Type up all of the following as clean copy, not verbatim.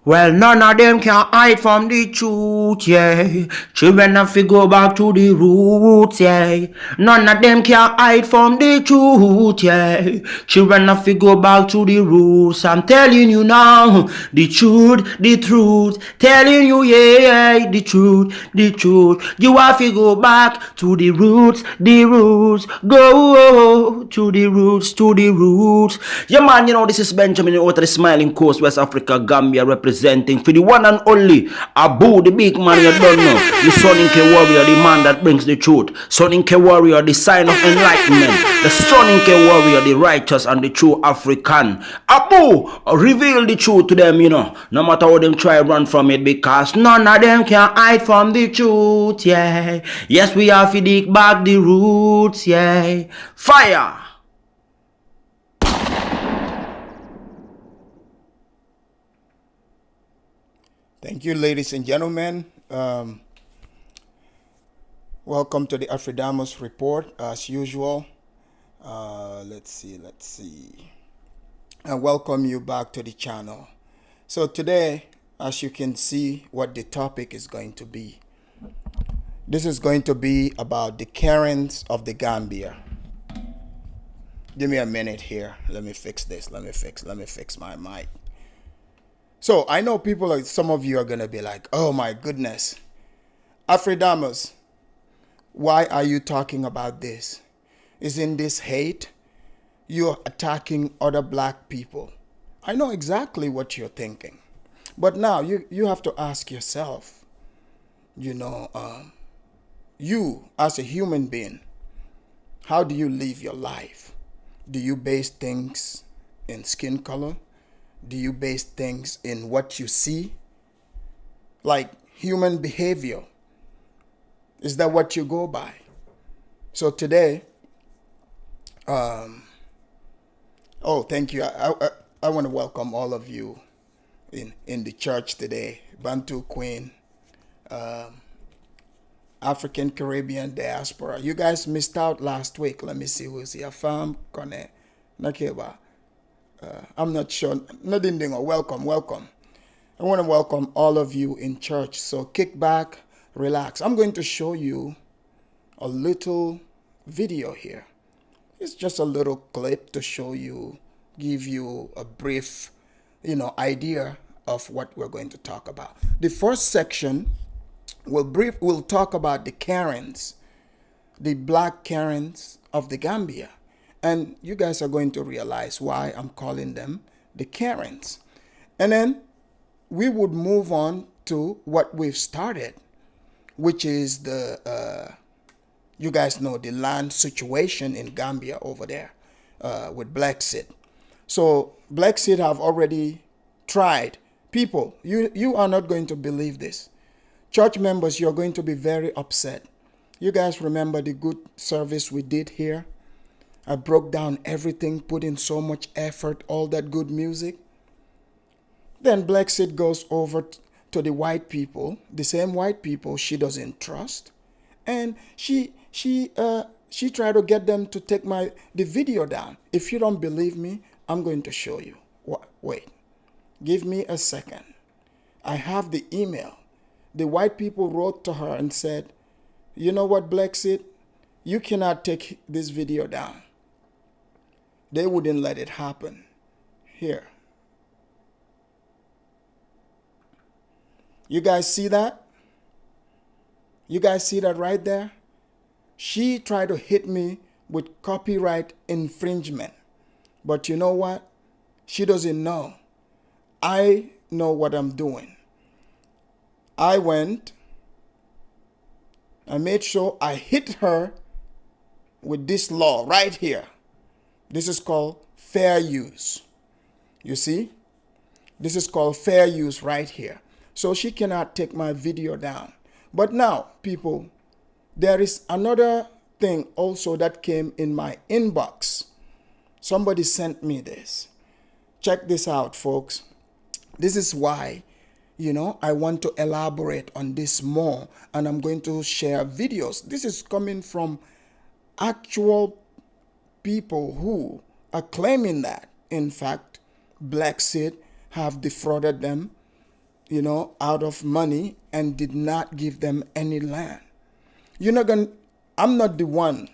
Well, none of them can hide from the truth, yeah. Children have to go back to the roots, yeah. None of them can hide from the truth, yeah. Children have to go back to the roots. I'm telling you now, the truth. Telling you, yeah, the truth. You have to go back to the roots. Go to the roots. Yeah, man, you know, this is Benjamin out of the Smiling Coast, West Africa, Gambia, representing for the one and only Abu, the big man you don't know. The Soninke warrior, the man that brings the truth. Soninke warrior, the sign of enlightenment. The Soninke warrior, the righteous and the true African. Abu, reveal the truth to them, you know. No matter how them try run from it, because none of them can hide from the truth, yeah. Yes, we have to dig back the roots, yeah. Fire! Thank you, ladies and gentlemen. Welcome to the Afridamus Report, as usual. Let's see. I welcome you back to the channel. So today, as you can see, what the topic is going to be. This is going to be about the Karens of the Gambia. Give me a minute here. Let me fix this. Let me fix my mic. So I know people, some of you are going to be like, oh my goodness, Afridamus, why are you talking about this? Isn't this hate? You're attacking other black people. I know exactly what you're thinking. But now you have to ask yourself, you as a human being, how do you live your life? Do you base things in skin color? Do you base things in what you see? Like human behavior. Is that what you go by? So today, thank you. I want to welcome all of you in the church today. Bantu Queen, African Caribbean diaspora. You guys missed out last week. Let me see who's here. Fam Kone Nakeba. I'm not sure. Welcome. I want to welcome all of you in church. So kick back, relax. I'm going to show you a little video here. It's just a little clip to show you, give you a brief, idea of what we're going to talk about. The first section we'll talk about the Karens, the black Karens of the Gambia. And you guys are going to realize why I'm calling them the Karens. And then we would move on to what we've started, which is you guys know the land situation in Gambia over there with Brexit. So Brexit have already tried. People, you are not going to believe this. Church members, you're going to be very upset. You guys remember the good service we did here? I broke down everything, put in so much effort, all that good music. Then Brexit goes over to the white people, the same white people she doesn't trust. And she tried to get them to take the video down. If you don't believe me, I'm going to show you. Wait, give me a second. I have the email. The white people wrote to her and said, you know what, Brexit? You cannot take this video down. They wouldn't let it happen. Here. You guys see that? You guys see that right there? She tried to hit me with copyright infringement. But you know what? She doesn't know. I know what I'm doing. I made sure I hit her with this law right here. This is called fair use. You see? This is called fair use right here. So she cannot take my video down. But now, people, there is another thing also that came in my inbox. Somebody sent me this. Check this out, folks. This is why, I want to elaborate on this more, and I'm going to share videos. This is coming from actual people who are claiming that, in fact, Brexit have defrauded them out of money and did not give them any land. I'm not the one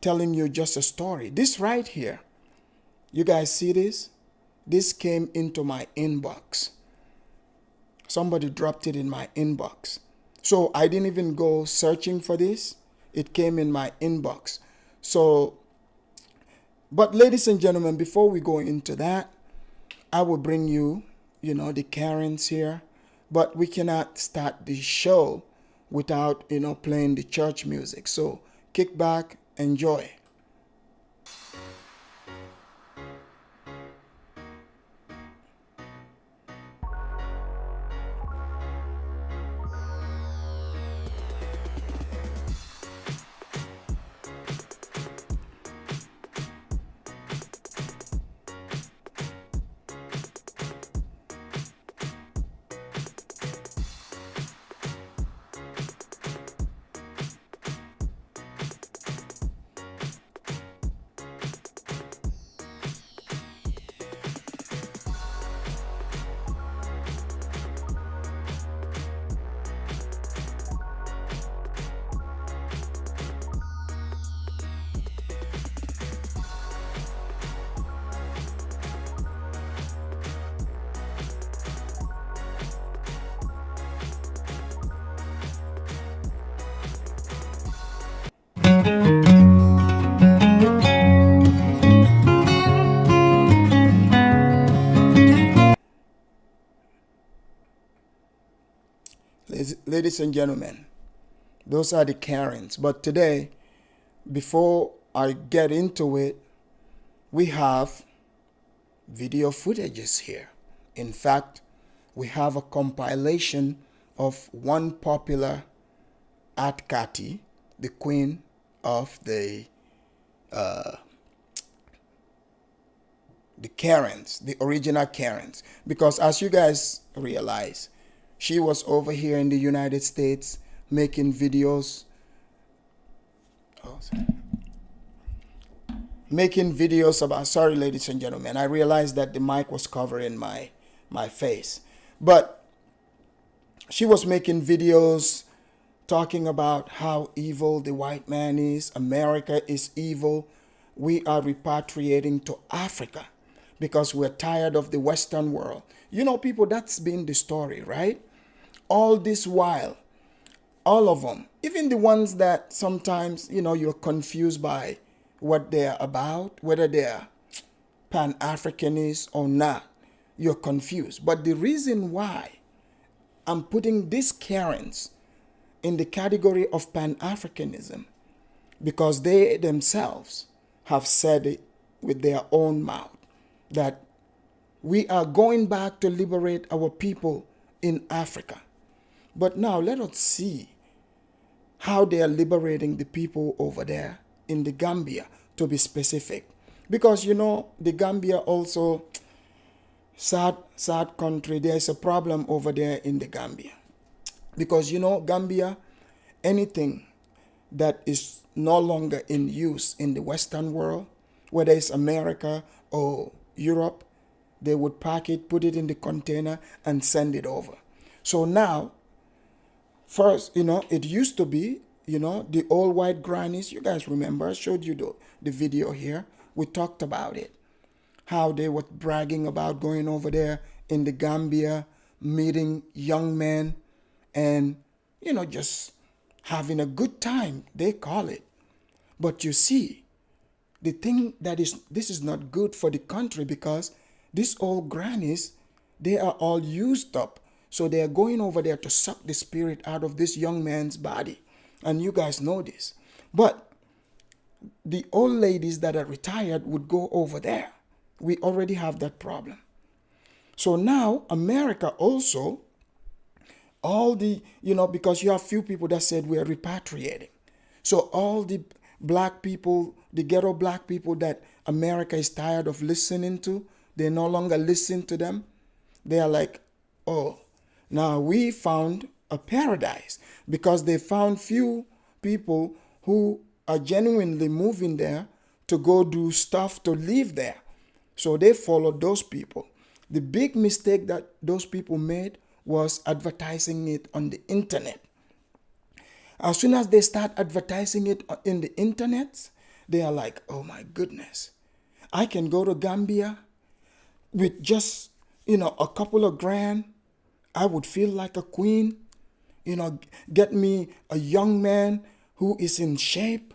telling you just a story. This right here, you guys see this? This came into my inbox. Somebody dropped it in my inbox. So I didn't even go searching for this. It came in my inbox. So, but ladies and gentlemen, before we go into that, I will bring you, the Karens here. But we cannot start the show without, playing the church music. So kick back, enjoy. Ladies and gentlemen, those are the Karens. But today, before I get into it, we have video footages here. In fact, we have a compilation of one popular Atkati, the queen of the Karens, the original Karens. Because as you guys realize, she was over here in the United States making videos. Making videos about, sorry ladies and gentlemen, I realized that the mic was covering my face. But she was making videos talking about how evil the white man is. America is evil. We are repatriating to Africa because we're tired of the Western world. People, that's been the story, right? All this while, all of them, even the ones that sometimes, you're confused by what they're about, whether they're pan-africanist or not, you're confused. But the reason why I'm putting these Karens in the category of pan-africanism, because they themselves have said it with their own mouth, that we are going back to liberate our people in Africa. But now let us see how they are liberating the people over there in the Gambia, to be specific. Because, the Gambia also, sad country, there's a problem over there in the Gambia. Because, Gambia, anything that is no longer in use in the Western world, whether it's America or Europe, they would pack it, put it in the container, and send it over. So now, first, it used to be, the old white grannies. You guys remember, I showed you the video here. We talked about it. How they were bragging about going over there in the Gambia, meeting young men, and, just having a good time, they call it. But you see, the thing this is not good for the country, because these old grannies, they are all used up. So they are going over there to suck the spirit out of this young man's body. And you guys know this. But the old ladies that are retired would go over there. We already have that problem. So now America also, all the, because you have few people that said we are repatriating. So all the black people, the ghetto black people that America is tired of listening to, they no longer listen to them. They are like, oh, now we found a paradise, because they found few people who are genuinely moving there to go do stuff to live there. So they followed those people. The big mistake that those people made was advertising it on the internet. As soon as they start advertising it in the internet, they are like, oh my goodness, I can go to Gambia with just, a couple of grand. I would feel like a queen. Get me a young man who is in shape.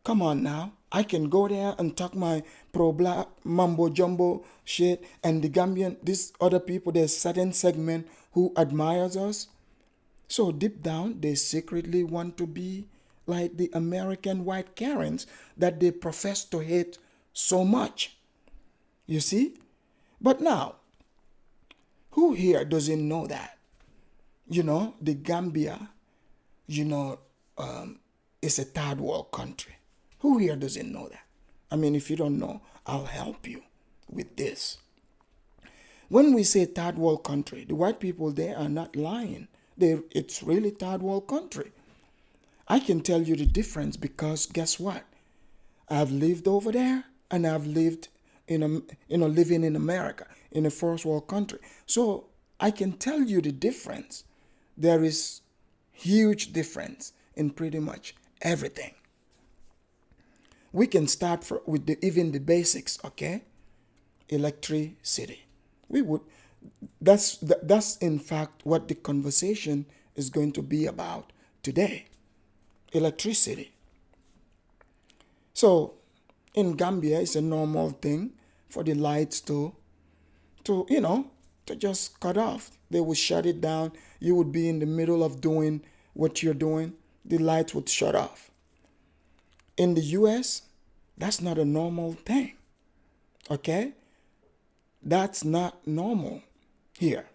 Come on now. I can go there and talk my pro-black mambo jumbo shit, and the Gambian, these other people, there's certain segment who admires us. So deep down, they secretly want to be like the American white Karens that they profess to hate so much. You see? But now, who here doesn't know that? The Gambia, is a third world country. Who here doesn't know that? I mean, if you don't know, I'll help you with this. When we say third world country, the white people, they are not lying. It's really third world country. I can tell you the difference because guess what? I've lived over there and I've lived living in America, in a first world country. So I can tell you the difference. There is huge difference in pretty much everything. We can start with even the basics, okay? Electricity. That's in fact what the conversation is going to be about today. Electricity. So in Gambia, it's a normal thing for the lights to just cut off. They would shut it down. You would be in the middle of doing what you're doing. The lights would shut off. In the US, that's not a normal thing. Okay? That's not normal here.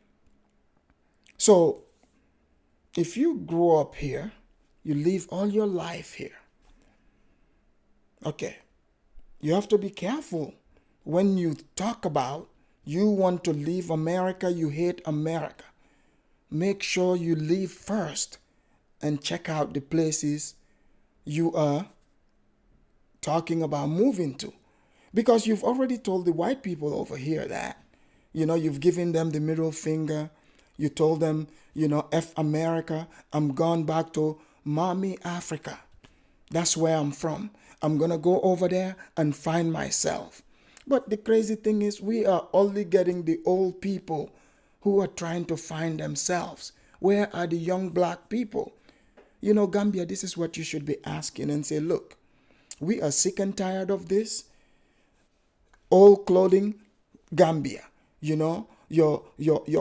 So, if you grow up here, you live all your life here. Okay. You have to be careful when you talk about you want to leave America, you hate America. Make sure you leave first and check out the places you are talking about moving to. Because you've already told the white people over here that, you've given them the middle finger. You told them, F America, I'm gone back to mommy Africa. That's where I'm from. I'm going to go over there and find myself. But the crazy thing is we are only getting the old people who are trying to find themselves. Where are the young black people? Gambia, this is what you should be asking and say, look, we are sick and tired of this. Old clothing, Gambia. Your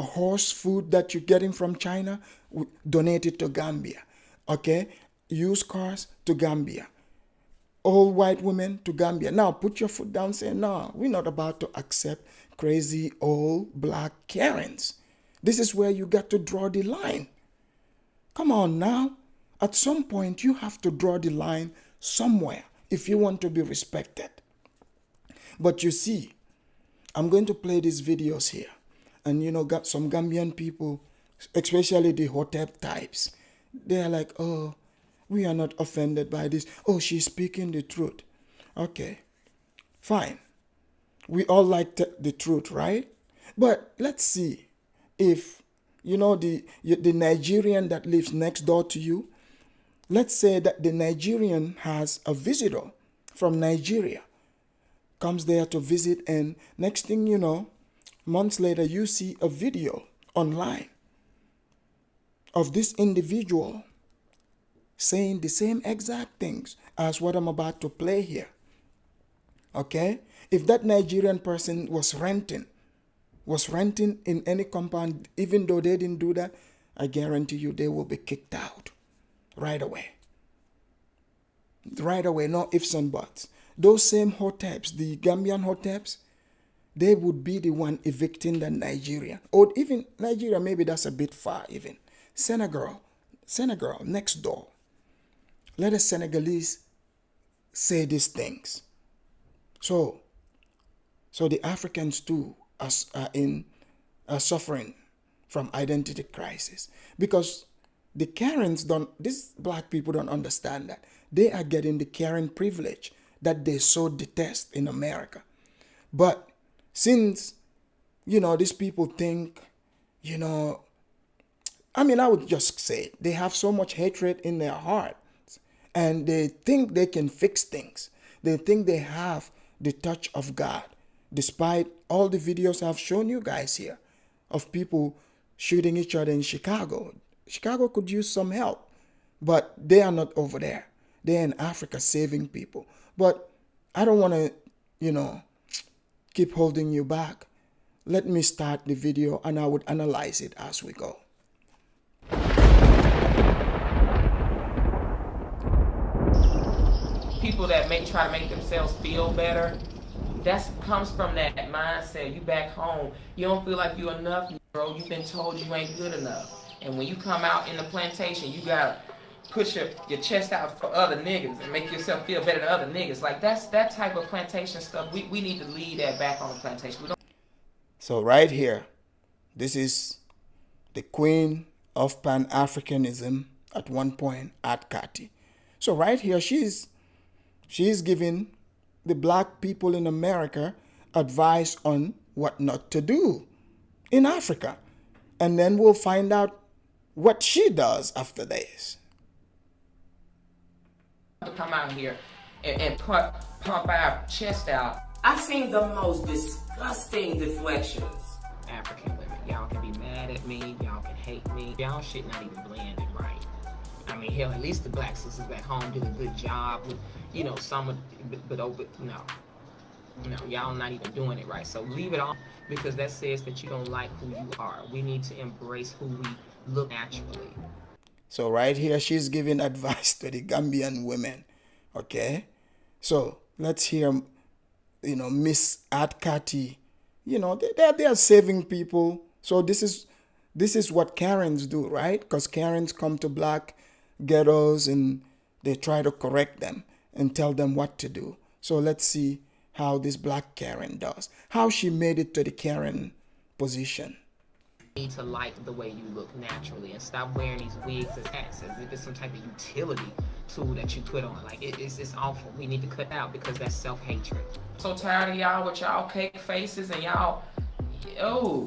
horse food that you're getting from China, donate it to Gambia. Okay? Used cars to Gambia. Old white women to Gambia. Now put your foot down and say, no, we're not about to accept crazy old black Karens. This is where you got to draw the line. Come on now. At some point, you have to draw the line somewhere if you want to be respected. But you see, I'm going to play these videos here. And got some Gambian people, especially the Hotep types. They're like, oh, we are not offended by this. Oh, she's speaking the truth. Okay, fine. We all like the truth, right? But let's see if, the Nigerian that lives next door to you, let's say that the Nigerian has a visitor from Nigeria, comes there to visit, and next thing you know, months later, you see a video online of this individual saying the same exact things as what I'm about to play here. Okay? If that Nigerian person was renting in any compound, even though they didn't do that, I guarantee you they will be kicked out right away. Right away, no ifs and buts. Those same Hoteps, the Gambian Hoteps, they would be the one evicting the Nigerian. Or even Nigeria, maybe that's a bit far even. Senegal, next door. Let a Senegalese say these things. So the Africans too are suffering from identity crisis. Because the Karens these black people don't understand that. They are getting the Karen privilege that they so detest in America. But since, these people think, you know, I mean, I would just say they have so much hatred in their hearts and they think they can fix things. They think they have the touch of God, despite all the videos I've shown you guys here of people shooting each other in Chicago. Chicago could use some help, but they are not over there. They're in Africa saving people. But I don't want to, keep holding you back. Let me start the video and I would analyze it as we go. People that try to make themselves feel better, that comes from that mindset. You back home, you don't feel like you're enough, bro. You've been told you ain't good enough. And when you come out in the plantation, you gotta push your chest out for other niggas and make yourself feel better than other niggas. Like that's that type of plantation stuff. We need to leave that back on the plantation. So right here, this is the queen of pan-africanism at one point, at Kati. So right here, she's giving the black people in America advice on what not to do in Africa. And then we'll find out what she does after this. To come out here and pump our chest out. I've seen the most disgusting deflections. African women, y'all can be mad at me, y'all can hate me, y'all shit not even blending right. I mean, hell, at least the black sisters back home did a good job with, some of, but no, y'all not even doing it right. So leave it on, because that says that you don't like who you are. We need to embrace who we look naturally. So right here, she's giving advice to the Gambian women, okay? So let's hear, Miss Adkati, they are saving people. So this is what Karens do, right? Because Karens come to black ghettos and they try to correct them and tell them what to do. So let's see how this black Karen does, how she made it to the Karen position. Need to like the way you look naturally and stop wearing these wigs as hats as if it's some type of utility tool that you put on. Like it's awful. We need to cut out because that's self-hatred. So tired of y'all with y'all cake faces and y'all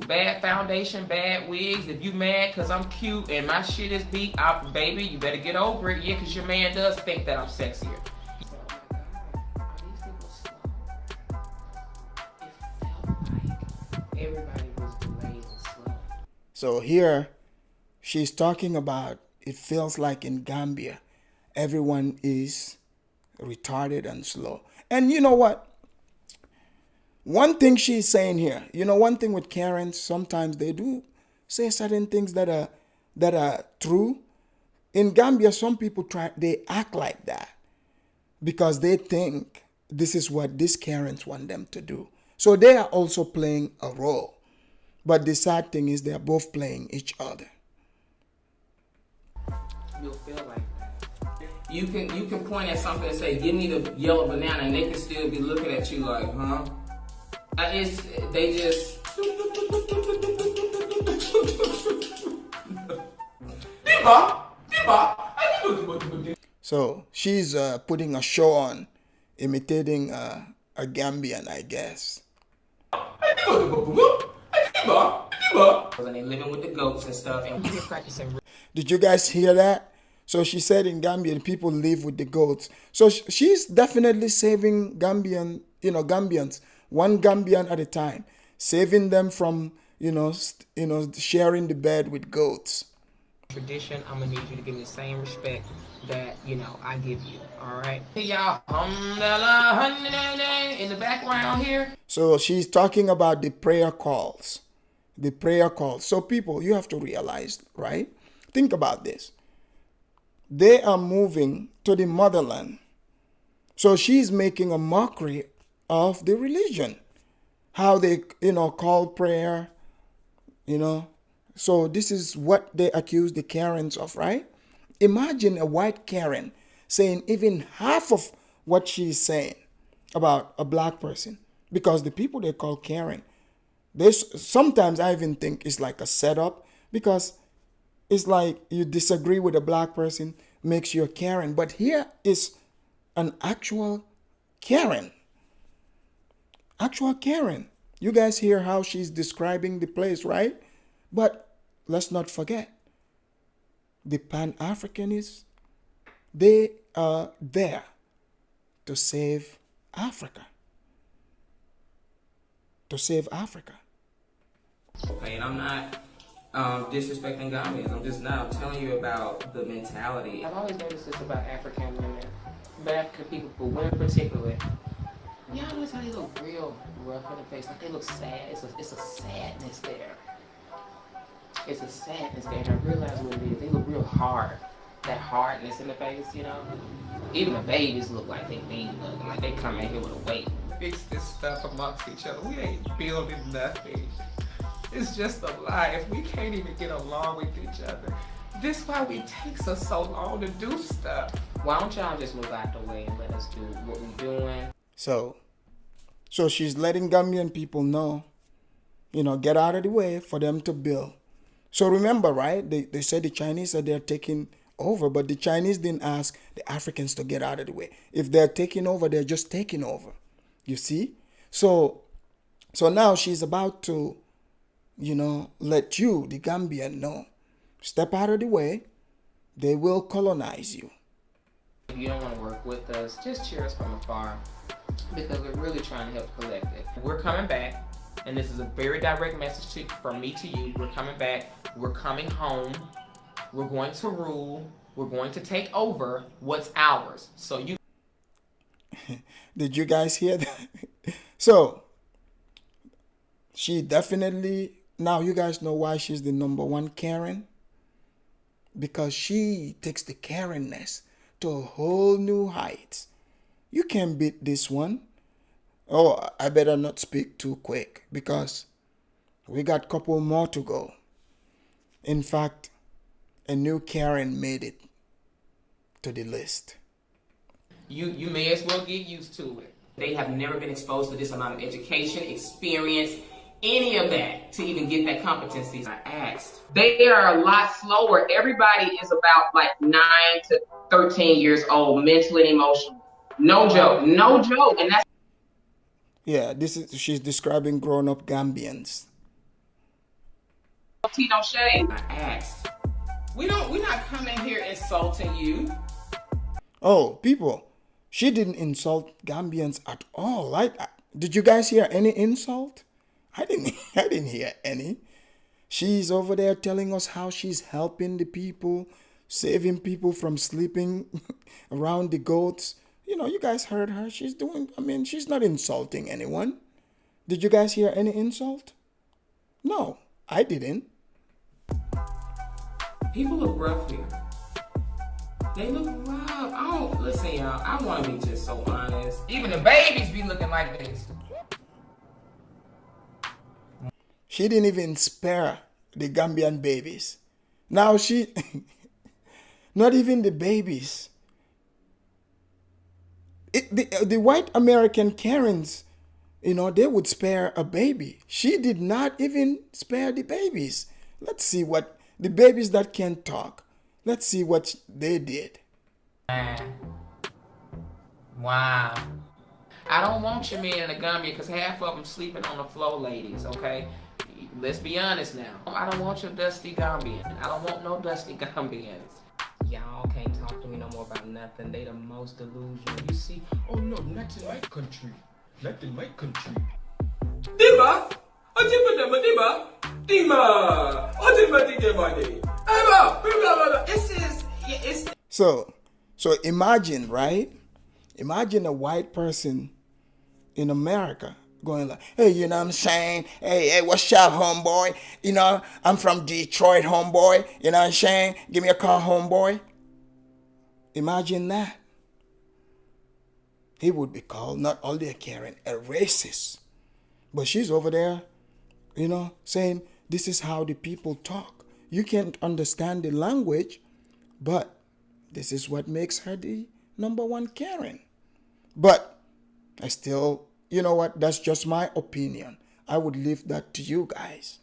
bad foundation, bad wigs. If you mad cause I'm cute and my shit is beat out, baby, you better get over it. Yeah, cause your man does think that I'm sexier. Everybody was delayed and slow. So here, she's talking about it feels like in Gambia, everyone is retarded and slow. And you know what? One thing she's saying here, one thing with Karens, sometimes they do say certain things that are true. In Gambia, some people they act like that because they think this is what these Karens want them to do. So they are also playing a role. But the sad thing is they're both playing each other. You'll feel like that. You can point at something and say, give me the yellow banana, and they can still be looking at you like, huh? They just... So she's putting a show on, imitating a Gambian, I guess. And they living with the goats and stuff, and we're practicing. Did you guys hear that? So she said in Gambia, people live with the goats. So she's definitely saving Gambians, one Gambian at a time, saving them from, sharing the bed with goats. Tradition, I'm gonna need you to give me the same respect that, I give you, all right? Y'all, in the background here. So she's talking about the prayer calls. The prayer calls. So people, you have to realize, right? Think about this. They are moving to the motherland. So she's making a mockery of the religion. How they, call prayer, So this is what they accuse the Karens of, right? Imagine a white Karen saying even half of what she's saying about a black person. Because the people they call Karen, sometimes I even think it's like a setup, because it's like you disagree with a black person makes you a Karen. But here is an actual Karen. Actual Karen. You guys hear how she's describing the place, right? But let's not forget, the pan-africanists, they are there to save Africa. To save Africa. Okay, and I'm not disrespecting Gambians. I'm just now telling you about the mentality. I've always noticed this about African women, but African people, but women particularly. Y'all notice how they look real rough in the face, like they look sad. It's a sadness there. It's a sadness there, and I realize what it is. They look real hard. That hardness in the face, you know. Even the babies look like they mean looking, like they come in here with a weight. Fix this stuff amongst each other. We ain't building nothing. It's just a life. We can't even get along with each other. This is why it takes us so long to do stuff. Why don't y'all just move out the way and let us do what we're doing? So she's letting Gambian people know, get out of the way for them to build. So remember, right? They said the Chinese said they're taking over, but the Chinese didn't ask the Africans to get out of the way. If they're taking over, they're just taking over. You see? So now she's about to, let you, the Gambian, know. Step out of the way. They will colonize you. If you don't want to work with us, just cheer us from afar, because we're really trying to help the collective. We're coming back, and this is a very direct message from me to you. We're coming back. We're coming home. We're going to rule. We're going to take over what's ours. So you... Did you guys hear that? So she definitely, now you guys know why she's the number one Karen. Because she takes the Karenness to a whole new height. You can't beat this one. Oh, I better not speak too quick because we got a couple more to go. In fact, a new Karen made it to the list. You may as well get used to it. They have never been exposed to this amount of education, experience, any of that to even get that competency. I asked. They are a lot slower. Everybody is about like 9 to 13 years old, mentally and emotionally. No joke. And that's... Yeah, she's describing grown-up Gambians. No shade. I asked. We're not coming here insulting you. Oh, people, she didn't insult Gambians at all. Did you guys hear any insult? I didn't hear any. She's over there telling us how she's helping the people, saving people from sleeping around the goats. You guys heard her. She's not insulting anyone. Did you guys hear any insult? No, I didn't. People look rough here. They look rough. Listen, y'all, I want to be just so honest. Even the babies be looking like this. She didn't even spare the Gambian babies. Now not even the babies. The white American Karens, they would spare a baby. She did not even spare the babies. Let's see what the babies that can't talk. Let's see what they did. Wow. I don't want your men in the Gambia because half of them sleeping on the floor, ladies, okay? Let's be honest now. I don't want your dusty Gambian. I don't want no dusty Gambians. Y'all can't talk to me no more about nothing. They the most delusional. You see? Oh no, not in my country. Not in my country. Diba? Diba? So imagine, right? Imagine a white person in America going like, hey, you know what I'm saying? Hey, what's up, homeboy? I'm from Detroit, homeboy. You know what I'm saying? Give me a call, homeboy. Imagine that. He would be called not only a Karen, a racist. But she's over there, saying this is how the people talk. You can't understand the language, but this is what makes her the number one Karen. But I still, you know what? That's just my opinion. I would leave that to you guys.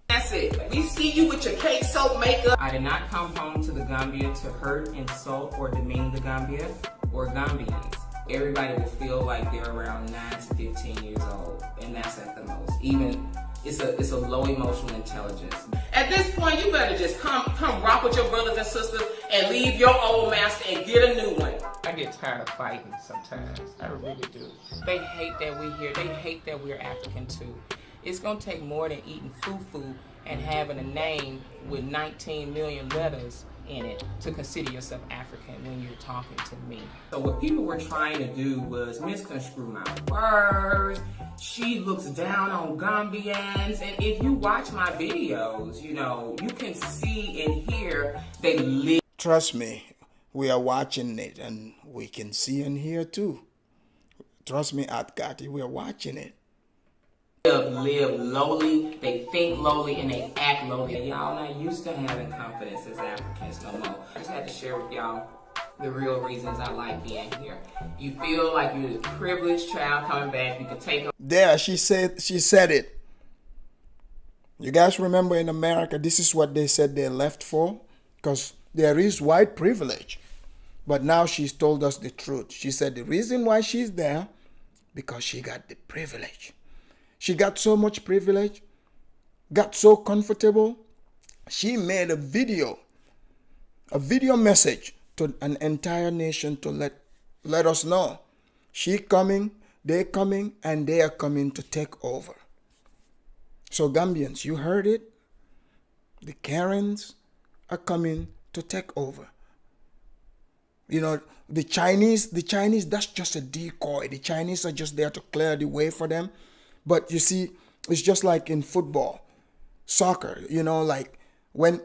That's it. We see you with your cake soap makeup. I did not come home to the Gambia to hurt, insult, or demean the Gambia or Gambians. Everybody will feel like they're around 9 to 15 years old, and that's at the most. Even It's a low emotional intelligence. At this point, you better just come rock with your brothers and sisters and leave your old master and get a new one. I get tired of fighting sometimes. I really do. They hate that we're here. They hate that we're African too. It's gonna take more than eating fufu and having a name with 19 million letters in it to consider yourself African when you're talking to me. So what people were trying to do was misconstrue my words. She looks down on Gambians, and if you watch my videos, you know, you can see and hear they live. Trust me, we are watching it and we can see and hear too. Trust me, Atgati, we are watching it. Live lowly, they think lowly, and they act lowly. Y'all not used to having confidence as Africans no more. I just had to share with y'all the real reasons I like being here. You feel like you're a privileged child coming back. You can take. There, she said it. You guys remember in America, this is what they said they left for? Because there is white privilege. But now she's told us the truth. She said the reason why she's there, because she got the privilege. She got so much privilege, got so comfortable. She made a video message to an entire nation to let us know she coming, they coming, and they are coming to take over. So Gambians, you heard it. The Karens are coming to take over. You know, the Chinese, that's just a decoy. The Chinese are just there to clear the way for them. But you see, it's just like in football, soccer, you know, like when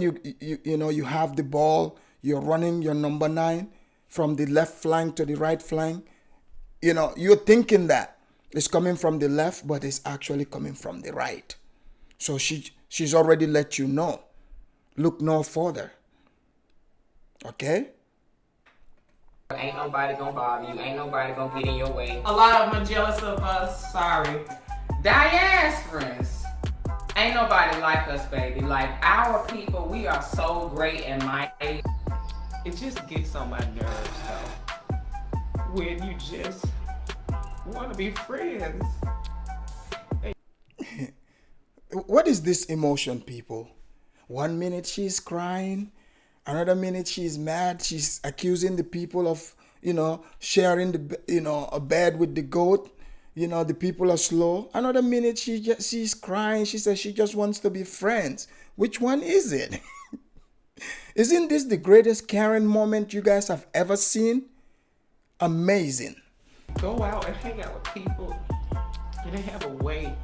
you have the ball, you're running your number 9 from the left flank to the right flank. You know, you're thinking that it's coming from the left, but it's actually coming from the right. So she's already let you know. Look no further. Okay? Ain't nobody gonna bother you. Ain't nobody gonna get in your way. A lot of them are jealous of us. Sorry. Diasporans. Ain't nobody like us, baby. Like our people, we are so great and mighty. It just gets on my nerves though. When you just want to be friends. What is this emotion, people? 1 minute she's crying. Another minute she's mad. She's accusing the people of, sharing a bed with the goat. The people are slow. Another minute she's crying. She says she just wants to be friends. Which one is it? Isn't this the greatest Karen moment you guys have ever seen? Amazing. Go out and hang out with people, and they have a way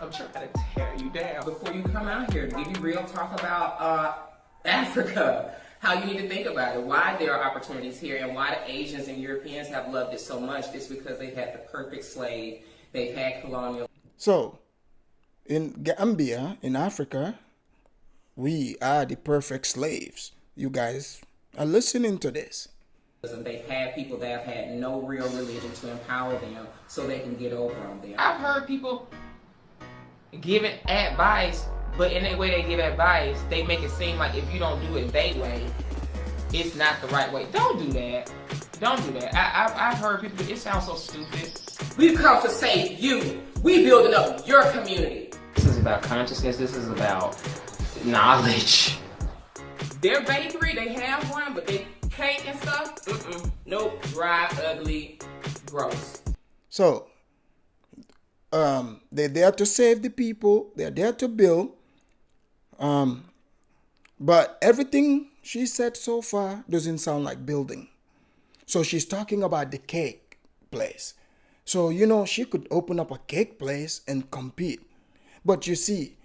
of trying to tear you down. Before you come out here, give you real talk about Africa, how you need to think about it, why there are opportunities here, and why the Asians and Europeans have loved it so much. It's because they've had the perfect slave. They've had colonial. So, in Gambia, in Africa, we are the perfect slaves. You guys are listening to this. They've had people that have had no real religion to empower them so they can get over on them. I've heard people giving advice, but in the way they give advice, they make it seem like if you don't do it their way, it's not the right way. Don't do that. Don't do that. I've heard people, it sounds so stupid. We've come to save you. We building up your community. This is about consciousness. This is about knowledge. Their bakery, they have one, but they cake and stuff, nope, dry, ugly, gross. So, they're there to save the people. They're there to build. But everything she said so far doesn't sound like building. So she's talking about the cake place. So, she could open up a cake place and compete. But you see,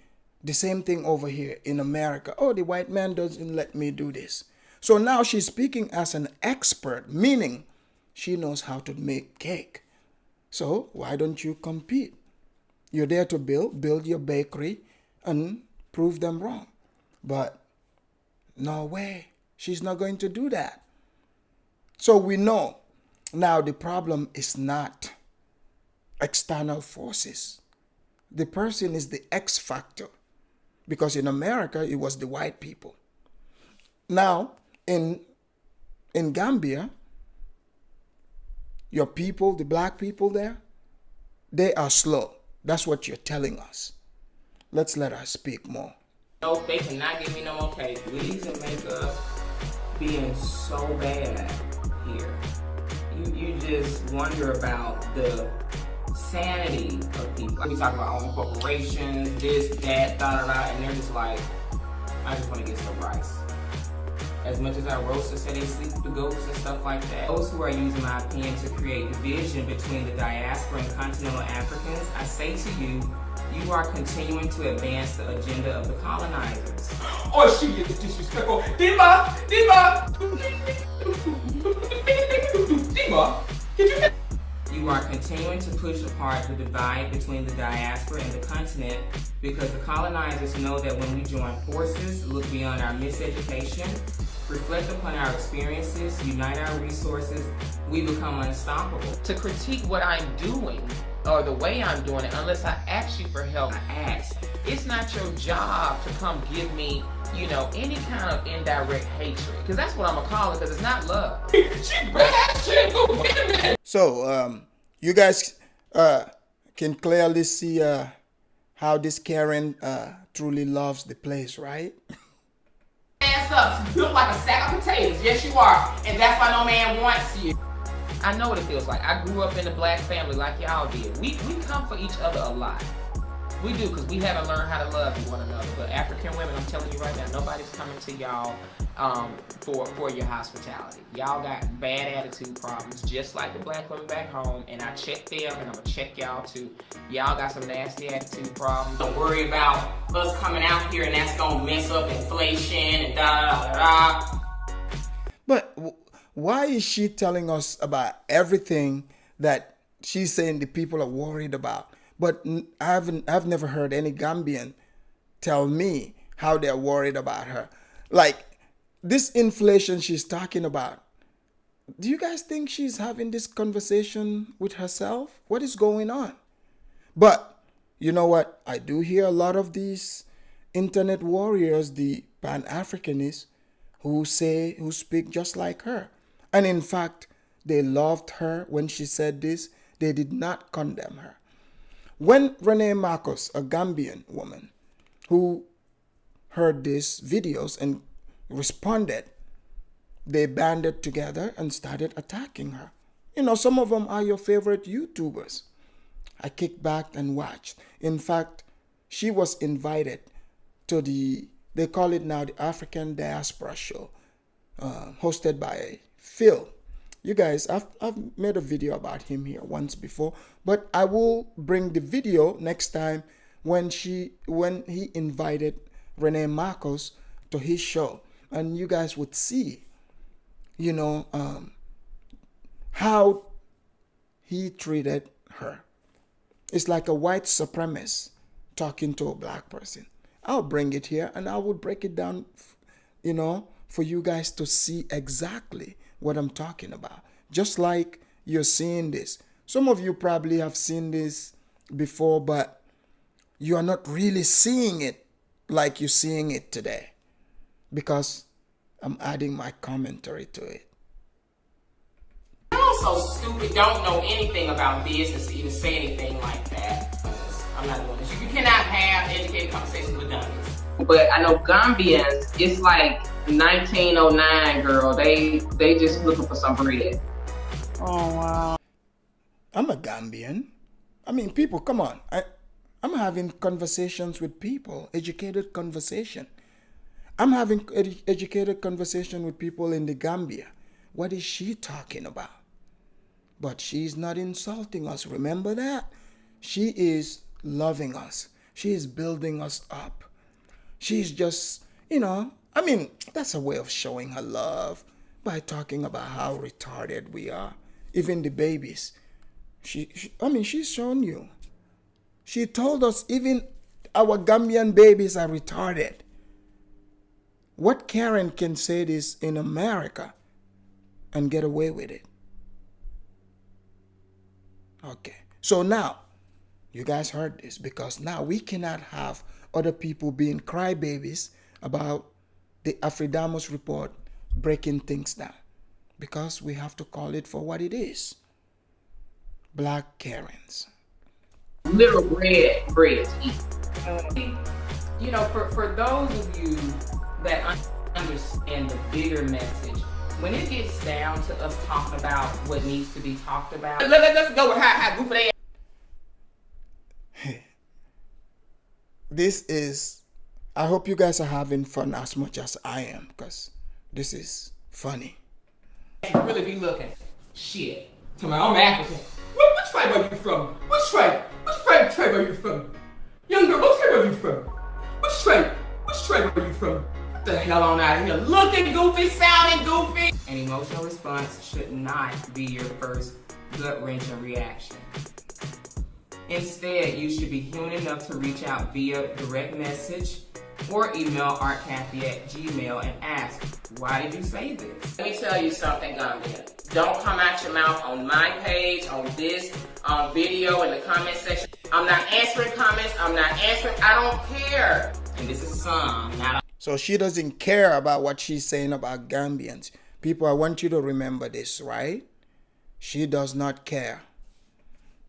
the same thing over here in America. Oh, the white man doesn't let me do this. So now she's speaking as an expert, meaning she knows how to make cake. So why don't you compete? You're there to build your bakery and prove them wrong. But no way, she's not going to do that. So we know now the problem is not external forces. The person is the X factor. Because in America, it was the white people. Now, in Gambia, your people, the black people there, they are slow. That's what you're telling us. Let's let her speak more. No, they cannot give me no more cake. Wigs and makeup being so bad here. You just wonder about the sanity of people. We talk about own corporations, this, that, da-da-da, and they're just like, I just want to get some rice. As much as our roasters say they sleep with the goats and stuff like that, those who are using my opinion to create division between the diaspora and continental Africans, I say to you, you are continuing to advance the agenda of the colonizers. Oh, she is disrespectful. Dima! Dima! Dima! Did you get... You are continuing to push apart the divide between the diaspora and the continent because the colonizers know that when we join forces, look beyond our miseducation, reflect upon our experiences, unite our resources, we become unstoppable. To critique what I'm doing or the way I'm doing it, unless I ask you for help, I ask. it's not your job to come give me, you know, any kind of indirect hatred. Because that's what I'm going to call it, because it's not love. She bad shit. Go get a minute. So, you guys can clearly see how this Karen truly loves the place, right? Ass up, built like a sack of potatoes. Yes, you are. And that's why no man wants you. I know what it feels like. I grew up in a black family like y'all did. We come for each other a lot. We do, because we haven't learned how to love one another. But African women, I'm telling you right now, nobody's coming to y'all for your hospitality. Y'all got bad attitude problems, just like the black women back home. And I check them, and I'm going to check y'all too. Y'all got some nasty attitude problems. Don't worry about us coming out here and that's going to mess up inflation and da-da-da-da. But why is she telling us about everything that she's saying the people are worried about? But I've never heard any Gambian tell me how they're worried about her. Like this inflation she's talking about. Do you guys think she's having this conversation with herself? What is going on? But you know what? I do hear a lot of these internet warriors, the pan-africanists, who speak just like her. And in fact, they loved her when she said this. They did not condemn her. When Renee Marcos, a Gambian woman who heard these videos and responded, they banded together and started attacking her. You know, some of them are your favorite YouTubers. I kicked back and watched. In fact, she was invited to they call it now the African Diaspora Show, hosted by Phil. You guys, I've made a video about him here once before, but I will bring the video next time when he invited Renee Marcos to his show, and you guys would see, you know, how he treated her. It's like a white supremacist talking to a black person. I'll bring it here and I will break it down, you know, for you guys to see exactly what I'm talking about. Just like you're seeing this. Some of you probably have seen this before, but you are not really seeing it like you're seeing it today, because I'm adding my commentary to it. You're so stupid, don't know anything about business to even say anything like that. I'm not doing this. You cannot have educated conversations with dummies. But I know Gambians, it's like 1909, girl. They just looking for some bread. Oh, wow. I'm a Gambian. I mean, people, come on. I'm having conversations with people, educated conversation. I'm having educated conversation with people in the Gambia. What is she talking about? But she's not insulting us. Remember that? She is loving us. She is building us up. She's just, you know, I mean, that's a way of showing her love by talking about how retarded we are. Even the babies. She's shown you. She told us even our Gambian babies are retarded. What Karen can say this in America and get away with it? Okay. So now, you guys heard this, because now we cannot have other people being crybabies about the Afridamus Report breaking things down, because we have to call it for what it is. Black Karens. literal bread to eat. You know, for those of you that understand the bigger message, when it gets down to us talking about what needs to be talked about, let's go with how goofy they are. This is, I hope you guys are having fun as much as I am, because this is funny. You really be looking. Shit. Tell me, I'm African. Which tribe are you from? Which tribe? Which tribe are you from? Young girl, what tribe are you from? Which tribe? Which tribe are you from? Get the hell on out of here. Looking goofy, sounding goofy. An emotional response should not be your first gut-wrenching reaction. Instead, you should be human enough to reach out via direct message or email artcathy@gmail and ask, why did you say this? Let me tell you something, Gambia. Don't come out your mouth on my page, on this video, in the comment section. I'm not answering comments. I'm not answering. I don't care. And this is some, not a... So she doesn't care about what she's saying about Gambians. People, I want you to remember this, right? She does not care.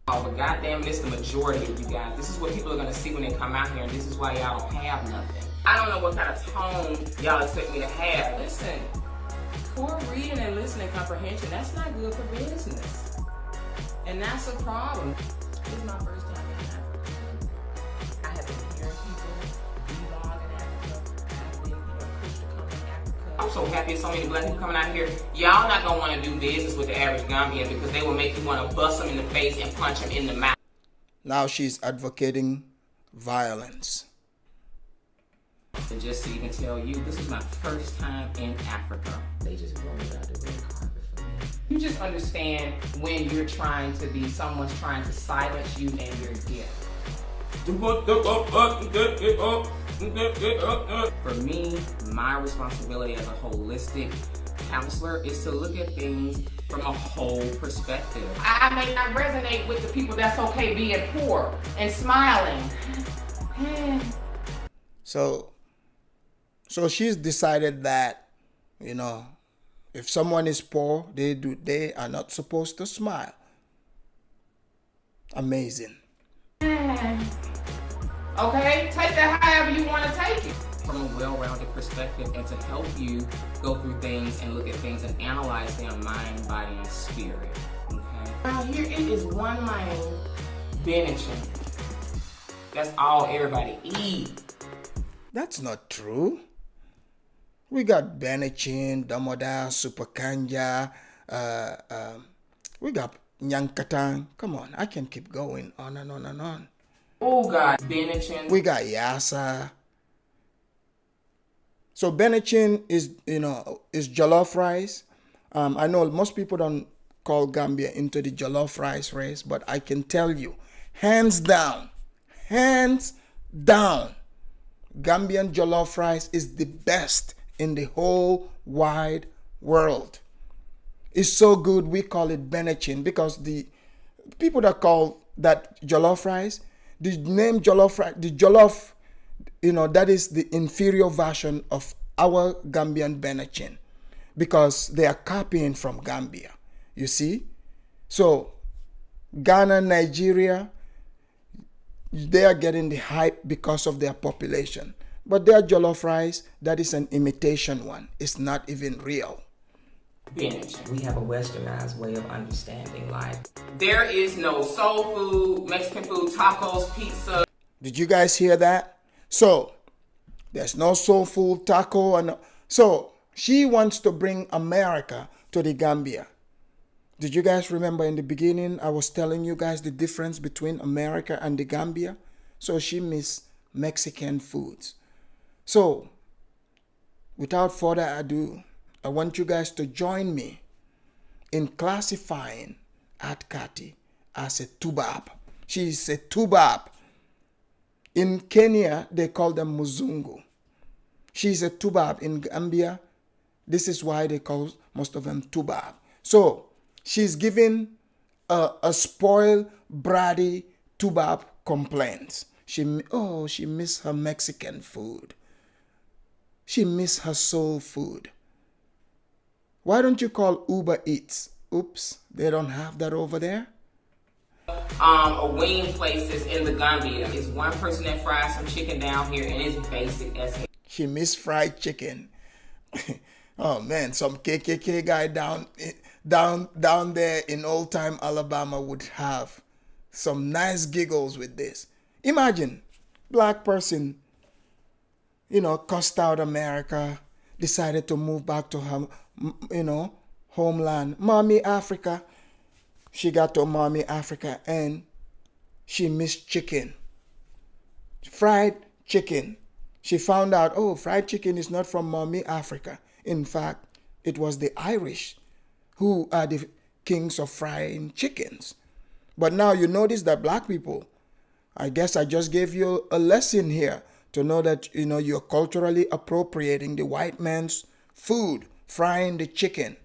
Oh, but goddamn, this is the majority of you guys. This is what people are gonna see when they come out here, and this is why y'all don't have nothing. I don't know what kind of tone y'all expect me to have. Listen, poor reading and listening comprehension, that's not good for business. And that's a problem. This is my first time in Africa. I have been hearing people vlog in Africa. I've been, pushed to come in Africa. I'm so happy so many black people coming out here. Y'all not gonna want to do business with the average Gambian because they will make you want to bust them in the face and punch them in the mouth. Now she's advocating violence. And just to even tell you, this is my first time in Africa. They just rolled out the red carpet for me. You just understand when you're trying to be, someone's trying to silence you and your gift. For me, my responsibility as a holistic counselor is to look at things from a whole perspective. I may not resonate with the people that's okay being poor and smiling. So she's decided that, if someone is poor, they are not supposed to smile. Amazing. Okay, take that however you want to take it. From a well-rounded perspective and to help you go through things and look at things and analyze them mind, body, and spirit. Okay? Now here it is one lane. Benishing. That's all everybody eat. That's not true. We got Benachin, Damoda, Super Kanja, we got Nyankatang. Come on, I can keep going on and on and on. Oh God, Benachin. We got Yassa. So Benachin is jollof rice. I know most people don't call Gambia into the jollof rice race, but I can tell you, hands down, Gambian jollof rice is the best in the whole wide world. It's so good, we call it Benachin, because the people that call that jollof rice, the name jollof rice, the jollof, that is the inferior version of our Gambian Benachin, because they are copying from Gambia, you see? So Ghana, Nigeria, they are getting the hype because of their population. But their jollof rice, that is an imitation one. It's not even real. Benachin. We have a westernized way of understanding life. There is no soul food, Mexican food, tacos, pizza. Did you guys hear that? So, there's no soul food, taco, so she wants to bring America to the Gambia. Did you guys remember in the beginning I was telling you guys the difference between America and the Gambia? So she missed Mexican foods. So, without further ado, I want you guys to join me in classifying Aunt Kathy as a tubab. She is a tubab. In Kenya, they call them Muzungu. She's a tubab. In Gambia, this is why they call most of them tubab. So, she's giving a spoiled, bratty tubab complaints. She miss her Mexican food. She miss her soul food. Why don't you call Uber Eats? Oops, they don't have that over there. or wing places in the Gambia. It's one person that fries some chicken down here, and it's basic as hell. She missed fried chicken. Oh man, some KKK guy down there in old time Alabama would have some nice giggles with this. Imagine, black person, cussed out America, decided to move back to her, homeland, mommy Africa. She got to mommy Africa and she missed chicken, fried chicken. She found out, oh, fried chicken is not from mommy Africa. In fact, it was the Irish who are the kings of frying chickens. But now you notice that black people, I guess I just gave you a lesson here to know that, you're culturally appropriating the white man's food, frying the chicken.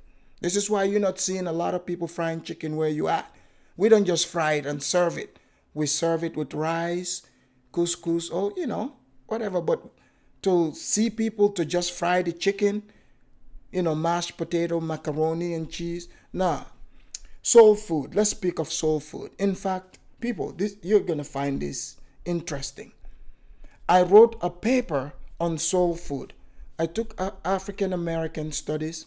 This is why you're not seeing a lot of people frying chicken where you at. We don't just fry it and serve it. We serve it with rice, couscous, or, whatever. But to see people to just fry the chicken, mashed potato, macaroni, and cheese, nah. Soul food. Let's speak of soul food. In fact, people, you're going to find this interesting. I wrote a paper on soul food. I took African American studies.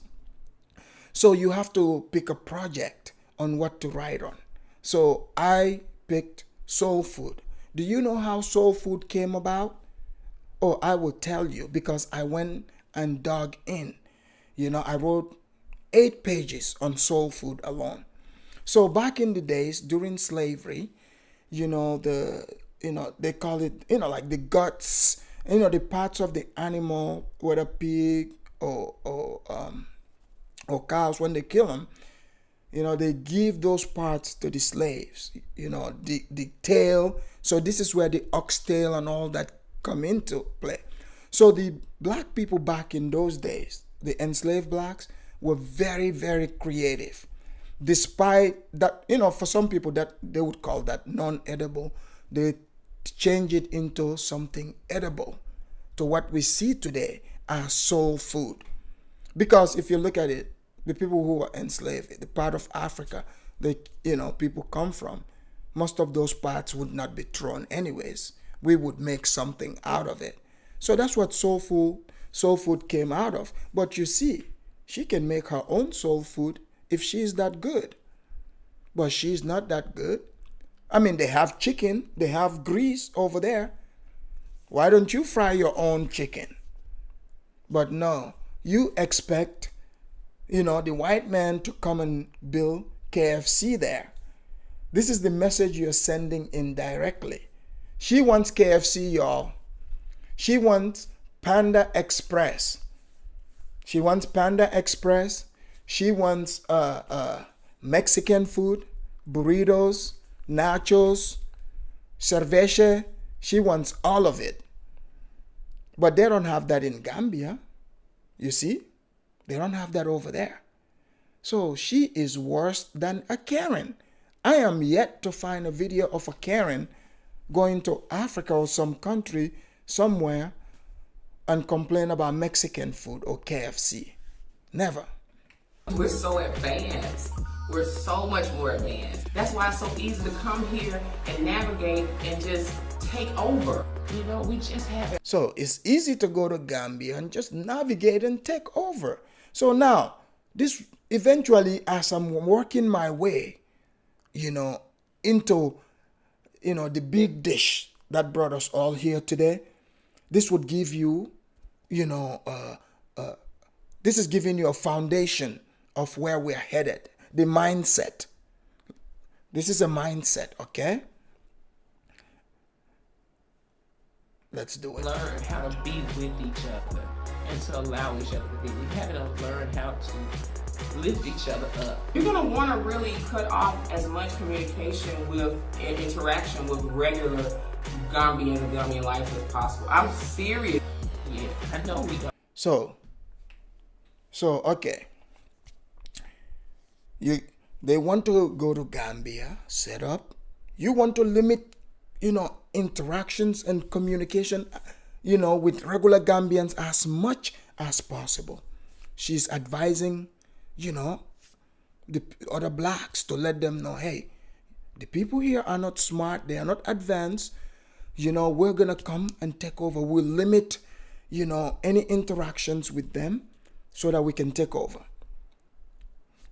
So you have to pick a project on what to write on. So I picked soul food. Do you know how soul food came about? Oh, I will tell you because I went and dug in. I wrote 8 pages on soul food alone. So back in the days during slavery, they call it, like the guts, the parts of the animal, whether pig or cows, when they kill them, they give those parts to the slaves, the tail. So this is where the oxtail and all that come into play. So the black people back in those days, the enslaved blacks, were very, very creative. Despite that, for some people that they would call that non-edible, they change it into something edible, to what we see today as soul food. Because if you look at it, the people who were enslaved, the part of Africa that people come from, most of those parts would not be thrown anyways. We would make something out of it. So that's what soul food came out of. But you see, she can make her own soul food if she's that good. But she's not that good. I mean, they have chicken, they have grease over there. Why don't you fry your own chicken? But no, you expect, the white man to come and build KFC there. This is the message you're sending indirectly. She wants KFC, y'all. She wants Panda Express. She wants Panda Express. She wants Mexican food, burritos, nachos, cerveza. She wants all of it. But they don't have that in Gambia. You see? They don't have that over there. So she is worse than a Karen. I am yet to find a video of a Karen going to Africa or some country somewhere and complain about Mexican food or KFC. Never. We're so advanced. We're so much more advanced. That's why it's so easy to come here and navigate and just take over. We just have it. So it's easy to go to Gambia and just navigate and take over. So now, this eventually, as I'm working my way, into, the big dish that brought us all here today, this would give you, this is giving you a foundation of where we're headed, the mindset. This is a mindset, okay? Let's do it. Learn how to be with each other and to allow each other to be. We haven't learned how to lift each other up. You're going to want to really cut off as much communication with and interaction with regular Gambians and Gambian life as possible. I'm serious. Yeah, I know we don't. So okay. They want to go to Gambia, set up. You want to limit, interactions and communication, with regular Gambians as much as possible. She's advising, the other blacks to let them know, hey, The people here are not smart. They are not advanced. We're going to come and take over. We'll limit, any interactions with them so that we can take over.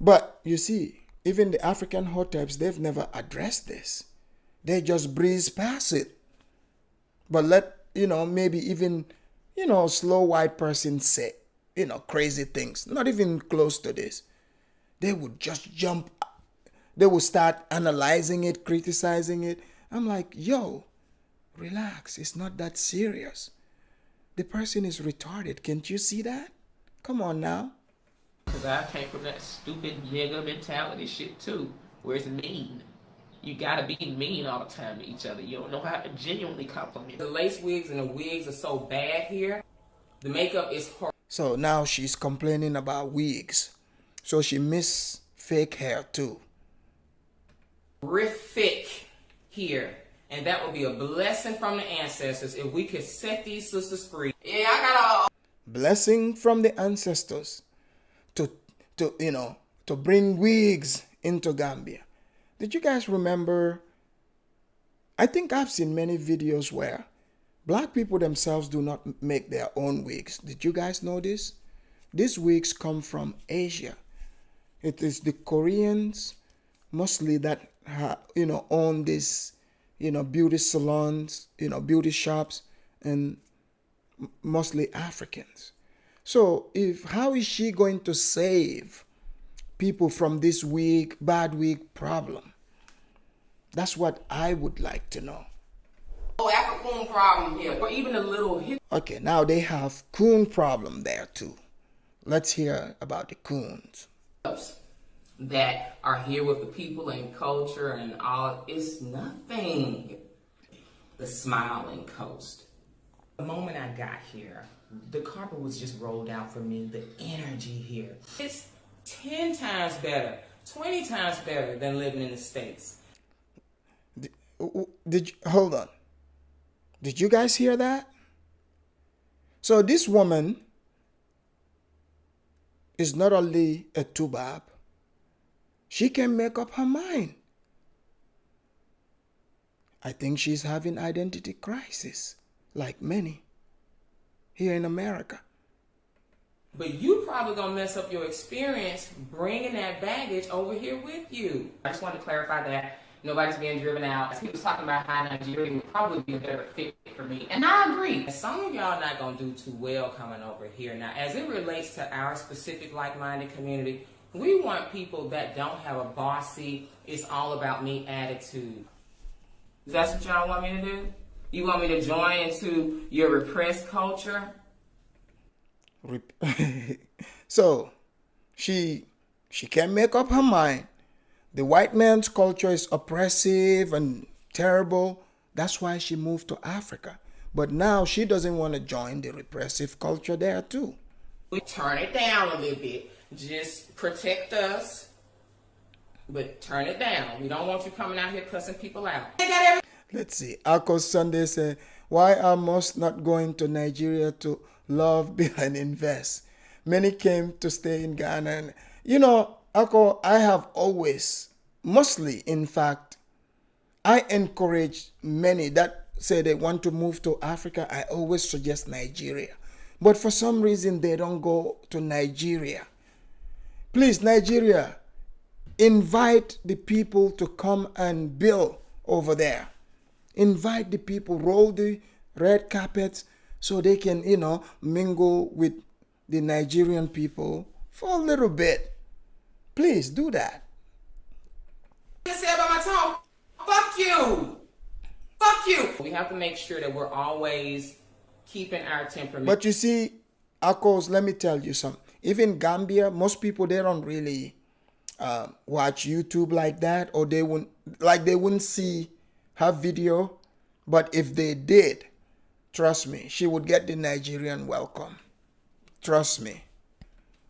But you see, even the African hoteps, they've never addressed this. They just breeze past it. But maybe even, a slow white person say, crazy things, not even close to this. They would just jump. They would start analyzing it, criticizing it. I'm like, yo, relax. It's not that serious. The person is retarded. Can't you see that? Come on now. Because I came from that stupid nigga mentality shit too, where it's mean. You gotta be mean all the time to each other. You don't know how to genuinely compliment. The lace wigs and the wigs are so bad here. The makeup is horrible. So now she's complaining about wigs. So she miss fake hair too. Horrific here. And that would be a blessing from the ancestors if we could set these sisters free. Yeah, I got a blessing from the ancestors to bring wigs into Gambia. Did you guys remember? I think I've seen many videos where black people themselves do not make their own wigs. Did you guys know this? These wigs come from Asia. It is the Koreans mostly that own this, beauty salons, beauty shops, and mostly Africans. So how is she going to save people from this bad wig problem? That's what I would like to know. African problem here, or even a little hip. Okay, now they have coon problem there too. Let's hear about the coons. That are here with the people and culture and all. It's nothing. The smiling coast. The moment I got here, the carpet was just rolled out for me. The energy here. It's 10 times better, 20 times better than living in the States. Hold on. Did you guys hear that? So this woman is not only a tubab, she can make up her mind. I think she's having identity crisis, like many here in America. But you probably gonna mess up your experience bringing that baggage over here with you. I just wanted to clarify that nobody's being driven out. He was talking about how Nigeria would probably be a better fit for me, and I agree. Some of y'all not gonna do too well coming over here. Now, as it relates to our specific like-minded community, we want people that don't have a bossy, it's all about me attitude. Is that what y'all want me to do? You want me to join into your repressed culture? So, she can't make up her mind. The white man's culture is oppressive and terrible. That's why she moved to Africa. But now she doesn't want to join the repressive culture there too. We turn it down a little bit. Just protect us, but turn it down. We don't want you coming out here cussing people out. Let's see. Akko Sunday said, why are most not going to Nigeria to love, build, and invest? Many came to stay in Ghana. And, Akko, I have always, mostly, in fact, I encourage many that say they want to move to Africa. I always suggest Nigeria. But for some reason, they don't go to Nigeria. Please, Nigeria, invite the people to come and build over there. Invite the people, roll the red carpets so they can, mingle with the Nigerian people for a little bit. Please do that. What you say about my tone? Fuck you. Fuck you. We have to make sure that we're always keeping our temperament. But you see, Akos, let me tell you something. Even Gambia, most people, they don't really watch YouTube like that, or they wouldn't see her video. But if they did, trust me, she would get the Nigerian welcome. Trust me.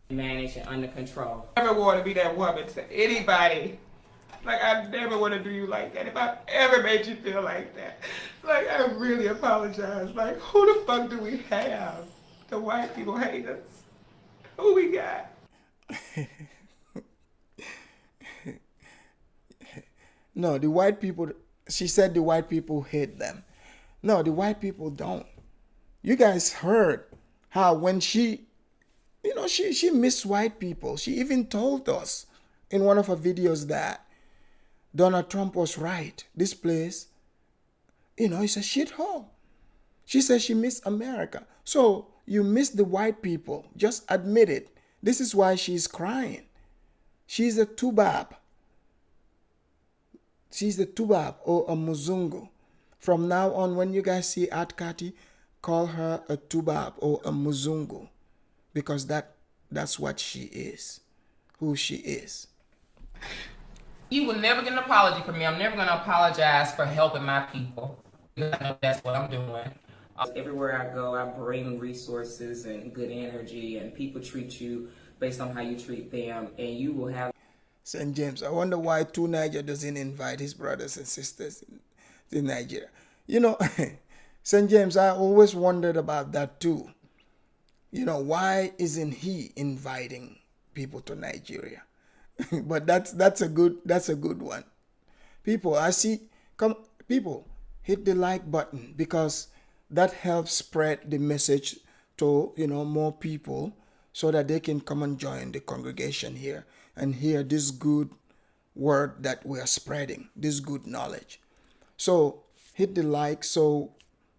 Managed and under control. I never want to be that woman to anybody. Like, I never want to do you like that. If I ever made you feel like that, like, I really apologize. Like, who the fuck do we have? The white people hate us. Who we got? No, the white people, she said the white people hate them. No, the white people don't. You guys heard how when she, she missed white people. She even told us in one of her videos that Donald Trump was right. This place, it's a shithole. She says she missed America. So you miss the white people. Just admit it. This is why she's crying. She's a tubab. She's a tubab or a muzungu. From now on, when you guys see Atkati, call her a tubab or a muzungu. Because that's what she is. Who she is. You will never get an apology from me. I'm never going to apologize for helping my people. I know that's what I'm doing. Everywhere I go, I bring resources and good energy, and people treat you based on how you treat them, and you will have. St. James, I wonder why Two Niger doesn't invite his brothers and sisters in Nigeria. St. James, I always wondered about that too. Why isn't he inviting people to Nigeria? But that's a good one. People, people, hit the like button because that helps spread the message to more people so that they can come and join the congregation here and hear this good word that we are spreading, this good knowledge. So hit the like so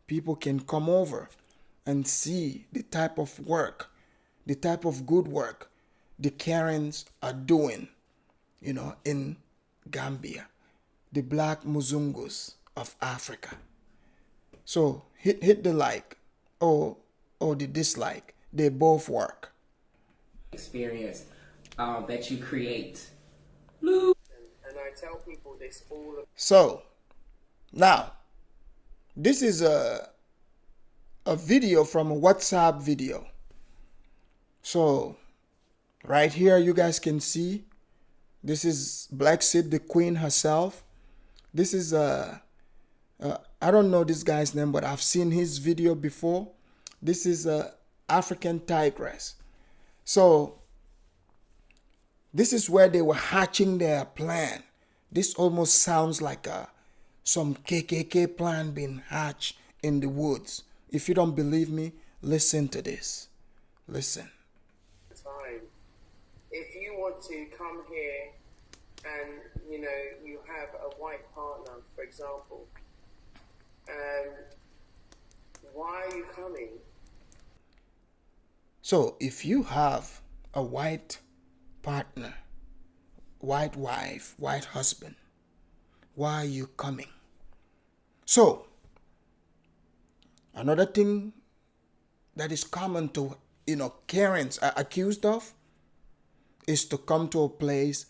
people can come over and see the type of work, the type of good work the Karens are doing, in Gambia, the black Muzungus of Africa. So hit the like or the dislike. They both work. Experience that you create. And I tell people this all. So now, this is a video from a WhatsApp video. So right here, you guys can see this is Black Sid, the queen herself. This is I don't know this guy's name, but I've seen his video before. This is a African tigress. So this is where they were hatching their plan. This almost sounds like some KKK plan being hatched in the woods. If you don't believe me, listen to this. Listen. Time. If you want to come here and you have a white partner, for example, why are you coming? So if you have a white partner, white wife, white husband, why are you coming? So another thing that is common to Karens are accused of is to come to a place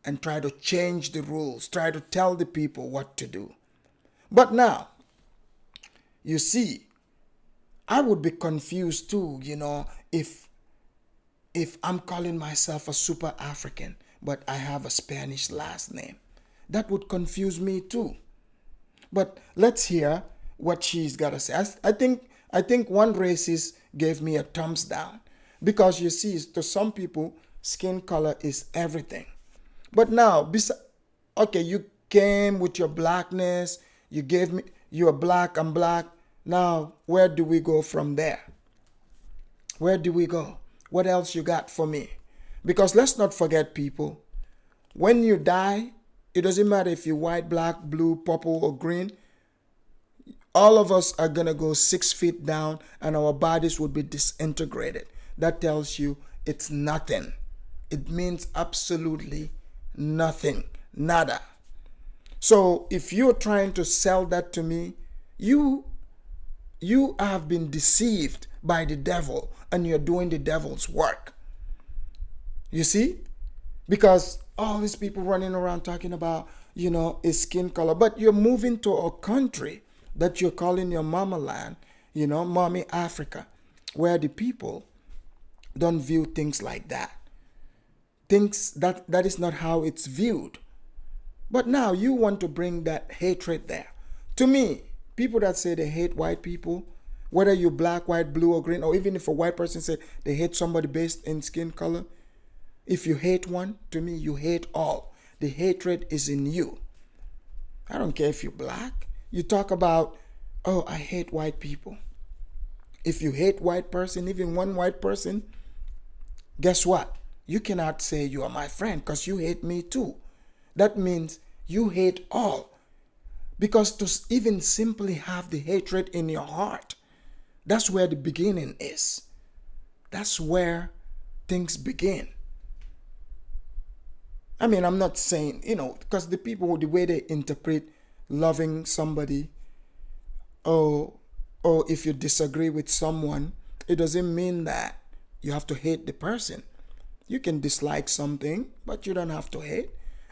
and try to change the rules, try to tell the people what to do. But now, you see, I would be confused too, if I'm calling myself a super African, but I have a Spanish last name. That would confuse me too. But let's hear what she's got to say. I think one racist gave me a thumbs down because you see, to some people, skin color is everything. But now, okay, you came with your blackness, you're black, I'm black. Now, where do we go from there? Where do we go? What else you got for me? Because let's not forget, people, when you die, it doesn't matter if you're white, black, blue, purple, or green. All of us are going to go 6 feet down and our bodies will be disintegrated. That tells you it's nothing. It means absolutely nothing. Nada. So if you're trying to sell that to me, you have been deceived by the devil and you're doing the devil's work. You see? Because all these people running around talking about, is skin color. But you're moving to a country that you're calling your mama land, mommy Africa, where the people don't view things like that. Things that is not how it's viewed. But now you want to bring that hatred there. To me, people that say they hate white people, whether you're black, white, blue, or green, or even if a white person say they hate somebody based in skin color, if you hate one, to me, you hate all. The hatred is in you. I don't care if you're black. You talk about, oh, I hate white people. If you hate white person, even one white person, guess what? You cannot say you are my friend because you hate me too. That means you hate all. Because to even simply have the hatred in your heart, that's where the beginning is. That's where things begin. I mean, I'm not saying, because the people, the way they interpret loving somebody, or if you disagree with someone, it doesn't mean that you have to hate the person. You can dislike something, but you don't have to hate.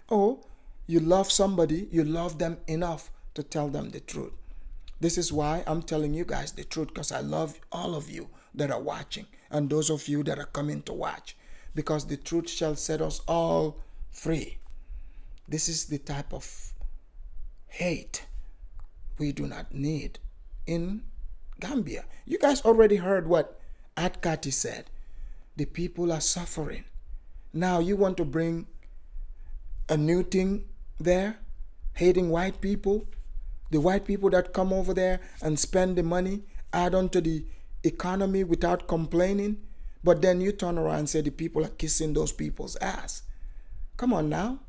Or you love somebody, you love them enough to tell them the truth. This is why I'm telling you guys the truth, because I love all of you that are watching and those of you that are coming to watch, because the truth shall set us all free. This is the type of hate we do not need in Gambia. You guys already heard what Atkati said. The people are suffering. Now you want to bring a new thing there, hating white people, the white people that come over there and spend the money, add on to the economy without complaining, but then you turn around and say the people are kissing those people's ass. Come on now.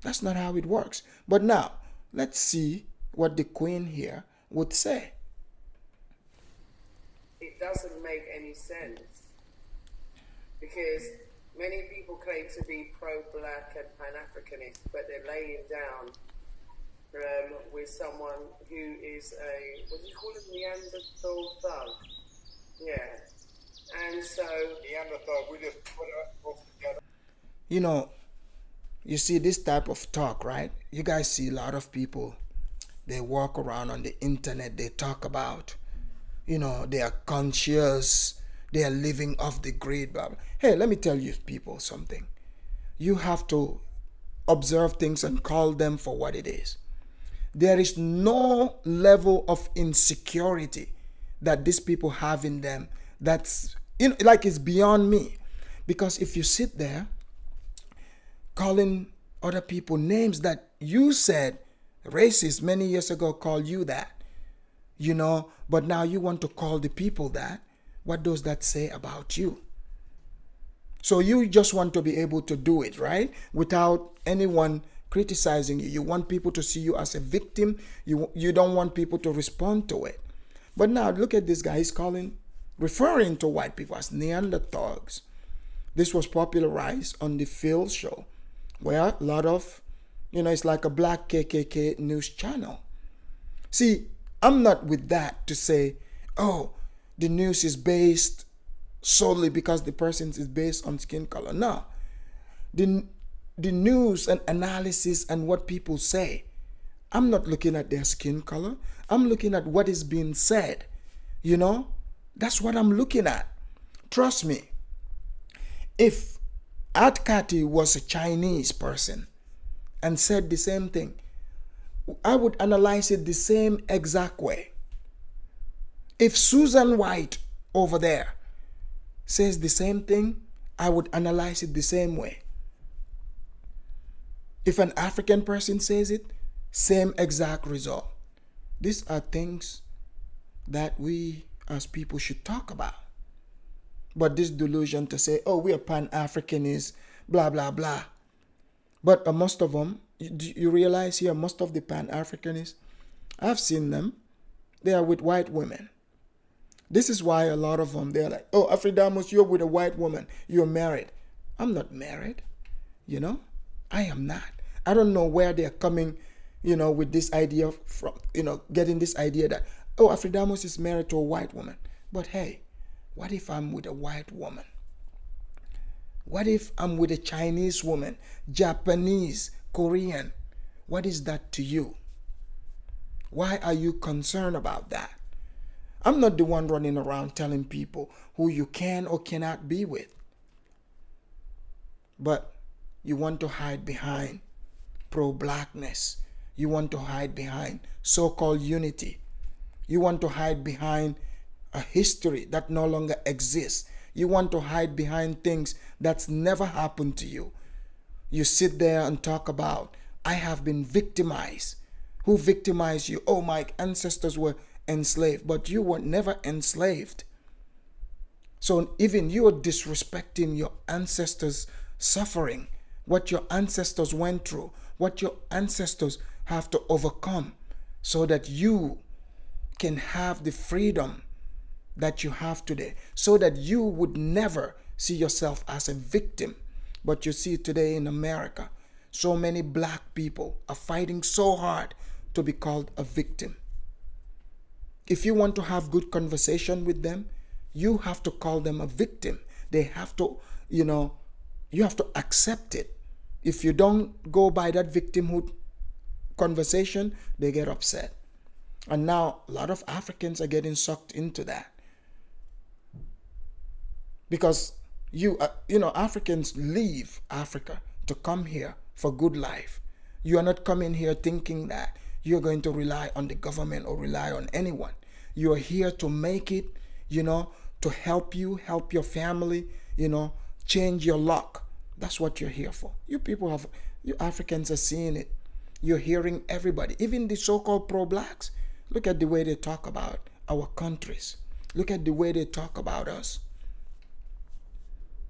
That's not how it works. But now, let's see what the queen here would say. It doesn't make any sense because many people claim to be pro-black and pan-Africanist, but they're laying down with someone who is a, what do you call it, Neanderthal thug? Yeah. And so Neanderthal, we just put it both together. You see this type of talk, right? You guys see a lot of people, they walk around on the internet, they talk about, they are conscious, they are living off the grid. Blah, blah. Hey, let me tell you people something. You have to observe things and call them for what it is. There is no level of insecurity that these people have in them that's, like it's beyond me. Because if you sit there calling other people names that you said racist many years ago called you that, but now you want to call the people that, what does that say about you? So you just want to be able to do it, right? Without anyone criticizing you. You want people to see you as a victim. You don't want people to respond to it. But now look at this guy. He's referring to white people as Neanderthals. This was popularized on the Phil show, where a lot of, it's like a black KKK news channel. See, I'm not with that to say, oh, the news is based solely because the person is based on skin color. No. The news and analysis and what people say, I'm not looking at their skin color. I'm looking at what is being said. That's what I'm looking at. Trust me. If Atkati was a Chinese person and said the same thing, I would analyze it the same exact way. If Susan White over there says the same thing, I would analyze it the same way. If an African person says it, same exact result. These are things that we as people should talk about. But this delusion to say, oh, we are pan-Africanists, blah, blah, blah. But most of them, you realize here, most of the pan-Africanists, I've seen them, they are with white women. This is why a lot of them, they're like, oh, Afridamus, you're with a white woman, you're married. I'm not married, I am not. I don't know where they're coming, with this idea from, getting this idea that, oh, Afridamus is married to a white woman. But hey, what if I'm with a white woman? What if I'm with a Chinese woman, Japanese, Korean? What is that to you? Why are you concerned about that? I'm not the one running around telling people who you can or cannot be with. But you want to hide behind pro-blackness. You want to hide behind so-called unity. You want to hide behind a history that no longer exists. You want to hide behind things that's never happened to you. You sit there and talk about, I have been victimized. who victimized you. Oh, my ancestors were enslaved, but you were never enslaved. So even you are disrespecting your ancestors' suffering, what your ancestors went through, what your ancestors have to overcome so that you can have the freedom that you have today, so that you would never see yourself as a victim. But you see today in America, so many black people are fighting so hard to be called a victim. If you want to have good conversation with them, you have to call them a victim. They have to, you have to accept it. If you don't go by that victimhood conversation, they get upset. And now a lot of Africans are getting sucked into that. Because Africans leave Africa to come here for good life. You are not coming here thinking that you're going to rely on the government or rely on anyone. You are here to make it, to help you, help your family, change your luck. That's what you're here for. You Africans are seeing it. You're hearing everybody, even the so-called pro-blacks. Look at the way they talk about our countries. Look at the way they talk about us,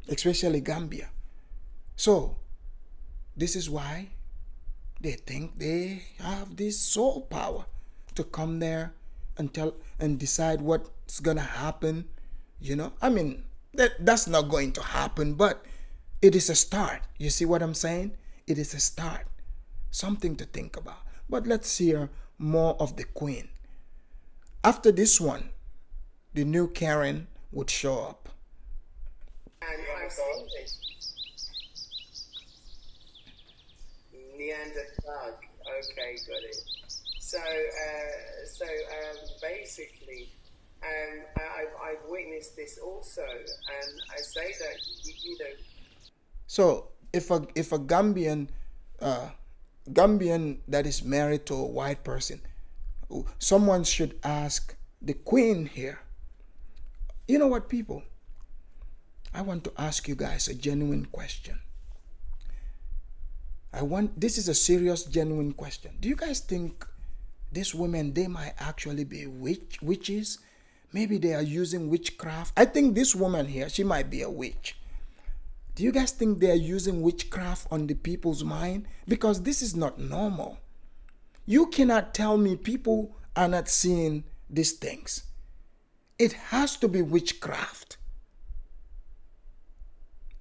especially Gambia. So this is why they think they have this soul power to come there and decide what's gonna happen. That's not going to happen, but it is a start. You see what I'm saying? It is a start. Something to think about. But let's hear more of the Queen. After this one, the new Karen would show up. And I've seen this. Neanderthal. Okay, got it. So basically, I've witnessed this also, and I say that So if a Gambian that is married to a white person, someone should ask the Queen here. You know what, people? I want to ask you guys a genuine question. This is a serious, genuine question. Do you guys think these women, they might actually be witches? Maybe they are using witchcraft. I think this woman here, she might be a witch. Do you guys think they are using witchcraft on the people's mind? Because this is not normal. You cannot tell me people are not seeing these things. It has to be witchcraft.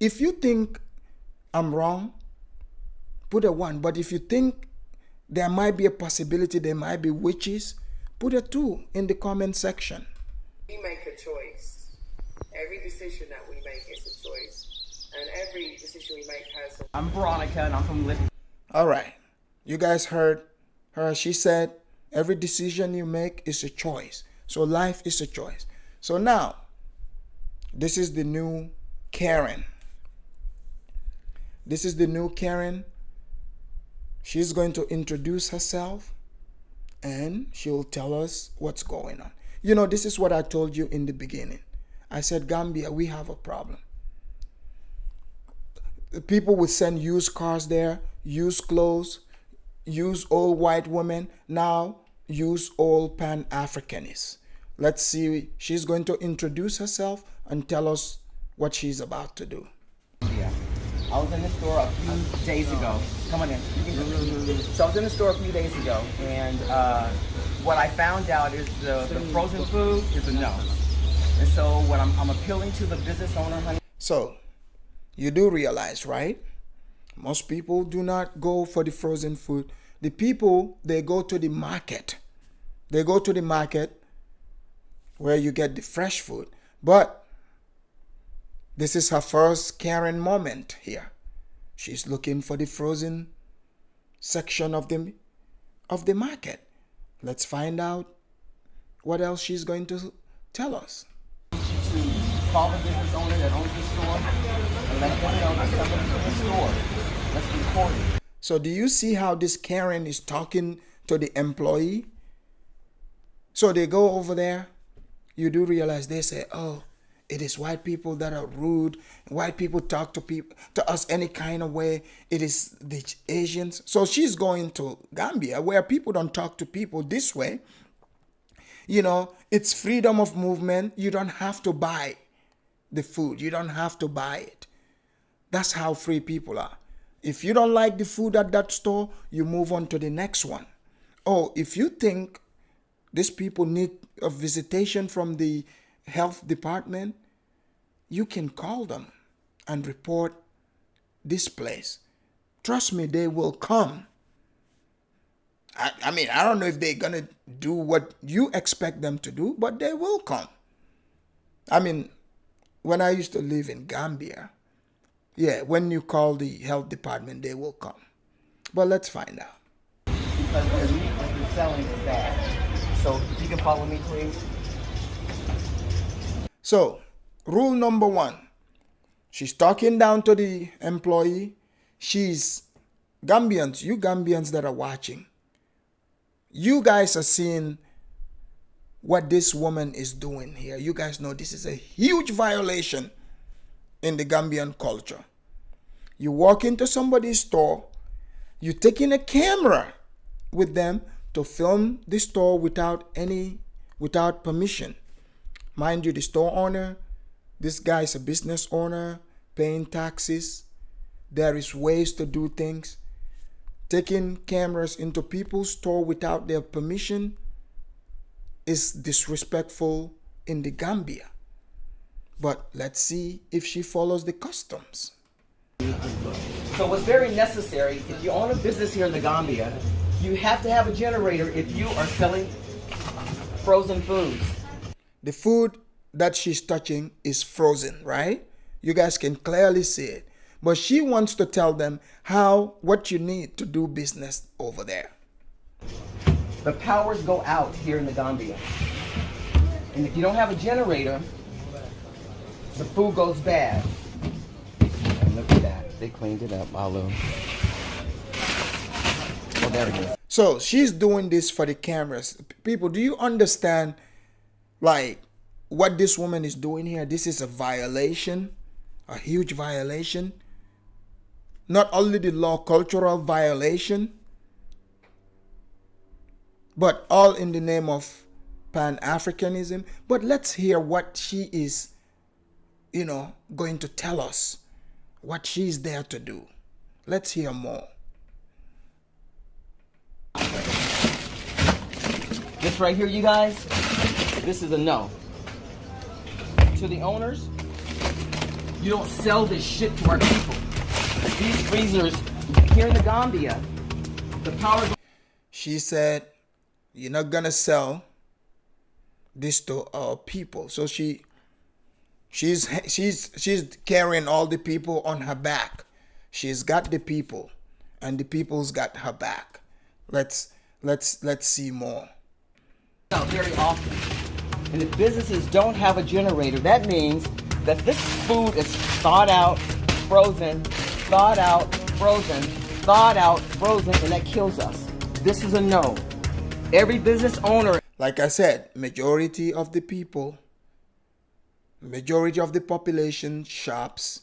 If you think I'm wrong, put a 1. But if you think there might be a possibility there might be witches, put a 2 in the comment section. we make a choice. Every decision that we make is a choice. And every decision we make has a... I'm Veronica and I'm from Liv. All right. You guys heard her. She said every decision you make is a choice. So life is a choice. So now, this is the new Karen. This is the new Karen. She's going to introduce herself and she'll tell us what's going on. You know, this is what I told you in the beginning. I said, Gambia, we have a problem. People would send used cars there, used clothes, use old white women, now use old pan-africanists. Let's see, she's going to introduce herself and tell us what she's about to do. Yeah. I was in the store a few days ago. Come on in. So I was in the store a few days ago, and what I found out is the frozen food is a no. And so what I'm appealing to the business owner, honey. So, you do realize, right? Most people do not go for the frozen food. The people, they go to the market. They go to the market where you get the fresh food. But this is her first Karen moment here. She's looking for the frozen section of the market. Let's find out what else she's going to tell us. To call the business owner that owns the store and let them know that somebody's in the store. Let's record it. So do you see how this Karen is talking to the employee? So they go over there. You do realize they say, oh, It is white people that are rude. White people talk to us any kind of way. It is the Asians. So she's going to Gambia where people don't talk to people this way. You know, it's freedom of movement. You don't have to buy the food. You don't have to buy it. That's how free people are. If you don't like the food at that store, you move on to the next one. Oh, if you think these people need a visitation from the health department, you can call them and report this place. Trust me, they will come. I mean, I don't know if they're going to do what you expect them to do, but they will come. I mean, when I used to live in Gambia, yeah, when you call the health department, they will come. But let's find out. Because the meat that you're selling is bad. So if you can follow me, please. So, rule number 1. She's talking down to the employee. She's Gambians, you Gambians that are watching. You guys are seeing what this woman is doing here. You guys know this is a huge violation in the Gambian culture. You walk into somebody's store, you're taking a camera with them to film the store without permission. Mind you, the store owner, this guy is a business owner, paying taxes. There is ways to do things. Taking cameras into people's store without their permission is disrespectful in the Gambia. But let's see if she follows the customs. So what's very necessary, if you own a business here in the Gambia, you have to have a generator if you are selling frozen foods. The food that she's touching is frozen, right? You guys can clearly see it. But she wants to tell them what you need to do business over there. The powers go out here in the Gambia. And if you don't have a generator, the food goes bad. And look at that. They cleaned it up, Malu. Oh, there it is. So she's doing this for the cameras. People, do you understand like what this woman is doing here? This is a violation, a huge violation. Not only the law, cultural violation, but all in the name of pan-africanism. But let's hear what she is, going to tell us, what she's there to do. Let's hear more. This right here, you guys, this is a no. To the owners, you don't sell this shit to our people. These freezers here in the Gambia, the power. She said, you're not gonna sell this to our people. So she's carrying all the people on her back. She's got the people, and the people's got her back. Let's see more. Very often, and if businesses don't have a generator, that means that this food is thawed out, frozen, thawed out, frozen, thawed out, frozen, and that kills us. This is a no. Every business owner. Like I said, majority of the people, majority of the population shops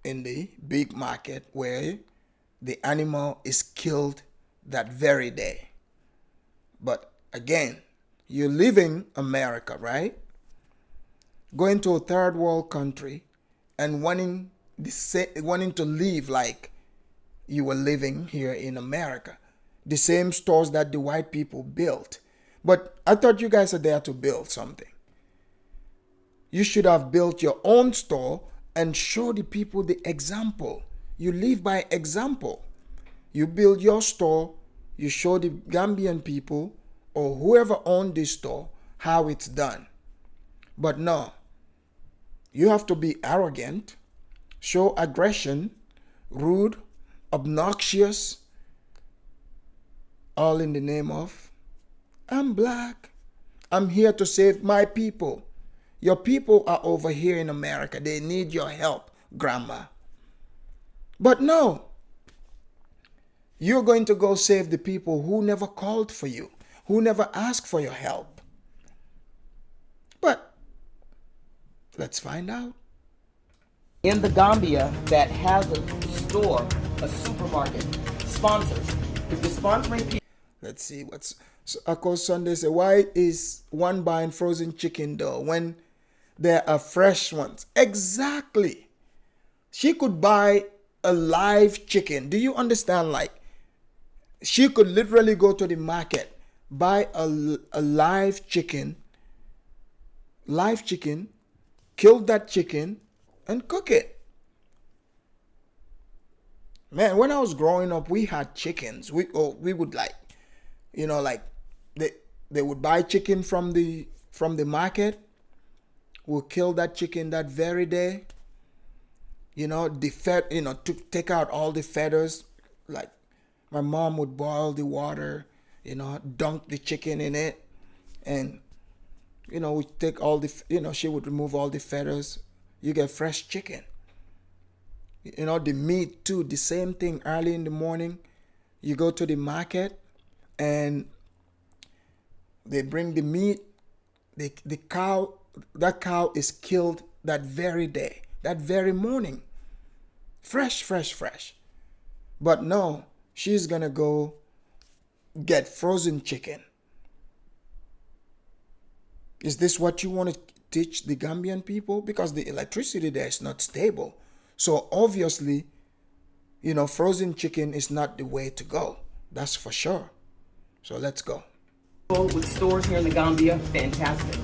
in the big market where the animal is killed that very day. But again, you're living America, right? Going to a third world country and wanting to live like you were living here in America. The same stores that the white people built. But I thought you guys are there to build something. You should have built your own store and show the people the example. You live by example. You build your store, you show the Gambian people or whoever owned this store how it's done. But no, you have to be arrogant, show aggression, rude, obnoxious, all in the name of, I'm black. I'm here to save my people. Your people are over here in America. They need your help, grandma. But no, you're going to go save the people who never called for you, who never asked for your help. But Let's find out. in the Gambia that has a store, a supermarket, sponsors. If you're sponsoring people, Let's see what's. So, of course, Sunday say, why is one buying frozen chicken though when there are fresh ones? Exactly. She could buy a live chicken. Do you understand? Like, she could literally go to the market, buy a live chicken, kill that chicken, and cook it. Man, when I was growing up, we had chickens. We would like, like they would buy chicken from the market. We'll kill that chicken that very day. Take out all the feathers. Like, my mom would boil the water, dunk the chicken in it, and we take all the, she would remove all the feathers. You get fresh chicken. The meat too, the same thing. Early in the morning, you go to the market and they bring the meat. That cow is killed that very day, that very morning. Fresh. But no, she's gonna go get frozen chicken. Is this what you want to teach the Gambian people? Because the electricity there is not stable. So obviously, frozen chicken is not the way to go. That's for sure. So let's go. with stores here in the Gambia, fantastic.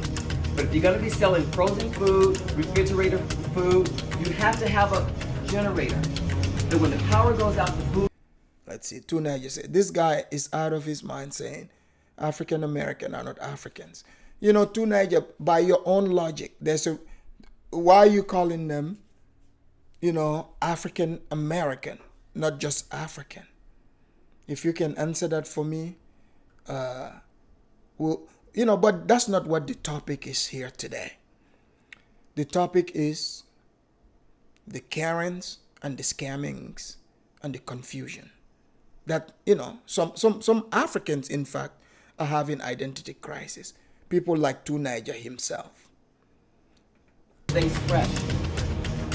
But if you're going to be selling frozen food, refrigerator food, you have to have a generator. That when the power goes out, the food. Let's see. Tuna said, this guy is out of his mind saying African American are not Africans. Tuna, by your own logic, why are you calling them, African American, not just African? If you can answer that for me, but that's not what the topic is here today. The topic is the Karens and the scammings and the confusion. That, some Africans, in fact, are having identity crisis. People like Tunaija himself. Things fresh.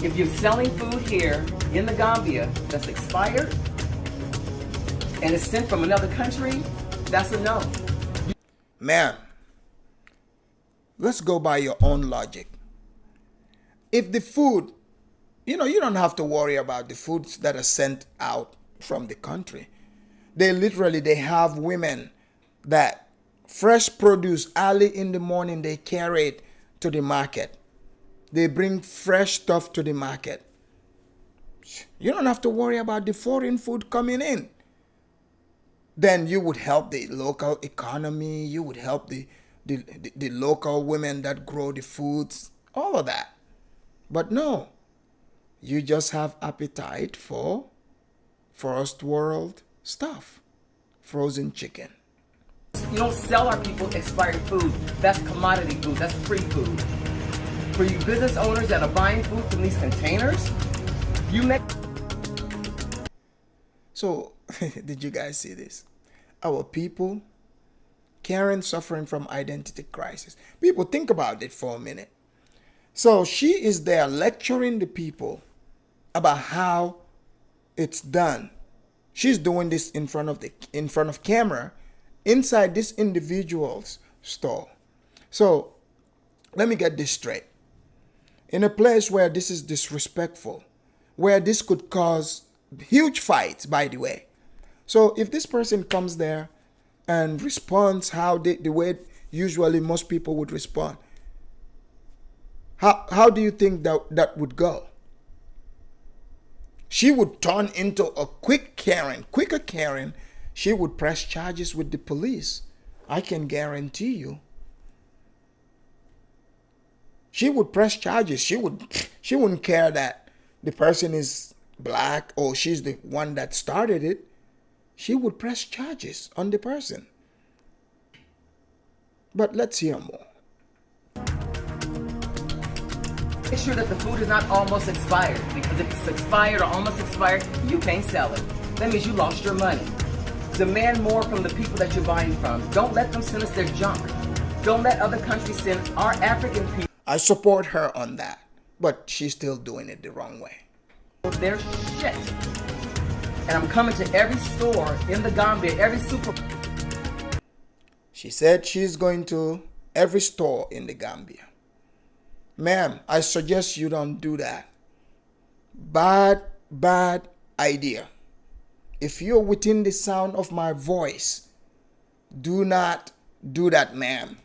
If you're selling food here in the Gambia that's expired and it's sent from another country, that's a no. Man, let's go by your own logic. If the food, you don't have to worry about the foods that are sent out from the country. They have women that fresh produce early in the morning, they carry it to the market. They bring fresh stuff to the market. You don't have to worry about the foreign food coming in. Then you would help the local economy. You would help the local women that grow the foods, all of that. But no, you just have appetite for first world stuff. Frozen chicken. You don't sell our people expired food. That's commodity food. That's free food. For you business owners that are buying food from these containers, you make... So, did you guys see this? Our people, Karen suffering from identity crisis. People, think about it for a minute. So she is there lecturing the people about how it's done. She's doing this in front of camera inside this individual's store. So let me get this straight. In a place where this is disrespectful, where this could cause huge fights, by the way. So if this person comes there and responds the way usually most people would respond, how do you think that would go? She would turn into a quicker Karen. She would press charges with the police. I can guarantee you. She would press charges. She wouldn't care that the person is black or she's the one that started it. She would press charges on the person. But let's hear more. Make sure that the food is not almost expired, because if it's expired or almost expired, you can't sell it. That means you lost your money. Demand more from the people that you're buying from. Don't let them send us their junk. Don't let other countries send our African people. I support her on that, but she's still doing it the wrong way. Their shit. And I'm coming to every store in the Gambia, every super. She said she's going to every store in the Gambia. Ma'am, I suggest you don't do that. Bad idea. If you're within the sound of my voice, do not do that, ma'am.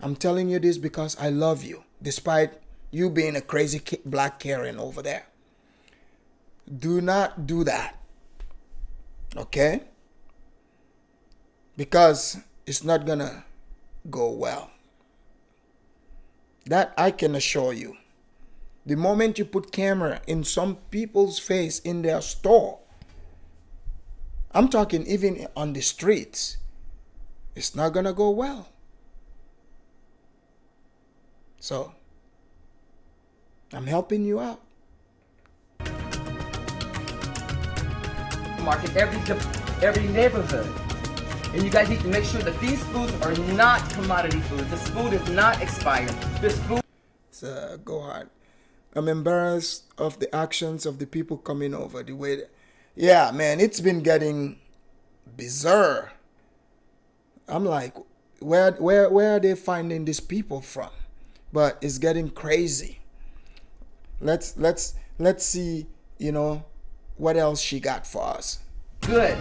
I'm telling you this because I love you, despite you being a crazy black Karen over there. Do not do that. Okay? Because it's not gonna go well. That I can assure you. The moment you put camera in some people's face in their store, I'm talking even on the streets, it's not gonna go well. So, I'm helping you out. Market every neighborhood. And you guys need to make sure that these foods are not commodity food. This food is not expired. This food. So, go hard. I'm embarrassed of the actions of the people coming over. The way, yeah, man, it's been getting bizarre. I'm like, where are they finding these people from? But it's getting crazy. Let's see, what else she got for us. Good.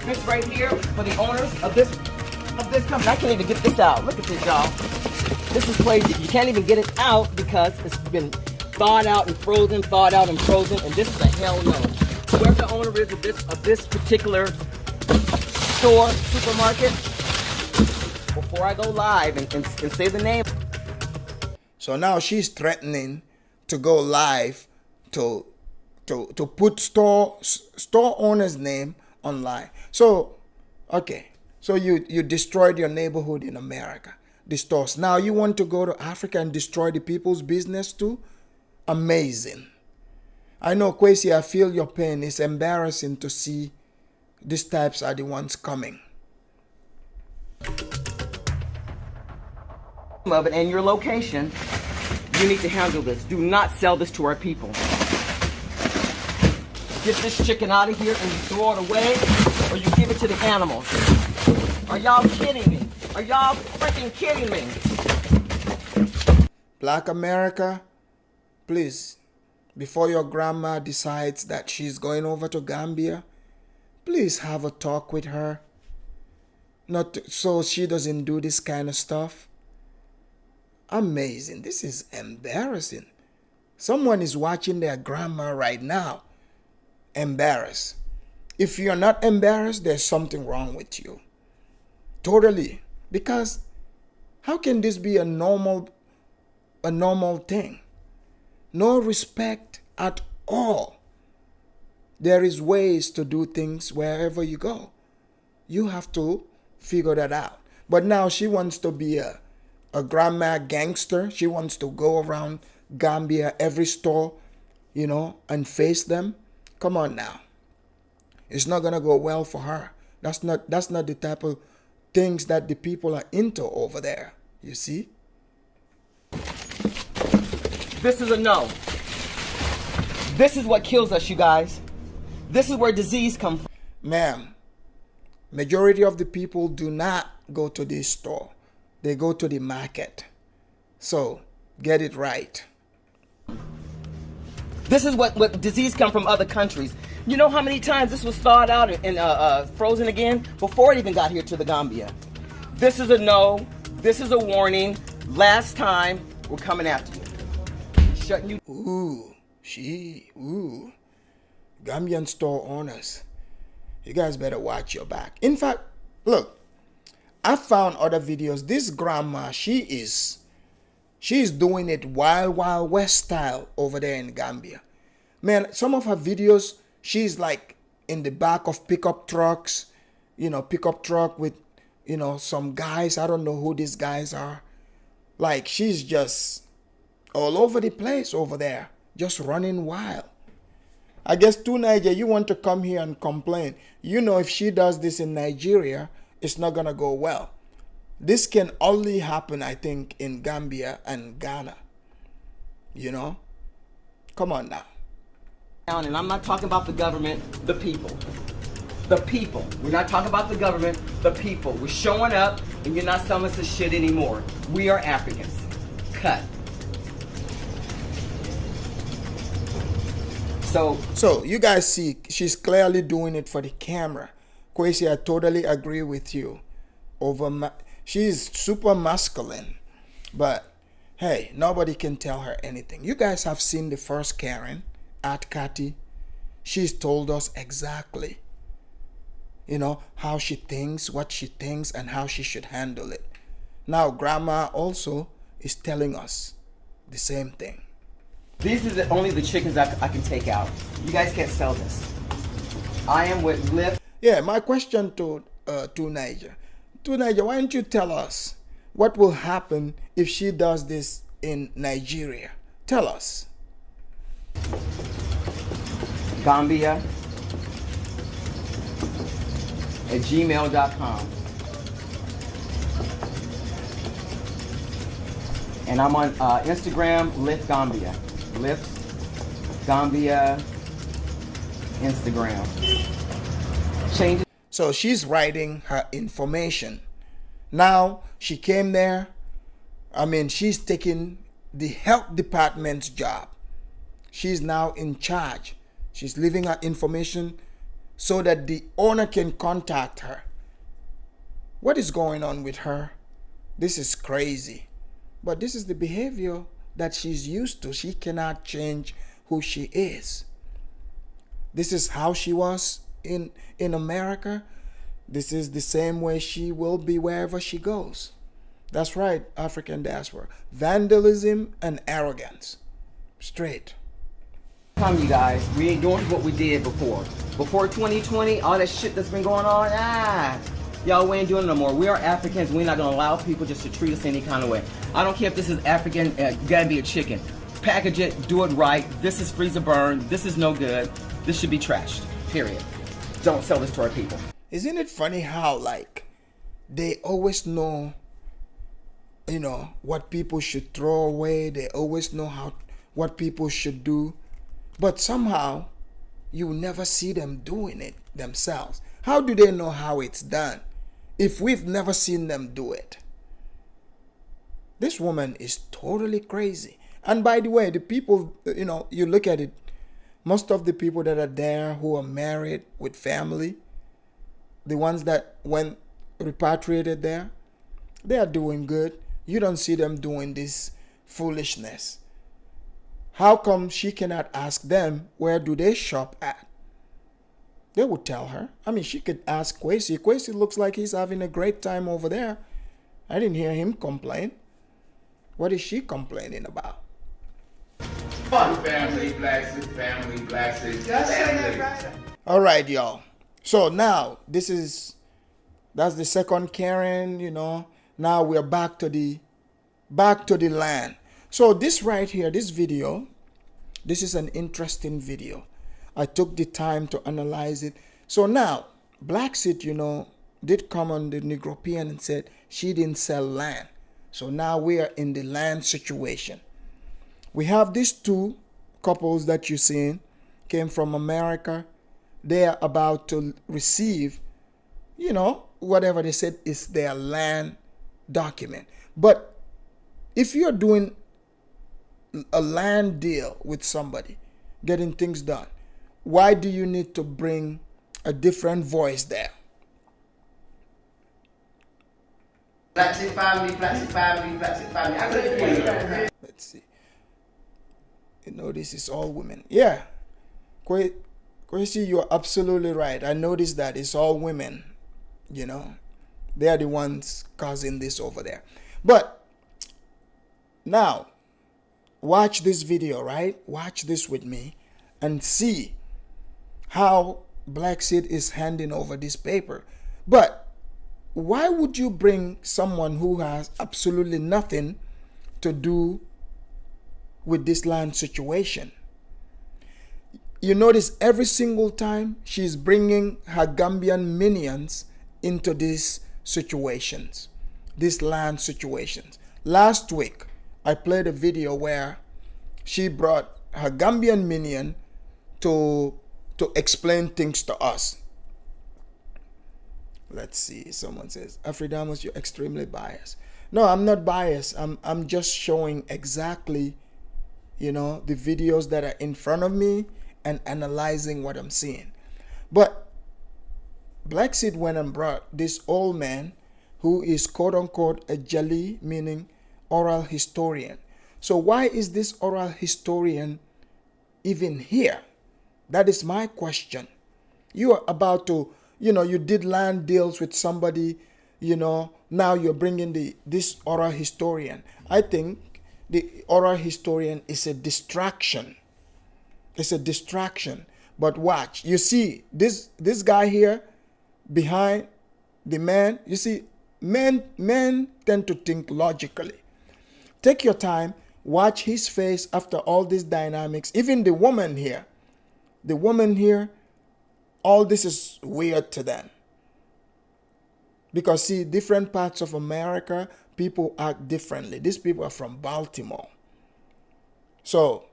This right here for the owners of this company. I can't even get this out. Look at this, y'all. This is crazy. You can't even get it out because it's been thawed out and frozen, and this is a hell no. Whoever the owner is of this particular supermarket, before I go live and say the name. So now she's threatening to go live to put store owner's name online. So, okay. So you destroyed your neighborhood in America, the stores. Now you want to go to Africa and destroy the people's business too? Amazing. I know, Kwesi, I feel your pain. It's embarrassing to see these types are the ones coming. Of it and your location, you need to handle this. Do not sell this to our people. Get this chicken out of here and you throw it away, or you give it to the animals. Are y'all kidding me? Are y'all freaking kidding me? Black America, please, before your grandma decides that she's going over to Gambia, please have a talk with her. So she doesn't do this kind of stuff. Amazing. This is embarrassing. Someone is watching their grandma right now. Embarrassed. If you're not embarrassed, there's something wrong with you. Totally. Because how can this be a normal thing? No respect at all. There is ways to do things wherever you go. You have to figure that out. But now she wants to be a grandma gangster. She wants to go around Gambia, every store, and face them. Come on now. It's not gonna go well for her. That's not the type of things that the people are into over there. You see? This is a no. This is what kills us, you guys. This is where disease comes from. Ma'am, majority of the people do not go to this store. They go to the market. So, get it right. This is what disease come from other countries. You know how many times this was thawed out and frozen again before it even got here to the Gambia? This is a no. This is a warning. Last time, we're coming after you. Shutting you. Ooh. Gambian store owners. You guys better watch your back. In fact, look, I found other videos. This grandma, she's doing it wild west style over there in Gambia. Man, some of her videos, she's like in the back of pickup trucks, pickup truck with, some guys. I don't know who these guys are. Like, she's just all over the place over there, just running wild. I guess to Nigeria, you want to come here and complain. If she does this in Nigeria, it's not going to go well. This can only happen, I think, in Gambia and Ghana. You know? Come on now. And I'm not talking about the government, the people. The people. We're not talking about the government, the people. We're showing up and you're not selling us this shit anymore. We are Africans. Cut. So you guys see, she's clearly doing it for the camera. Kwesi, I totally agree with you. She's super masculine, but hey, nobody can tell her anything. You guys have seen the first Karen at Kati. She's told us exactly, you know, how she thinks, what she thinks, and how she should handle it. Now, Grandma also is telling us the same thing. These are only the chickens I can take out. You guys can't sell this. I am with Lift. Yeah, my question to Niger. To Niger, why don't you tell us what will happen if she does this in Nigeria? Tell us. Gambia at gmail.com. And I'm on Instagram, Lift Gambia. Lift Gambia Instagram. Change. So she's writing her information. Now she came there. I mean, she's taking the health department's job. She's now in charge. She's leaving her information so that the owner can contact her. What is going on with her? This is crazy. But this is the behavior that she's used to. She cannot change who she is. This is how she was in America. This is the same way she will be wherever she goes. That's right, African diaspora. Vandalism and arrogance. Straight. Come, you guys. We ain't doing what we did before. Before 2020, all that shit that's been going on, y'all, we ain't doing it no more. We are Africans. We're not going to allow people just to treat us any kind of way. I don't care if this is African, gotta be a chicken. Package it, do it right. This is freezer burn. This is no good. This should be trashed. Period. Don't sell this to our people. Isn't it funny how, like, they always know, you know, what people should throw away. They always know what people should do. But somehow, you never see them doing it themselves. How do they know how it's done if we've never seen them do it? This woman is totally crazy. And by the way, the people, you know, you look at it, most of the people that are there who are married with family, the ones that went repatriated there, they are doing good. You don't see them doing this foolishness. How come she cannot ask them where do they shop at? They would tell her. I mean, she could ask Kwesi. Kwesi looks like he's having a great time over there. I didn't hear him complain. What is she complaining about? Family, blacks, family. All right, y'all. So now that's the second Karen, you know. Now we're back to the land. So this right here, this video, this is an interesting video. I took the time to analyze it. So now, Black Seed, you know, did come on the Negropean and said she didn't sell land. So now we are in the land situation. We have these two couples that you're seeing, came from America. They are about to receive, you know, whatever they said is their land document. But if you're doing a land deal with somebody, getting things done, why do you need to bring a different voice there? Let's see. You know, this is all women. Yeah. Kwesi, you're absolutely right. I noticed that it's all women, you know. They are the ones causing this over there. But now, watch this video, right? Watch this with me and see how Black Seed is handing over this paper. But why would you bring someone who has absolutely nothing to do with this land situation? You notice every single time she's bringing her Gambian minions into these situations. these land situations. Last week, I played a video where she brought her Gambian minion to explain things to us. Let's see. Someone says, Afridamus, you're extremely biased. No, I'm not biased. I'm just showing exactly, the videos that are in front of me and analyzing what I'm seeing. But Black Seed went and brought this old man who is quote unquote a Jali, meaning oral historian. So why is this oral historian even here? That is my question. You are about to, you did land deals with somebody, now you're bringing this oral historian. I think the oral historian is a distraction. It's a distraction. But watch, you see this guy here behind the man. You see, men tend to think logically. Take your time, watch his face after all these dynamics. Even the woman here, all this is weird to them. Because see, different parts of America, people act differently. These people are from Baltimore. So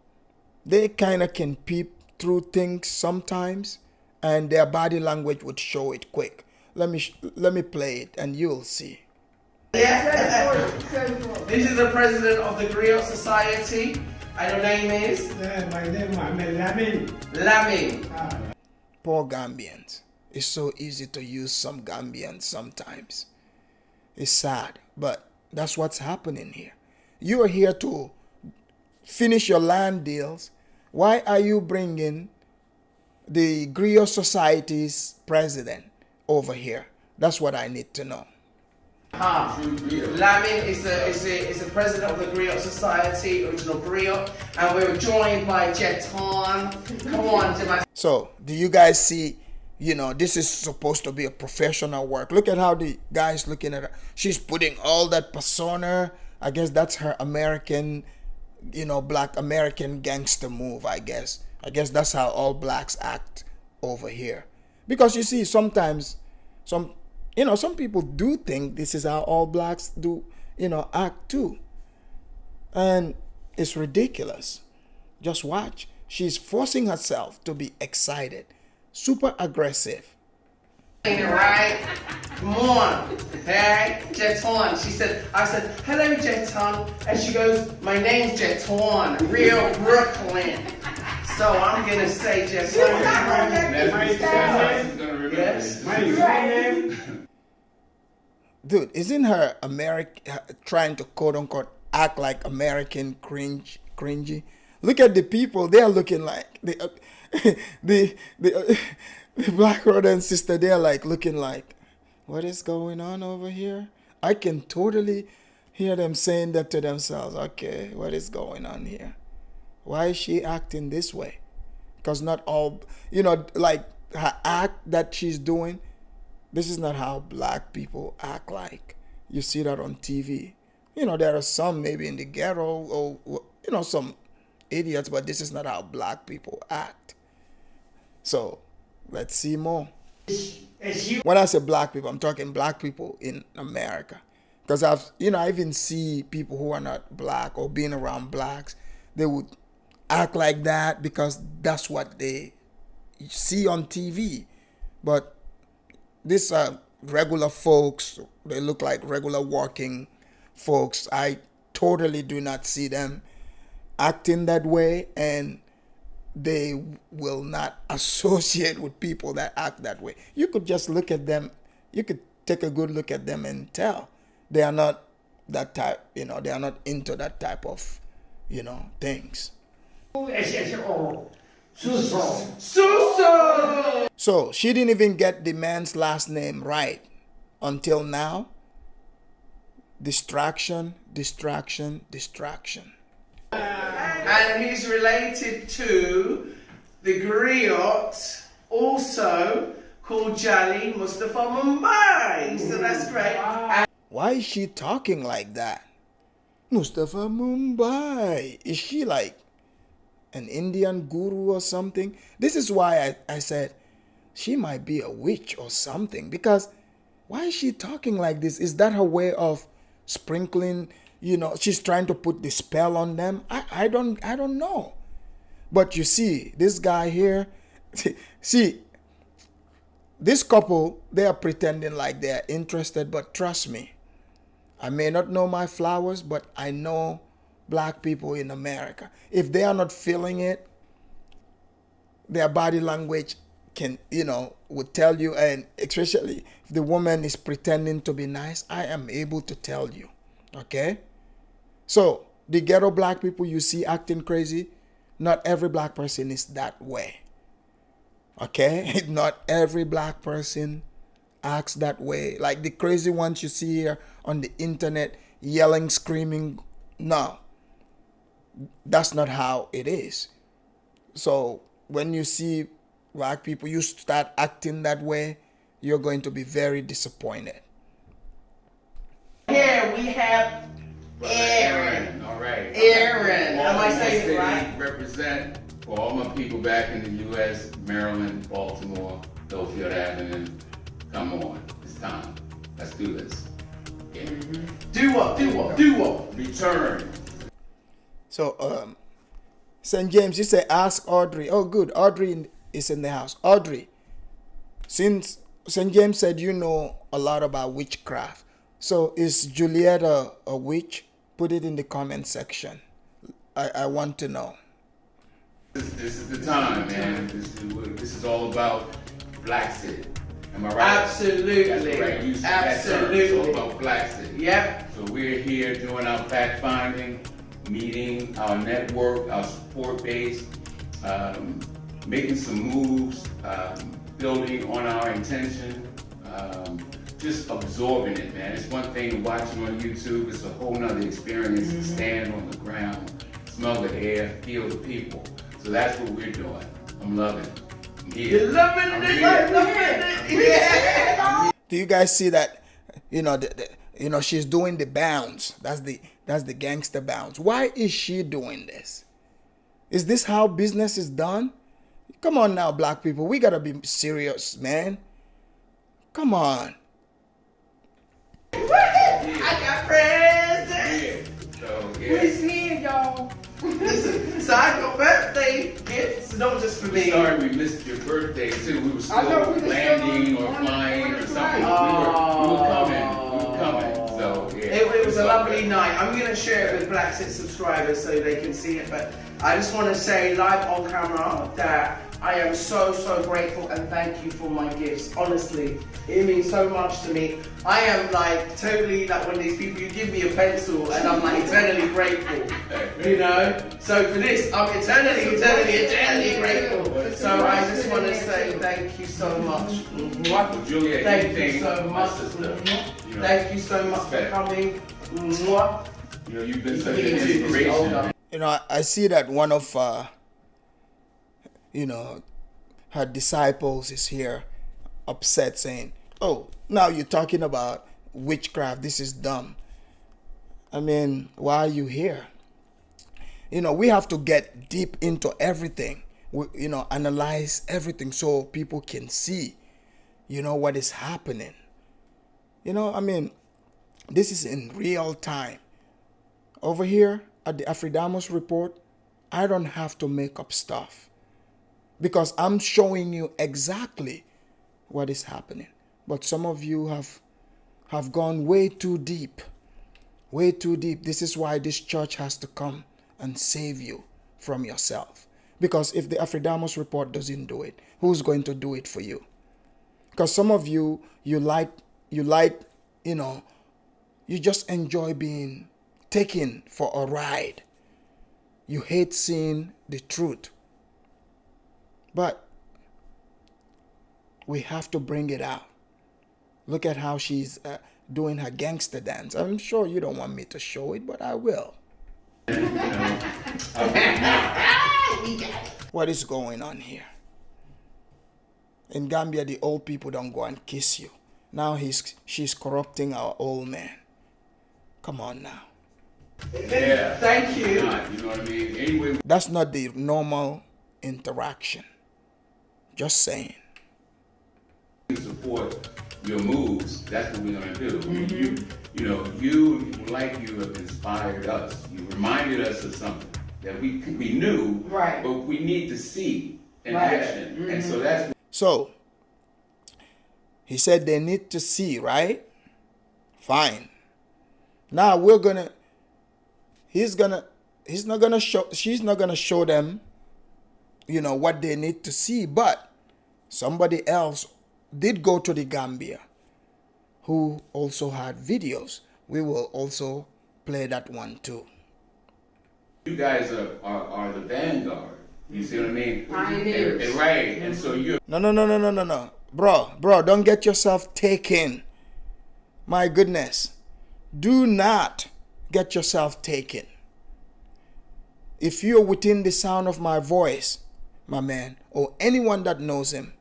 they kind of can peep through things sometimes, and their body language would show it quick. Let me play it and you'll see. Yeah. This is the president of the Griot Society. And your name is? My name is Lamin. Lamin. Poor Gambians. It's so easy to use some Gambians sometimes. It's sad, but that's what's happening here. You are here to finish your land deals. Why are you bringing the Griot Society's president over here? That's what I need to know. Lamin is the president of the Griot Society, original Griot, and we're joined by Jeton. Come on, Jemai. So, do you guys see, this is supposed to be a professional work. Look at how the guy's looking at her. She's putting all that persona. I guess that's her American, Black American gangster move, I guess. I guess that's how all blacks act over here. Because you see, sometimes, some people do think this is how all blacks do, act too. And it's ridiculous. Just watch. She's forcing herself to be excited. Super aggressive. Right? Come on. Hey, Jeton. I said, hello, Jeton. And she goes, my name's Jeton, real Brooklyn. So I'm going to say Jeton. Yes? Dude, isn't her trying to quote unquote act like American cringy? Look at the people. They are looking like the Black brother and sister. They are looking like, what is going on over here? I can totally hear them saying that to themselves. Okay, what is going on here? Why is she acting this way? Because not all, like her act that she's doing. This is not how black people act like. You see that on TV. There are some maybe in the ghetto or, some idiots, but this is not how black people act. So, let's see more. When I say black people, I'm talking black people in America. Because I even see people who are not black or being around blacks, they would act like that because that's what they see on TV. But these are regular folks. They look like regular working folks. I totally do not see them acting that way, and they will not associate with people that act that way. You could just look at them. You could take a good look at them and tell they are not that type, they are not into that type of, things. So she didn't even get the man's last name right until now. Distraction. And he's related to the griot, also called Jali Mustafa Mumbai. So that's great. Why is she talking like that? Mustafa Mumbai. Is she like an Indian guru or something? This is why I said she might be a witch or something. Because why is she talking like this? Is that her way of sprinkling, she's trying to put the spell on them. I don't know. But you see, this guy here, see, this couple, they are pretending like they're interested, but trust me, I may not know my flowers, but I know black people in America. If they are not feeling it, their body language can, would tell you, and especially if the woman is pretending to be nice, I am able to tell you, okay? So, the ghetto black people you see acting crazy, not every black person is that way, okay? Not every black person acts that way. Like the crazy ones you see here on the internet, yelling, screaming, no, that's not how it is. So, when you see black people, you start acting that way, you're going to be very disappointed. Here we have Aaron. All right. Aaron. Am I saying it right? Represent for all my people back in the U.S., Maryland, Baltimore, Philadelphia Avenue. Come on. It's time. Let's do this. Yeah. Do what? Return. So, St. James, you say ask Audrey. Oh, good. Audrey is in the house. Audrey, since St. James said you know a lot about witchcraft, so is Juliet a witch? Put it in the comment section. I want to know. This is the time, man. This is all about Black City. Am I right? Absolutely. That's the right use of that term. Absolutely. It's all about Black City. Yep. So we're here doing our fact finding, meeting our network, our support base, making some moves, building on our intention, just absorbing it, man. It's one thing to watch it on YouTube, it's a whole nother experience to stand on the ground, smell the air, feel the people. So that's what we're doing. I'm loving it. I'm here. You're loving it. Yeah. Do you guys see that? She's doing the bounce. That's the gangster bounce. Why is she doing this? Is this how business is done? Come on now, black people. We gotta be serious, man. Come on. I got presents. So, Who's here, y'all? Listen, so I got birthday gifts, not just for me. Sorry we missed your birthday too. We were still landing or flying or something. We were coming. So yeah. It was a lovely night. I'm going to share it with Black Sit subscribers so they can see it. But I just want to say live on camera that I am so grateful and thank you for my gifts. Honestly, it means so much to me. I am like totally like one of these people, you give me a pencil and I'm like eternally grateful. So for this, I'm eternally grateful. So I just want to say thank you so much. Juliet, Thank you so much. Thank you so much for coming. You've been such an inspiration. I see that one of her disciples is here upset saying, oh, now you're talking about witchcraft. This is dumb. I mean, why are you here? We have to get deep into everything. Analyze everything so people can see, what is happening. This is in real time. Over here at the Afridamus Report, I don't have to make up stuff because I'm showing you exactly what is happening. But some of you have gone way too deep. Way too deep. This is why this church has to come and save you from yourself. Because if the Afridamus Report doesn't do it, who's going to do it for you? Because some of you, you just enjoy being taken for a ride. You hate seeing the truth. But we have to bring it out. Look at how she's doing her gangster dance. I'm sure you don't want me to show it, but I will. What is going on here? In Gambia, the old people don't go and kiss you. Now she's corrupting our old man. Come on now. Yeah. Thank you. You know what I mean? Anyway. That's not the normal interaction. Just saying. Support your moves, that's what we're gonna do. You like you have inspired us. You reminded us of something that we knew, Right. but we need to see in Right. action. And so that's So, he said they need to see, right? Fine. Now she's not gonna show them, what they need to see, but somebody else did go to the Gambia who also had videos. We will also play that one too. you guys are the vanguard. You see what I mean? Pioneers. And right. And so you're No. Bro, don't get yourself taken. My goodness. Do not get yourself taken. If you're within the sound of my voice, my man, or anyone that knows him,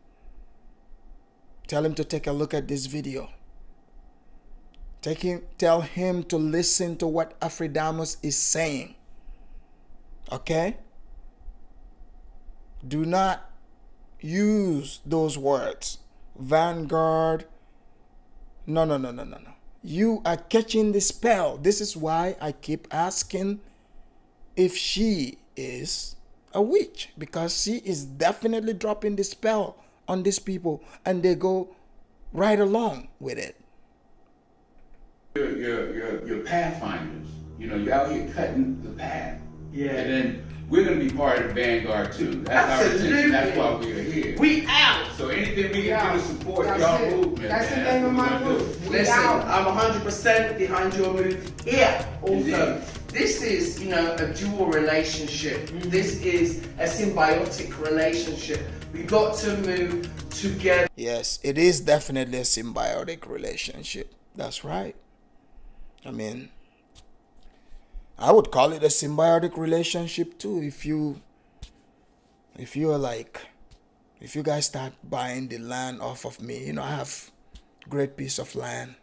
tell him to take a look at this video. Tell him to listen to what Afridamus is saying. Okay? Do not use those words. Vanguard. No. You are catching the spell. This is why I keep asking if she is a witch, because she is definitely dropping the spell on these people and they go right along with it. you're pathfinders. You're out here cutting the path. Yeah. And then we're gonna be part of the vanguard too. That's our intention. That's why we're here. We out. So anything we can do to support That's y'all it. movement, That's the man, name of what my we're gonna move. do. Listen, I'm 100% behind your move here. Also, Indeed. this is, a dual relationship. This is a symbiotic relationship. We got to move together. Yes, it is definitely a symbiotic relationship. That's right. I mean, I would call it a symbiotic relationship too. If you guys start buying the land off of me, I have great piece of land,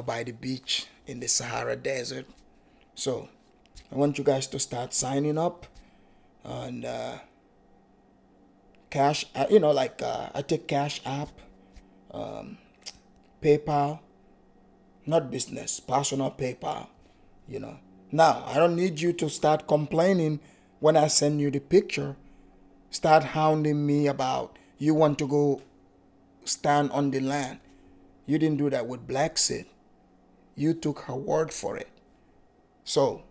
by the beach in the Sahara Desert. So I want you guys to start signing up and cash, I take Cash App, PayPal, not business, personal PayPal, Now, I don't need you to start complaining when I send you the picture. Start hounding me about you want to go stand on the land. You didn't do that with Black Sid. You took her word for it. So,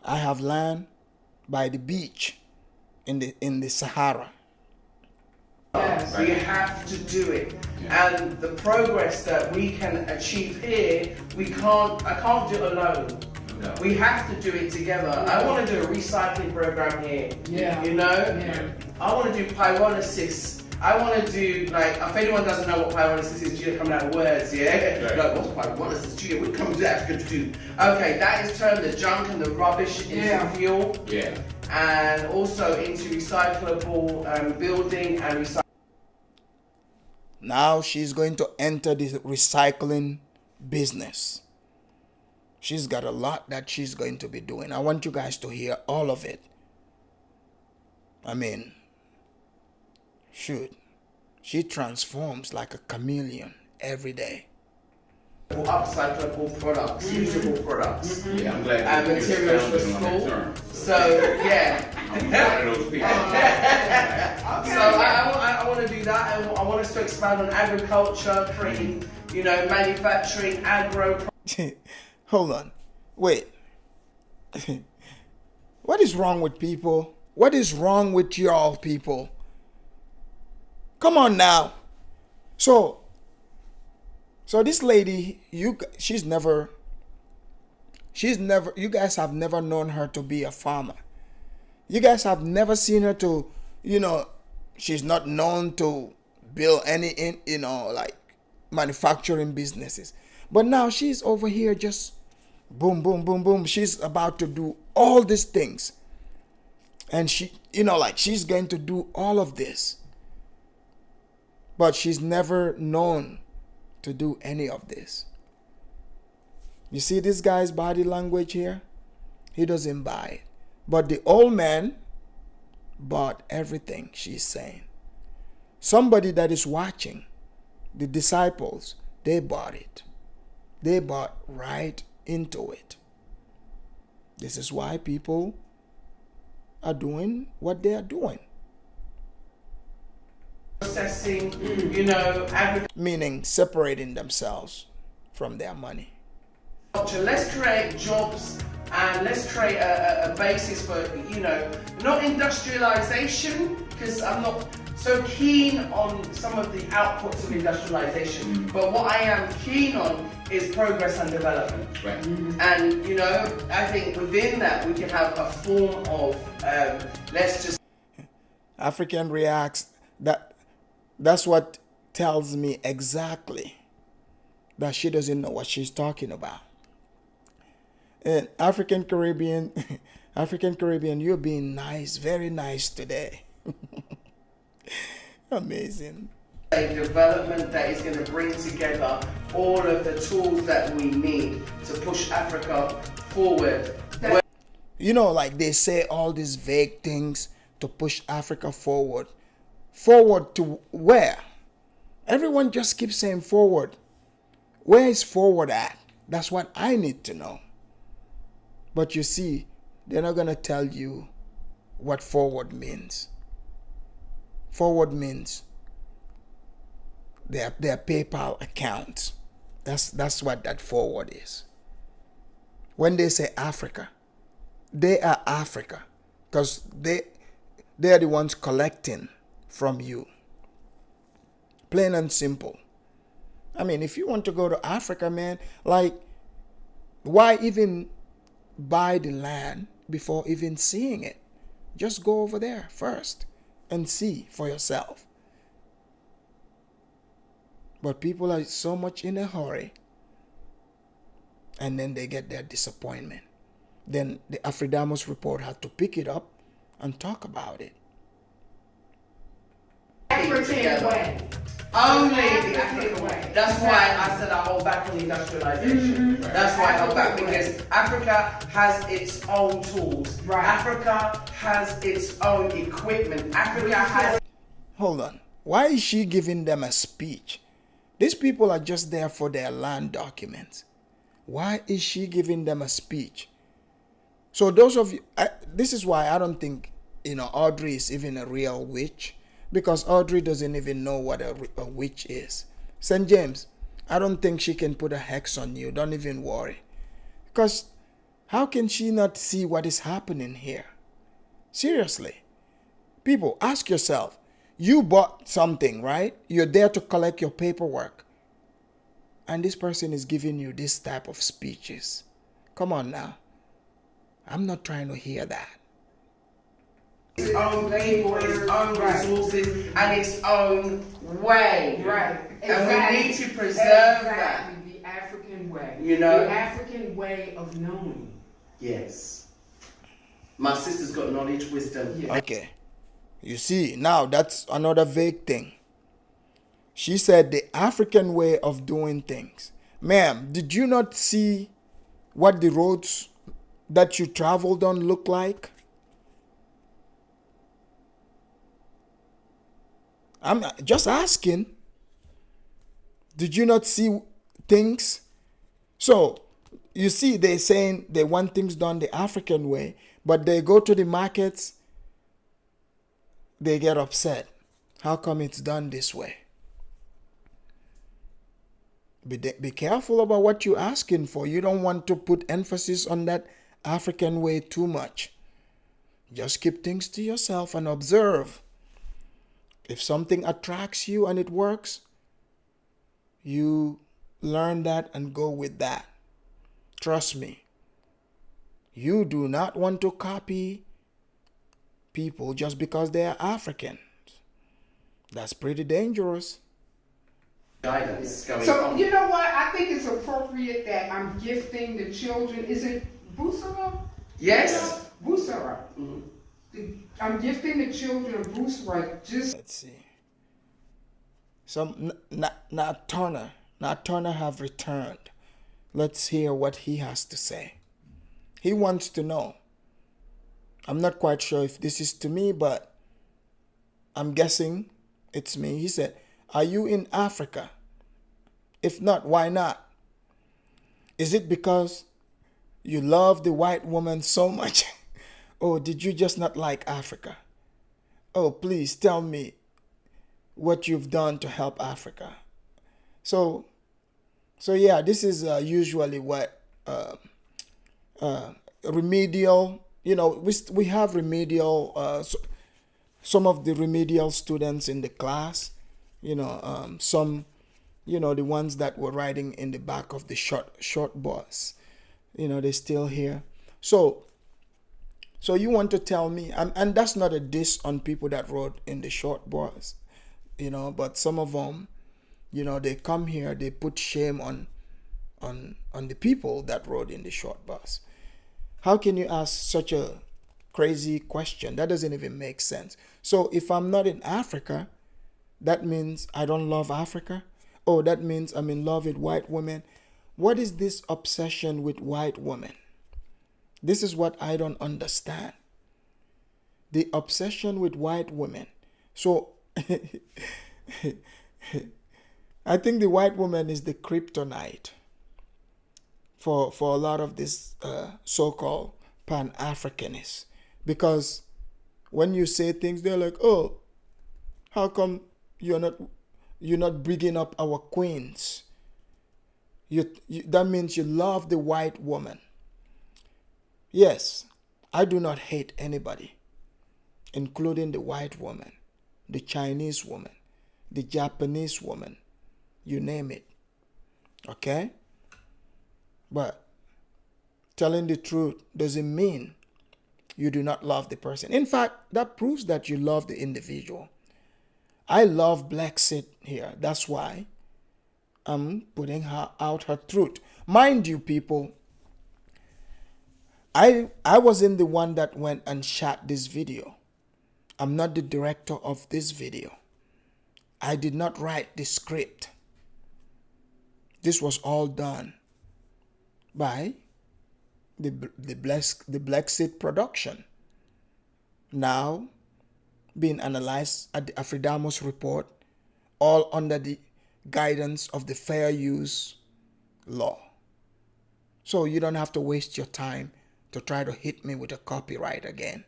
I have land by the beach in the Sahara. Yes, we have to do it. And the progress that we can achieve here, I can't do it alone. No. We have to do it together. I want to do a recycling program here. Yeah. I want to do pyrolysis. I want to do, if anyone doesn't know what pyrolysis is, Julia coming out of words, yeah? Right. Like, what's pyrolysis, Julia? What comes to Africa to do? Okay, that is turned the junk and the rubbish into fuel. Yeah. And also into recyclable building and recycling. Now she's going to enter the recycling business. She's got a lot that she's going to be doing. I want you guys to hear all of it. I mean, shoot, she transforms like a chameleon every day. Upcyclable products, usable products, Yeah, I'm glad and you materials for expounded on that school. term. So yeah. I'm one of those people. So I want to do that. I want us to expand on agriculture, creating, manufacturing, agro. Hold on. Wait. What is wrong with people? What is wrong with y'all people? Come on now. So this lady, you guys have never known her to be a farmer. You guys have never seen her to, she's not known to build any, manufacturing businesses. But now she's over here just boom, boom, boom, boom. She's about to do all these things. And she, she's going to do all of this. But she's never known to do any of this. You see this guy's body language here? He doesn't buy it. But the old man bought everything she's saying. Somebody that is watching the disciples, they bought it. They bought right into it. This is why people are doing what they are doing. Processing, you know, agriculture. Meaning separating themselves from their money. Let's create jobs and let's create a basis for, you know, not industrialization, because I'm not so keen on some of the outputs of industrialization, but what I am keen on is progress and development. Right. And, you know, I think within that we can have a form of, let's just... African reacts, that's what tells me exactly that she doesn't know what she's talking about. And African Caribbean, you're being nice, very nice today. Amazing. A development that is going to bring together all of the tools that we need to push Africa forward. You know, like they say all these vague things to push Africa forward. Forward to where? Everyone just keeps saying forward. Where is forward at? That's what I need to know. But you see, they're not going to tell you what forward means. Forward means their PayPal account. That's what that forward is. When they say Africa, they are Africa because they are the ones collecting from you. Plain and simple. I mean, if you want to go to Africa, man, like, why even buy the land before even seeing it? Just go over there first and see for yourself. But people are so much in a hurry, and then they get their disappointment. Then the Afridamus Report had to pick it up and talk about it. African way. Only the African way. That's why I said I hold back on industrialization. That's why I hold back, because Africa has its own tools. Africa has its own equipment. Africa has... Hold on. Why is she giving them a speech? These people are just there for their land documents. Why is she giving them a speech? So those of you, this is why I don't think, Audrey is even a real witch, because Audrey doesn't even know what a witch is. St. James, I don't think she can put a hex on you. Don't even worry. Because how can she not see what is happening here? Seriously. People, ask yourself. You bought something, right? You're there to collect your paperwork. And this person is giving you this type of speeches. Come on now. I'm not trying to hear that. Its own people, its own resources, and its own way. Right. And we need to preserve that. The African way. You know? The African way of knowing. Yes. My sister's got knowledge, wisdom. Yeah. Okay. You see, now that's another vague thing. She said the African way of doing things. Ma'am, did you not see what the roads that you traveled on look like? I'm just asking. Did you not see things? So, you see, they're saying they want things done the African way, but they go to the markets, they get upset. How come it's done this way? Be careful about what you're asking for. You don't want to put emphasis on that African way too much. Just keep things to yourself and observe. If something attracts you and it works, you learn that and go with that. Trust me. You do not want to copy people just because they are African. That's pretty dangerous. Guidance going So, on. you know what? I think it's appropriate that I'm gifting the children. Is it Busara? Yes. Busara. I'm gifting the children of Busara just... Let's see. Some Nat Turner have returned. Let's hear what he has to say. He wants to know. I'm not quite sure if this is to me, but I'm guessing it's me. He said, "Are you in Africa? If not, why not? Is it because you love the white woman so much? Or did you just not like Africa? Oh, please tell me what you've done to help Africa. So yeah, this is usually what remedial, we have remedial, some of the remedial students in the class, some, the ones that were riding in the back of the short bus, they're still here. So you want to tell me, and that's not a diss on people that rode in the short bus, but some of them, they come here, they put shame on the people that rode in the short bus. How can you ask such a crazy question? That doesn't even make sense. So if I'm not in Africa, that means I don't love Africa? Oh, that means I'm in love with white women? What is this obsession with white women? This is what I don't understand. The obsession with white women. So I think the white woman is the kryptonite for a lot of this so-called pan-africanists. Because when you say things, they're like, oh, how come you're not bringing up our queens? That means you love the white woman. Yes, I do not hate anybody, including the white woman, the Chinese woman, the Japanese woman, you name it. Okay? But telling the truth doesn't mean you do not love the person. In fact, that proves that you love the individual. I love Blacksit here. That's why I'm putting her out her truth. Mind you, people, I wasn't the one that went and shot this video. I'm not the director of this video. I did not write the script. This was all done by the Blacksit production. Now being analyzed at the Afridamus Report, all under the guidance of the fair use law. So you don't have to waste your time to try to hit me with a copyright again.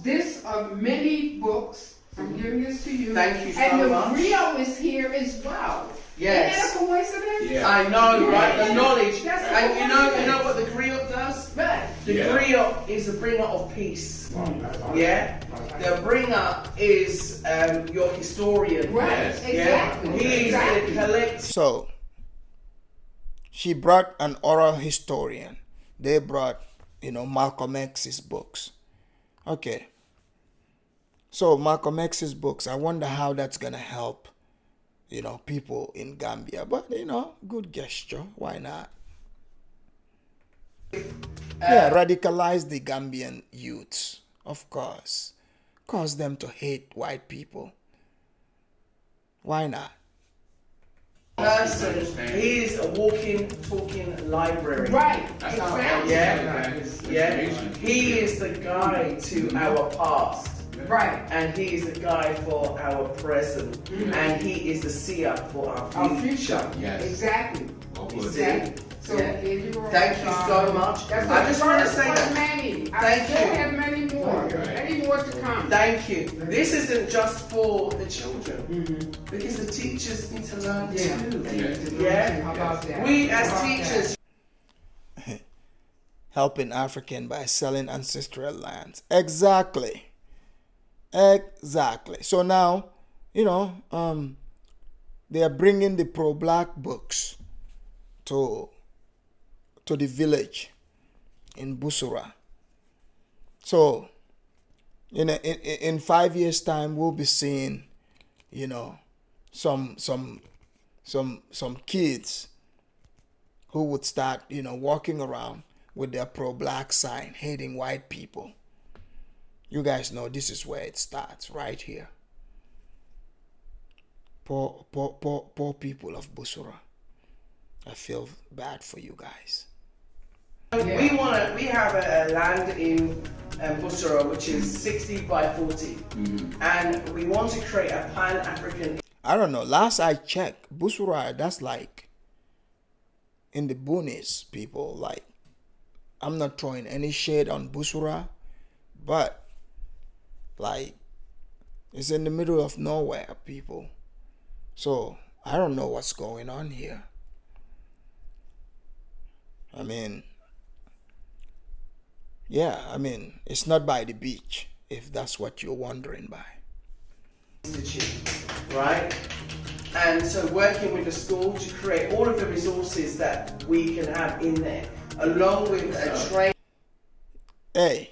This of many books. I'm giving this to you. Thank you so and the much. Rio is here as well. Yes. Isn't that a coincidence? Yeah. I know, right? The knowledge. That's And you know coincidence. what the griot does? Right. The griot is the bringer of peace. Yeah? The bringer is your historian. Right. Exactly. Yeah? He is the collector. So she brought an oral historian. They brought, Malcolm X's books. Okay. So Malcolm X's books, I wonder how that's going to help, people in Gambia. But, good gesture. Why not? Yeah, radicalize the Gambian youths, of course. Cause them to hate white people. Why not? Person, he is a walking, talking library. Right. Yeah. He is the guide to our past. Right. And he is the guide for our present. And he is the seer for our future. Yes. Exactly. Exactly. So thank you so much. I just want to say that. Many. Thank I still you. have many more. Many more to come. Thank you. This isn't just for the children, because the teachers need to learn too. Yeah. How about that? We as teachers. Helping African by selling ancestral lands. Exactly. So now, they are bringing the pro-black books to the village in Busura. So, in 5 years' time, we'll be seeing, some kids who would start, walking around with their pro-black sign, hating white people. You guys know this is where it starts, right here. Poor people of Busura. I feel bad for you guys. We have a land in Busura which is 60 by 40, and we want to create a pan-African. I don't know. Last I checked, Busura, that's like in the boonies, people. Like, I'm not throwing any shade on Busura, but like, it's in the middle of nowhere, people. So I don't know what's going on here. I mean, yeah, I mean, it's not by the beach, if that's what you're wondering by. Institute, right? And so working with the school to create all of the resources that we can have in there, along with a train. Hey,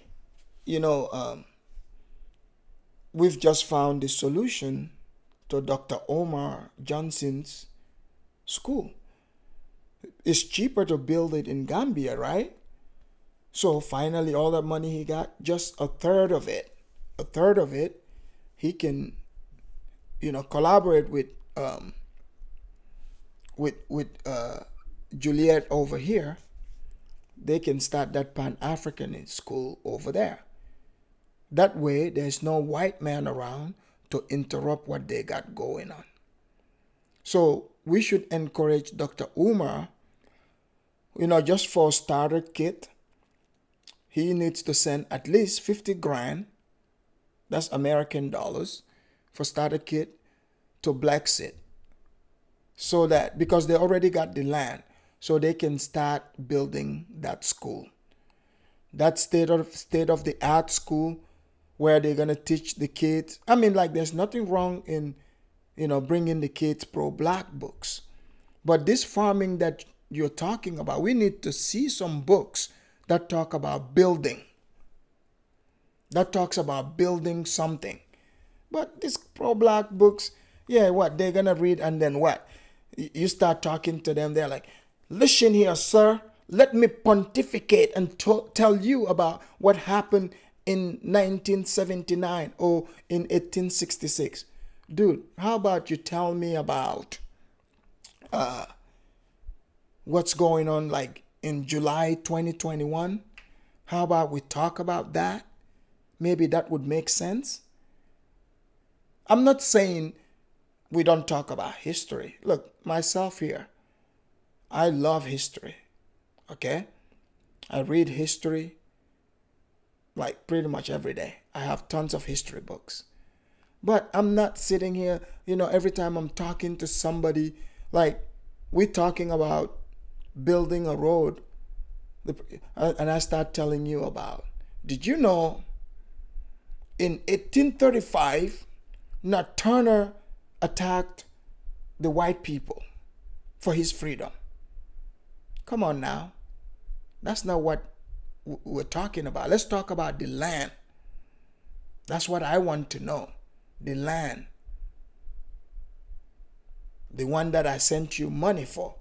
you know, we've just found the solution to Dr. Omar Johnson's school. It's cheaper to build it in Gambia, right? So finally, all that money he got, just a third of it, he can, you know, collaborate with Juliet over here. They can start that pan-africanist school over there. That way, there's no white man around to interrupt what they got going on. So we should encourage Dr. Umar, you know, just for a starter kit, he needs to send at least 50 grand, that's American dollars, for starter kit to Blackset. So that, because they already got the land, so they can start building that school. That state of the art school where they're going to teach the kids. I mean, like, there's nothing wrong in, you know, bringing the kids pro-black books. But this farming that you're talking about, we need to see some books that talk about building. That talks about building something. But these pro-black books, yeah, what? They're going to read and then what? You start talking to them, they're like, listen here, sir. Let me pontificate and tell you about what happened in 1979 or in 1866. Dude, how about you tell me about what's going on like in July 2021? How about we talk about that? Maybe that would make sense. I'm not saying we don't talk about history. Look, myself here, I love history. Okay? I read history like pretty much every day. I have tons of history books. But I'm not sitting here, you know, every time I'm talking to somebody, like we're talking about building a road, and I start telling you about, did you know in 1835, Nat Turner attacked the white people for his freedom? Come on now. That's not what we're talking about. Let's talk about the land. That's what I want to know. The land. The one that I sent you money for.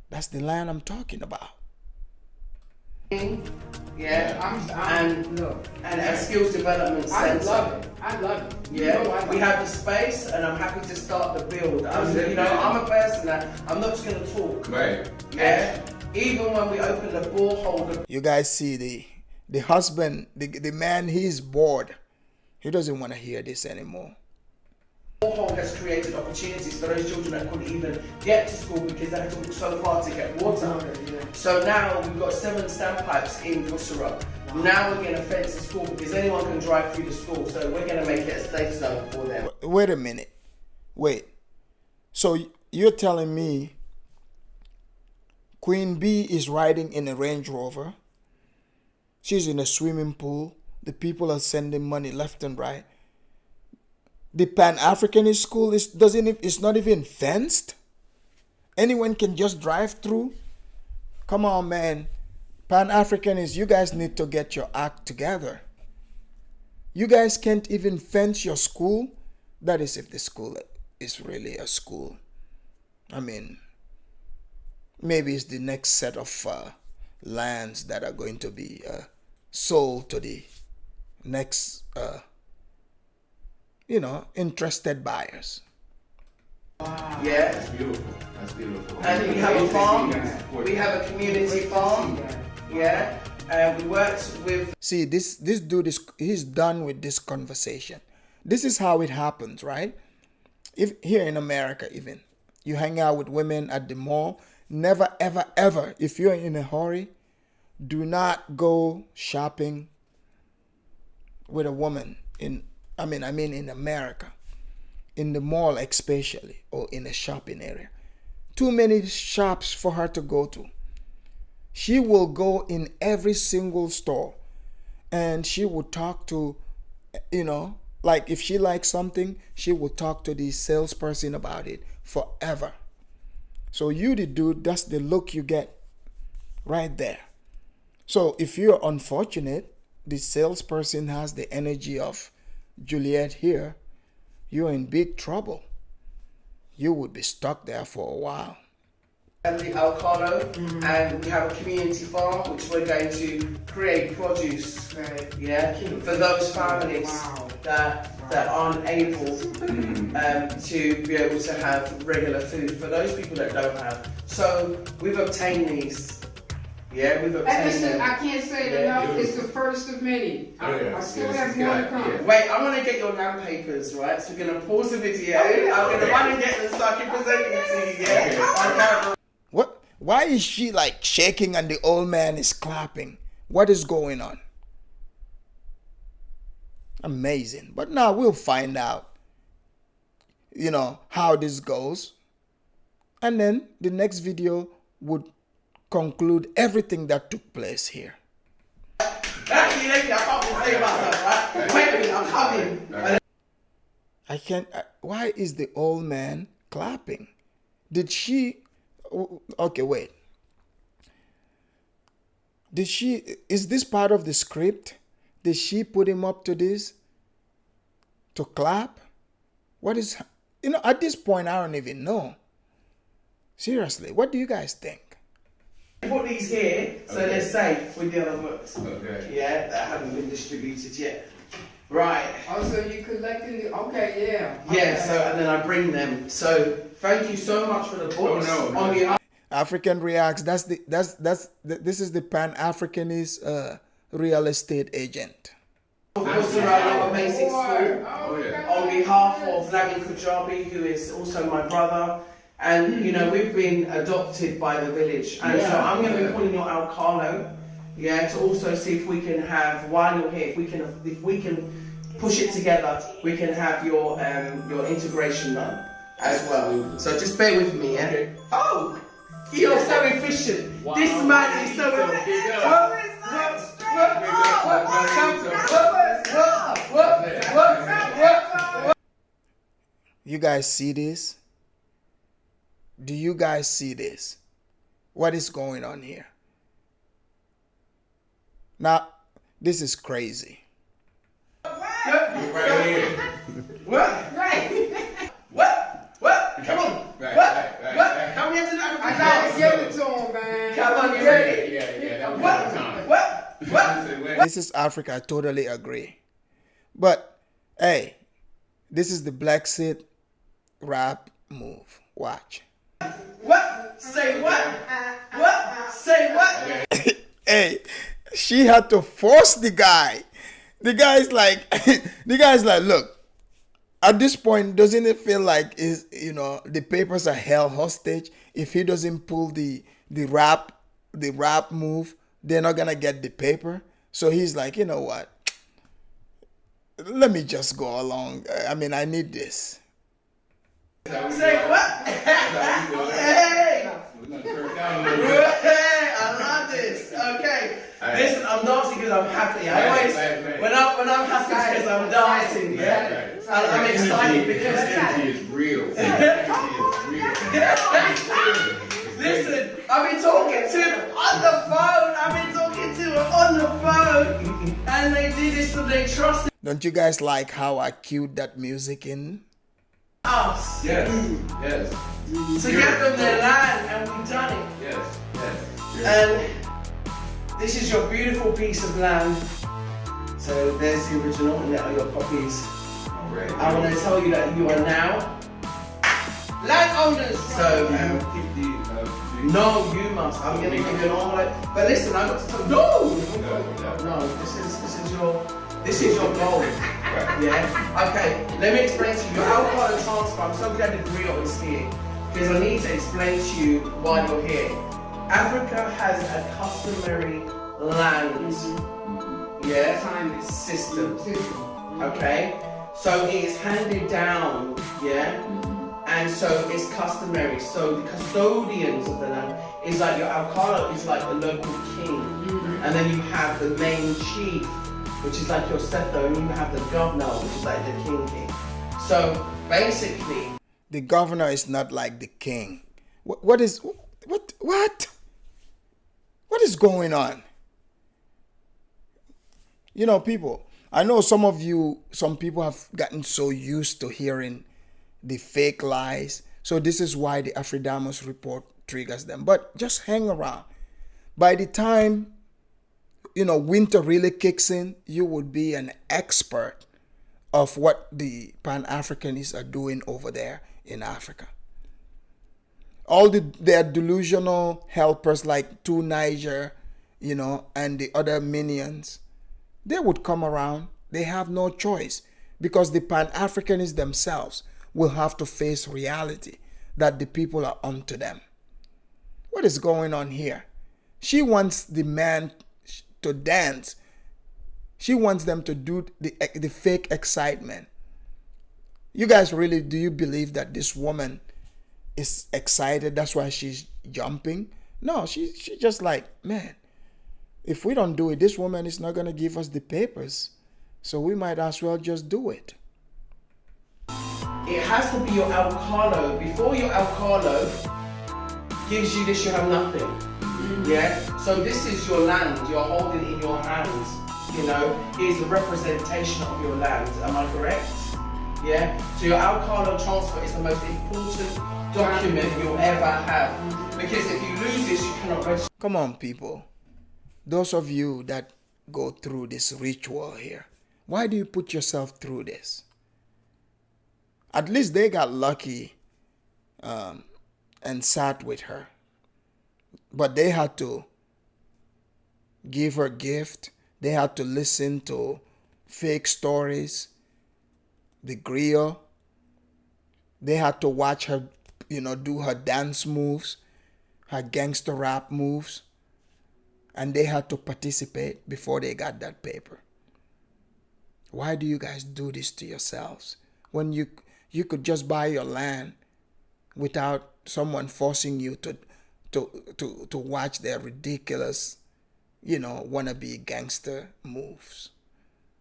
That's the land I'm talking about. Yeah, and a skills development center. I love it. Yeah, we have the space, and I'm happy to start the build. You know, I'm a person that I'm not just going to talk. Right. Yeah. Even when we open the borehole. You guys see the husband, the man, he's bored. He doesn't want to hear this anymore. Borehole has created opportunities for those children that couldn't even get to school because they had to walk so far to get water. So now we've got 7 standpipes in Busura. Now we're going to fence the school because anyone can drive through the school. So we're going to make it a safe zone for them. Wait a minute. Wait. So you're telling me Queen Bee is riding in a Range Rover. She's in a swimming pool. The people are sending money left and right. The Pan-Africanist school is not even fenced. Anyone can just drive through. Come on, man. Pan-Africanists, you guys need to get your act together. You guys can't even fence your school. That is if the school is really a school. I mean, maybe it's the next set of lands that are going to be sold to the next, interested buyers. Wow. Yeah. That's beautiful. That's beautiful. And we have a farm. We have a community farm. Yeah. And we worked with... See, this dude, he's done with this conversation. This is how it happens, right? if here in America even, you hang out with women at the mall, never, ever, ever, if you're in a hurry, do not go shopping with a woman in America, in the mall especially, or in a shopping area. Too many shops for her to go to. She will go in every single store and she will talk to, like if she likes something, she will talk to the salesperson about it forever. So you, the dude, that's the look you get right there. So if you're unfortunate, the salesperson has the energy of Juliet here, you're in big trouble. You would be stuck there for a while. And the Alcalo, and we have a community farm which we're going to create produce, for those families that aren't able to be able to have regular food, for those people that don't have. So we've obtained these. Yeah, we've obtained them. I can't say it enough. It's the first of many. I still have more to come. Wait, I want to get your land papers, right? So we're going to pause the video. I'm going to run and get them so I can present them to you, yeah? What? Why is she like shaking and the old man is clapping? What is going on? Amazing. But now we'll find out, how this goes. And then the next video would conclude everything that took place here. Actually, I can't say about that, right? Wait a minute, I'm coming. I can't. Why is the old man clapping? Did she? Okay, wait. Did she? Is this part of the script? Did she put him up to this? To clap? What is? At this point, I don't even know. Seriously, what do you guys think? Put these here so they're safe with the other books. Okay. Yeah, that haven't been distributed yet. Right. Oh, so you collecting the? Okay, yeah. Yeah. Okay. So and then I bring them. So thank you so much for the books. On behalf. African Reacts. This is the pan-africanist real estate agent. Of course, our basic school. On behalf of Lamin Kujabi, who is also my brother. And we've been adopted by the village, and so I'm going to be calling your Alcalo, to also see if we can have, while you're here, if we can push it together, we can have your integration done as well. So just bear with me, yeah. Oh, you're so efficient. This man is so efficient. You guys see this? Do you guys see this? What is going on here? Now, this is crazy. Right here. What? Right. What? Come on. What? Come here to the I gotta give it to him, man. Come on, you ready? Yeah. What? This is Africa. I totally agree. But, hey, this is the Black Sid rap move. Watch. What? Say what? What? Say what? Hey, she had to force the guy. The guy's like, look, at this point, doesn't it feel like the papers are held hostage? If he doesn't pull the rap move, they're not gonna get the paper. So he's like, you know what? Let me just go along. I need this. Say what? Hey! I love this. Okay. Listen, I'm dancing because I'm happy. I always, when I'm happy because I'm dancing, yeah? I'm excited because energy is real. Listen, I've been talking to him on the phone. And they did this so they trusted Don't you guys like how I cued that music in? us. Yes. To get them their land, and we've done it. Yes. And this is your beautiful piece of land. So there's the original, and there are your copies. Alright. I want to tell you that you are now landowners. So no, you must. I'm going to give you an envelope. But listen, I got to tell you. No. This is your goal. Yeah? Okay, let me explain to you. Your alcohol transfer, I'm so glad the real is here. Because I need to explain to you why you're here. Africa has a customary land, yeah, system. Okay? So it is handed down, yeah? And so it's customary. So the custodians of the land is like your alcalde is like the local king. And then you have the main chief, which is like your settler, and you have the governor, which is like the king. So basically, the governor is not like the king. What is going on? You know, people, I know some people have gotten so used to hearing the fake lies. So this is why the Afridamus Report triggers them. But just hang around. By the time, winter really kicks in, you would be an expert of what the pan-africanists are doing over there in Africa. All their delusional helpers like Two Niger, and the other minions, they would come around. They have no choice because the pan-africanists themselves will have to face reality that the people are onto them. What is going on here? She wants the man to dance. She wants them to do the fake excitement. You guys really, do you believe that this woman is excited? That's why she's jumping? No, she's just like, man, if we don't do it, this woman is not going to give us the papers. So we might as well just do it. it has to be your alcalde. Before your alcalde gives you this, you have nothing. Yeah? So this is your land, you're holding it in your hands. You know, it's a representation of your land. Am I correct? Yeah? So your alcalde transfer is the most important document you'll ever have. Because if you lose this, you cannot register. Come on, people. Those of you that go through this ritual here, why do you put yourself through this? At least they got lucky and sat with her. But they had to give her gift. They had to listen to fake stories, the griot. They had to watch her, do her dance moves, her gangster rap moves. And they had to participate before they got that paper. Why do you guys do this to yourselves? When you could just buy your land without someone forcing you to watch their ridiculous, wannabe gangster moves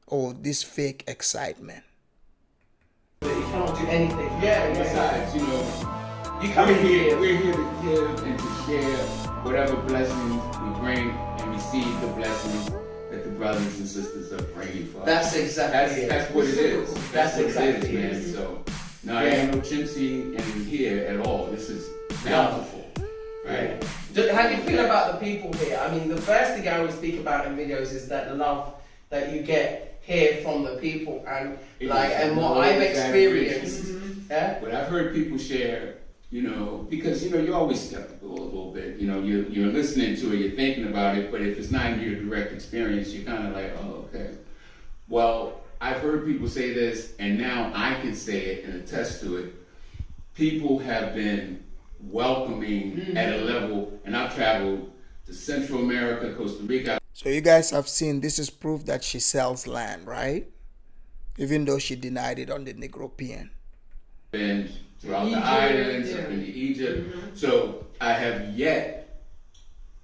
or this fake excitement. You cannot do anything. Yeah, besides, you come in here. We're here to give and to share whatever blessings we bring and receive the blessings that the brothers and sisters are bringing for us. That's exactly it. That's what it is. That's what exactly it is, man. So, no, I ain't no chintzy in here at all. This is bountiful, right? How do you feel about the people here? I mean, the first thing I always speak about in videos is that the love that you get here from the people and what I've experienced. Yeah? But I've heard people share, because you're always skeptical a little bit. You're listening to it, you're thinking about it, but if it's not in your direct experience, you're kind of like, oh, okay. Well, I've heard people say this, and now I can say it and attest to it. People have been welcoming at a level, and I've traveled to Central America, Costa Rica. So you guys have seen, this is proof that she sells land, right? Even though she denied it on the Negropean. Been throughout the islands, up into Egypt. So I have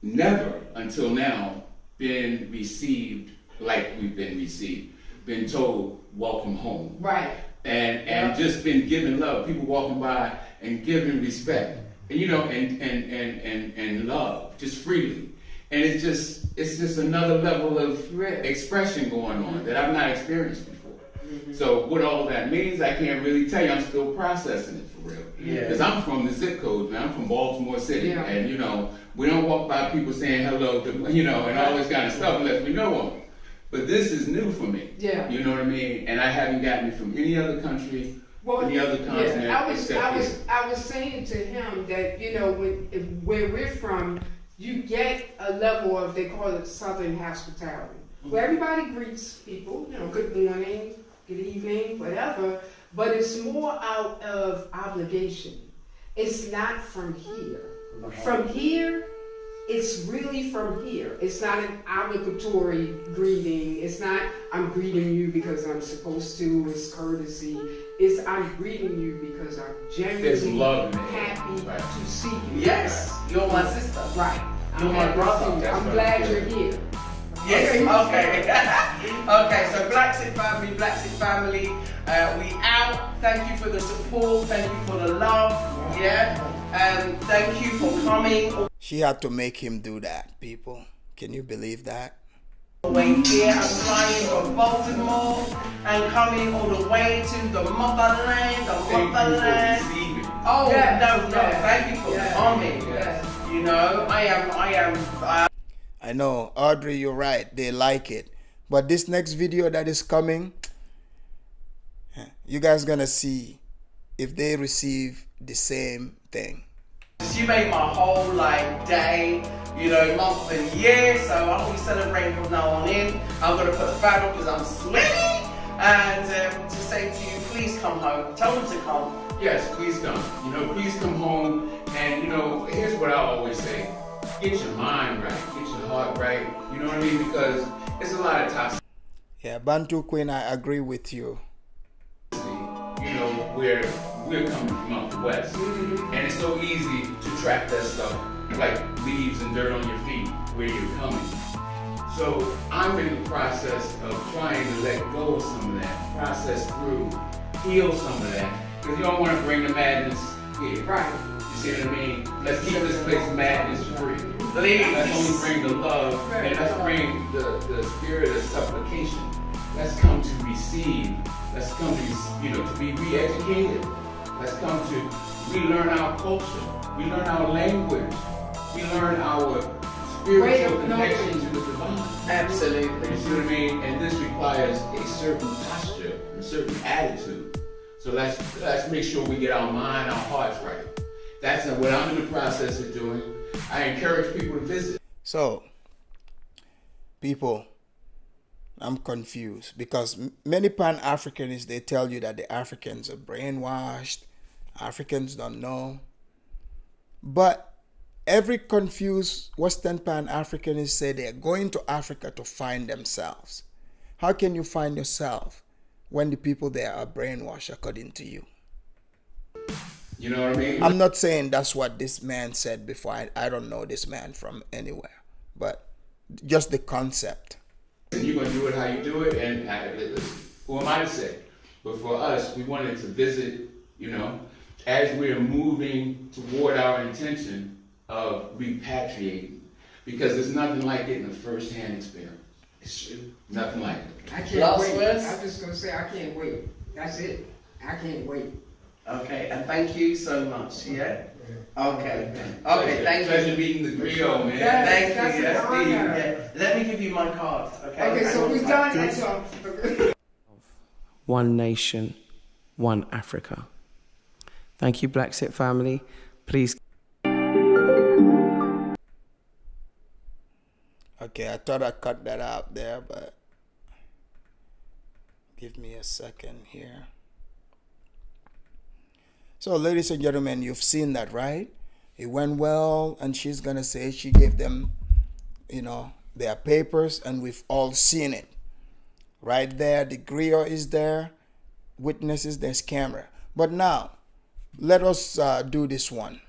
never until now been received like we've been received. Been told, welcome home. Right. And just been given love. People walking by and giving respect. And and love, just freely. And it's just another level of expression going on that I've not experienced before. So what all that means, I can't really tell you. I'm still processing it for real. Because I'm from the zip code, man. I'm from Baltimore City. Yeah. And we don't walk by people saying hello to, and all this kind of stuff unless we know them. But this is new for me. Yeah. You know what I mean? And I haven't gotten it from any other country, any other continent. Yeah. I was saying to him that, where we're from, you get a level of, they call it Southern hospitality, where everybody greets people, good morning, good evening, whatever, but it's more out of obligation. It's not from here. From here, it's really from here. It's not an obligatory greeting. It's not, I'm greeting you because I'm supposed to, it's courtesy. It's, I'm greeting you because I'm genuinely happy to see you. Yes, you're my sister. Right. You're my brother. I'm glad you're here. Yes, okay. Okay, so Black Sit Family, we out. Thank you for the support, thank you for the love, yeah. Thank you for coming. She had to make him do that, people. Can you believe that? Way here, I'm flying from Baltimore and coming all the way to the motherland, Oh, Yes, no, yes, thank you for yes, coming. yes. You know, I know, Audrey, you're right. They like it. But this next video that is coming, you guys gonna see if they receive the same thing. She made my whole day, you know, month and year, so I'll be celebrating from now on in. I'm gonna put the fan on because I'm sweaty, and to say to you, please come home. Tell them to come. Yes, please come. You know, please come home. And you know, here's what I always say: get your mind right, get your heart right. You know what I mean? Because it's a lot of toxicity. Yeah, Bantu Queen, I agree with you. You know, where we're coming from out the west, and it's so easy to track that stuff like leaves and dirt on your feet where you're coming. So I'm in the process of trying to let go of some of that, process through, heal some of that, because you don't want to bring the madness here. Right. You see what I mean? Let's keep this place madness free. Let's only bring the love, and let's bring the spirit of supplication. Let's come to receive. Let's come to, you know, to be re-educated. Let's come to relearn our culture. We learn our language. We learn our spiritual connection to the divine. Absolutely. You see what I mean? And this requires a certain posture, a certain attitude. So let's make sure we get our mind, our hearts right. That's what I'm in the process of doing. I encourage people to visit. So, people, I'm confused because many pan-Africanists, they tell you that the Africans are brainwashed, Africans don't know. But every confused Western pan-Africanist say they're going to Africa to find themselves. How can you find yourself when the people there are brainwashed according to you? You know what I mean? I'm not saying that's what this man said before. I don't know this man from anywhere, but just the concept. And you're going to do it how you do it, and who am I to say? But for us, we wanted to visit, you know, as we're moving toward our intention of repatriating, because there's nothing like getting a first-hand experience. It's true. Nothing like it. I can't wait. I'm just going to say I can't wait. That's it. I can't wait. Okay, and thank you so much, yeah? Okay, thank you. Pleasure meeting the griot, man. Thank That's you, an that's honor. yeah. Let me give you my card, okay? Okay, so we're done. That's all. One nation, one Africa. Thank you, Black Sit family. Please. Okay, I thought I cut that out there, but give me a second here. So, ladies and gentlemen, you've seen that, right? It went well, and she's going to say she gave them, you know, their papers, and we've all seen it. Right there, the griot is there, witnesses, there's camera. But now, let us do this one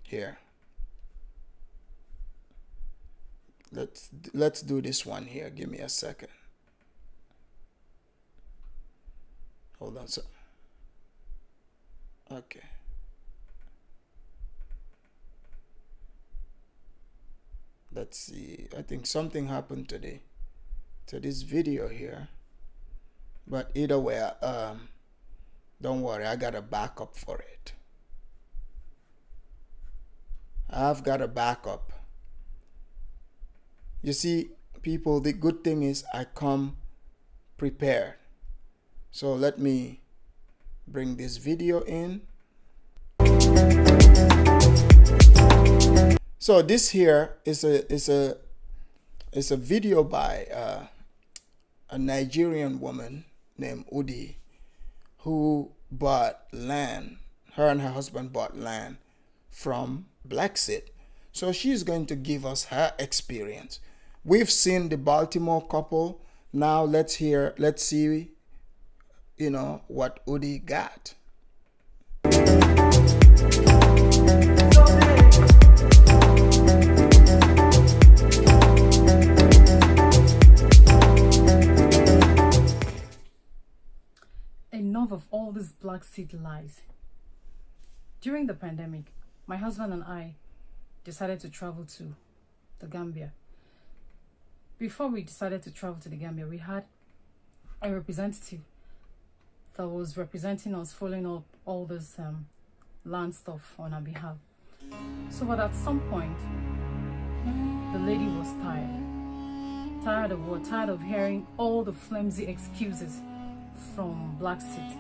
here. Let's do this one here. Give me a second. Hold on, sir. Okay. Let's see. I think something happened today to this video here. But either way, don't worry, I got a backup for it. I've got a backup. You see, people, the good thing is I come prepared. So let me bring this video in. So this here is a video by a Nigerian woman named Udi who bought land. Her and her husband bought land from Blacksit. So she's going to give us her experience. We've seen the Baltimore couple. Now let's see, what Udi got. Enough of all these black seed lies. During the pandemic, my husband and I decided to travel to the Gambia. Before we decided to travel to the Gambia, we had a representative that was representing us, following up all this land stuff on our behalf. So, but at some point, the lady was tired. Tired of what? Tired of hearing all the flimsy excuses from Blacksit.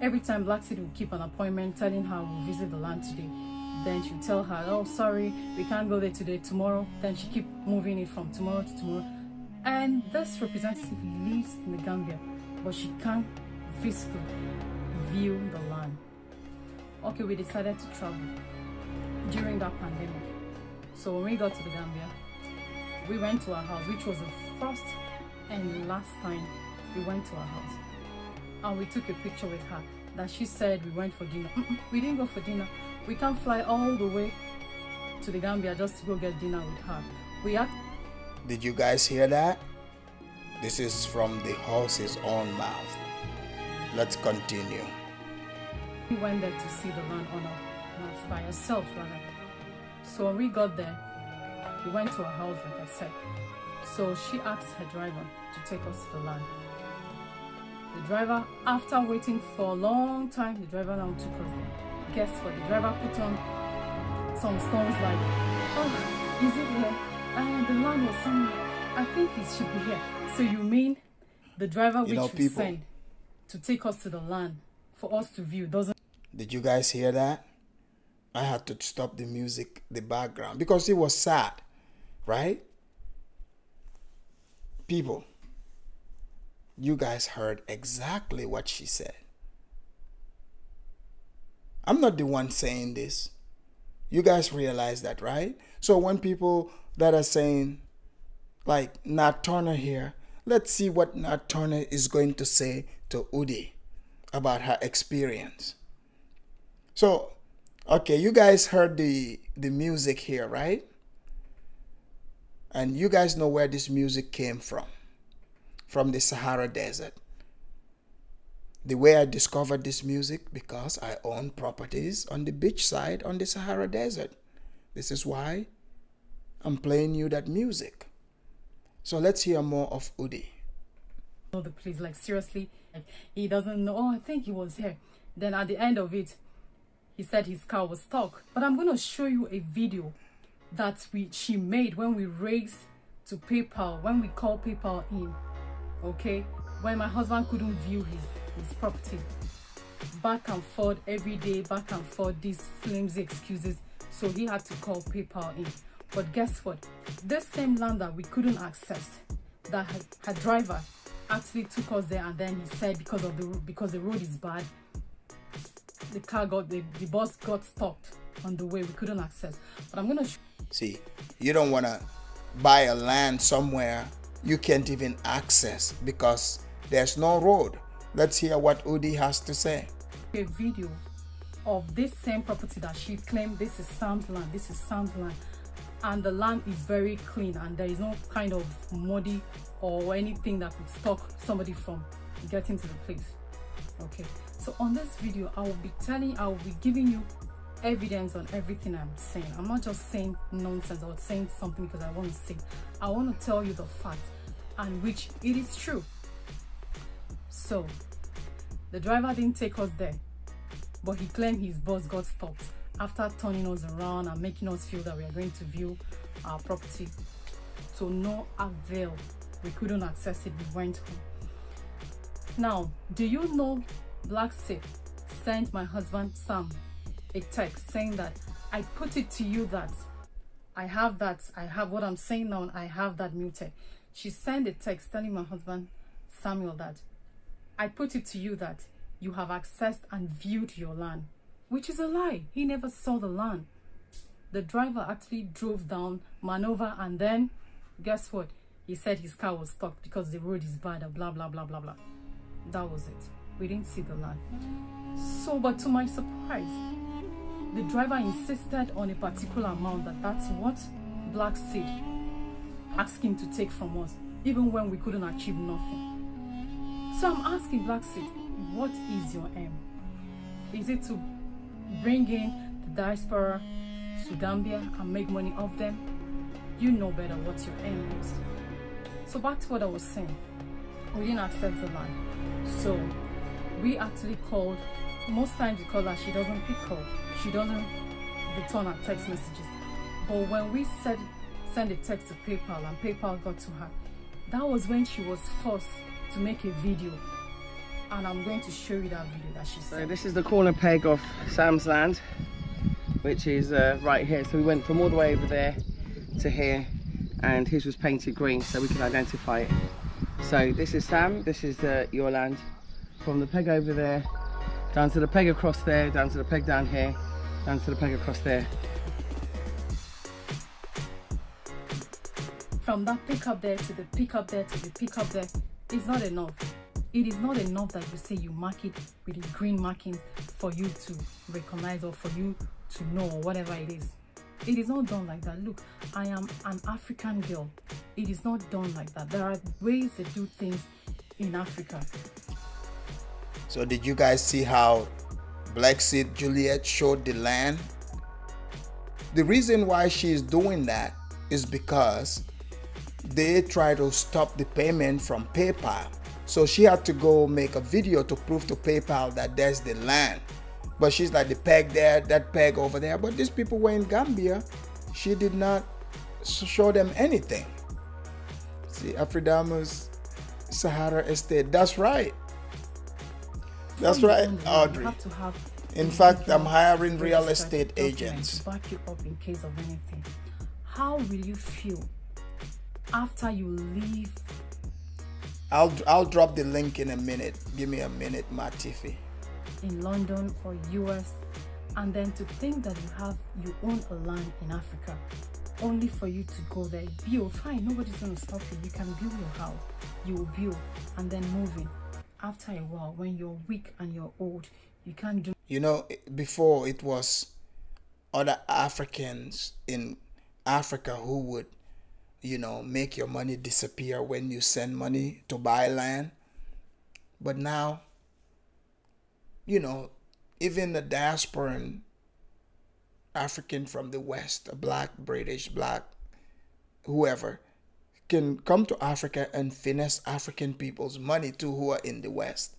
Every time Blacksit would keep an appointment telling her we'll visit the land today, then she'd tell her, oh sorry, we can't go there today, tomorrow. Then she keep moving it from tomorrow to tomorrow. And this representative lives in the Gambia, but she can't physically view the land. Okay, we decided to travel during that pandemic. So when we got to the Gambia, we went to her house, which was the first and last time we went to her house. And we took a picture with her that she said we went for dinner. We didn't go for dinner. We can't fly all the way to the Gambia just to go get dinner with her. Did you guys hear that? This is from the horse's own mouth. Let's continue. We went there to see the landowner by herself, rather. So when we got there, we went to her house, like I said. So she asked her driver to take us to the land. The driver, after waiting for a long time, the driver now took us there. Guess what? The driver put on some stones like, oh, is it here? The land was somewhere. I think it should be here. So you mean the driver which we sent to take us to the land for us to view doesn't... Did you guys hear that? I had to stop the music, the background, because it was sad, right? People, you guys heard exactly what she said. I'm not the one saying this. You guys realize that, right? So when people that are saying, like Nat Turner here, let's see what Nat Turner is going to say to Udi about her experience. So, okay, you guys heard the music here, right? And you guys know where this music came from the Sahara Desert. The way I discovered this music, because I own properties on the beach side on the Sahara Desert. This is why I'm playing you that music. So let's hear more of Udi. The place, like seriously, he doesn't know. Oh, I think he was here. Then at the end of it, he said his car was stuck. But I'm going to show you a video that she made when we raised to PayPal, when we called PayPal in, okay? When my husband couldn't view his property. Back and forth every day, back and forth, these flimsy excuses. So he had to call PayPal in. But guess what? This same land that we couldn't access, that her driver actually took us there, and then he said because the road is bad, the bus got stopped on the way, we couldn't access. But I'm gonna see, you don't want to buy a land somewhere you can't even access because there's no road. Let's hear what Udi has to say. A video of this same property that she claimed this is Sam's land, this is Sam's land, and the land is very clean and there is no kind of muddy or anything that could stop somebody from getting to the place. Okay, so on this video I will be giving you evidence on everything I'm saying. I'm not just saying nonsense or saying something because I want to say. I want to tell you the fact, and which it is true. So the driver didn't take us there, but he claimed his bus got stopped after turning us around and making us feel that we are going to view our property. So no avail, we couldn't access it, we went home. Now, do you know Blacksit sent my husband Sam a text saying that I put it to you that I have what I'm saying now, I have that muted. She sent a text telling my husband Samuel, that I put it to you that you have accessed and viewed your land, which is a lie. He never saw the land. The driver actually drove down, maneuver, and then guess what? He said his car was stuck because the road is bad, blah, blah, blah, blah, blah. That was it. We didn't see the land. So, but to my surprise, the driver insisted on a particular amount, that's what Black Seed asked him to take from us, even when we couldn't achieve nothing. So I'm asking Black Seed, what is your aim? Is it to bring in the diaspora to Gambia and make money off them? You know better what your aim is. So back to what I was saying. We didn't accept the land. So we actually called. Most times we call her, she doesn't pick call. She doesn't return our text messages. But when we send a text to PayPal and PayPal got to her, that was when she was forced to make a video. And I'm going to show you that video that she sent. So this is the corner peg of Sam's land, which is right here. So we went from all the way over there to here, and his was painted green so we can identify it. So this is Sam, this is your land. From the peg over there, down to the peg across there, down to the peg down here, down to the peg across there. From that pickup there to the pickup there to the pickup there, it's not enough. It is not enough that you say you mark it with the green markings for you to recognize or for you to know or whatever it is. It is not done like that. Look, I am an African girl. It is not done like that. There are ways to do things in Africa. So did you guys see how Black Seed Juliet showed the land? The reason why she is doing that is because they try to stop the payment from PayPal. So she had to go make a video to prove to PayPal that there's the land. But she's like, the peg there, that peg over there. But these people were in Gambia. She did not show them anything. See, Afridamus Sahara Estate. That's right. That's right, Audrey. In fact, I'm hiring real estate agents. To back you up in case of anything. How will you feel after you leave? I'll drop the link in a minute. Give me a minute, Matifi. In London or US, and then to think that you own a land in Africa, only for you to go there, build, fine, nobody's going to stop you. You can build your house, you will build, and then move in. After a while, when you're weak and you're old, you can't do. You know, before it was other Africans in Africa who would, you know, make your money disappear when you send money to buy land. But now, you know, even the diasporan African from the West, a black, British, black, whoever, can come to Africa and finesse African people's money too who are in the West.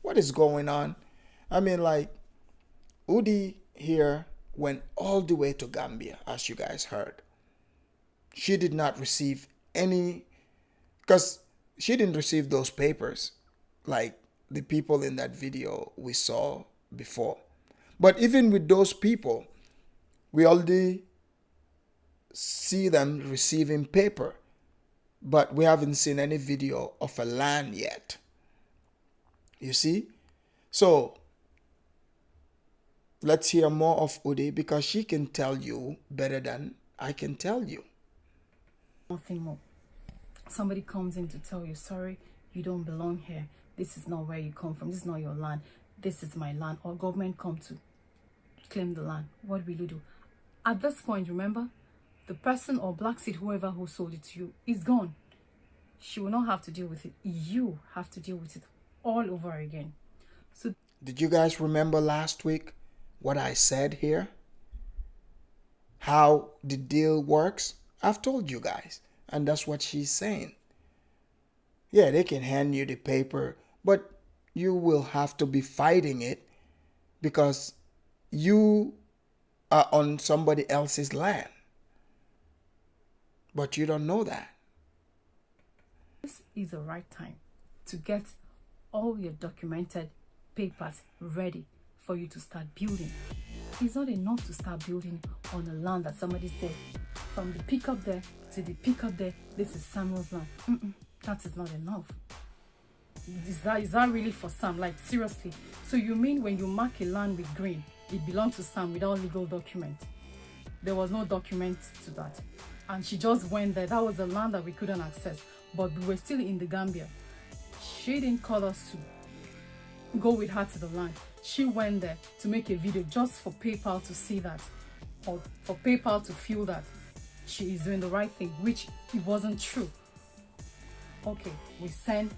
What is going on? I mean, like, Udi here went all the way to Gambia, as you guys heard. She did not receive any, because she didn't receive those papers like the people in that video we saw before. But even with those people, we already see them receiving paper, but we haven't seen any video of a land yet. You see? So let's hear more of Udi, because she can tell you better than I can tell you. Nothing more. Somebody comes in to tell you, sorry, you don't belong here. This is not where you come from. This is not your land. This is my land. Or government come to claim the land. What will you do? At this point, remember, the person or Black Seed, whoever who sold it to you, is gone. She will not have to deal with it. You have to deal with it all over again. So, did you guys remember last week what I said here? How the deal works? I've told you guys, and that's what she's saying. Yeah, they can hand you the paper, but you will have to be fighting it because you are on somebody else's land. But you don't know that. This is the right time to get all your documented papers ready for you to start building. It's not enough to start building on a land that somebody said, from the pickup there to the pickup there, this is Samuel's land. That is not enough. is that really for Sam? Like, seriously? So you mean when you mark a land with green, it belongs to Sam without legal document? There was no document to that. And she just went there. That was the land that we couldn't access. But we were still in the Gambia. She didn't call us to go with her to the land. She went there to make a video just for PayPal to see that, or for PayPal to feel that she is doing the right thing, which it wasn't true. Okay, we sent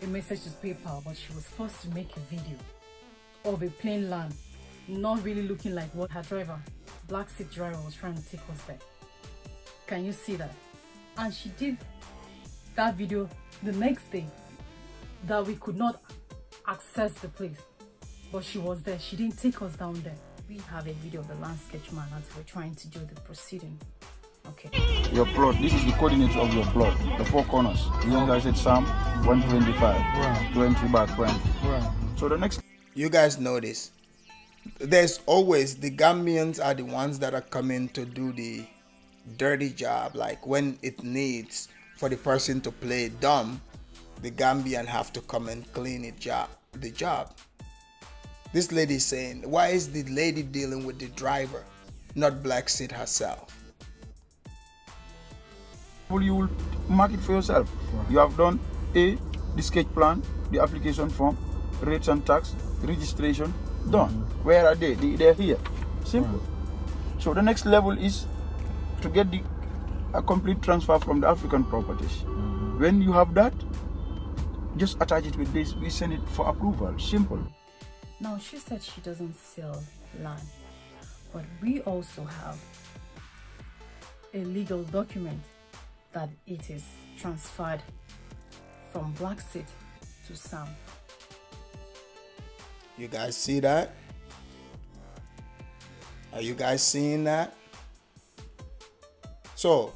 a message to PayPal, but she was forced to make a video of a plain land, not really looking like what her driver, black seat driver, was trying to take us there. Can you see that? And she did that video the next day that we could not access the place, but she was there. She didn't take us down there. We have a video of the land sketch man as we're trying to do the proceedings. Okay. Your plot, this is the coordinates of your plot, the four corners. You guys said Psalm 125, right. 20 by 20. Right. So the next... You guys know this. There's always, the Gambians are the ones that are coming to do the dirty job. Like when it needs for the person to play dumb, the Gambian have to come and clean the job. This lady is saying, why is the lady dealing with the driver, not Black Sid herself? You will mark it for yourself. Right. You have done the sketch plan, the application form, rates and tax, registration, done. Where are they? They're here. Simple. Right. So the next level is to get a complete transfer from the African properties. When you have that, just attach it with this. We send it for approval. Simple. Now, she said she doesn't sell land, but we also have a legal document that it is transferred from Black Seed to Sam. You guys see that? Are you guys seeing that? So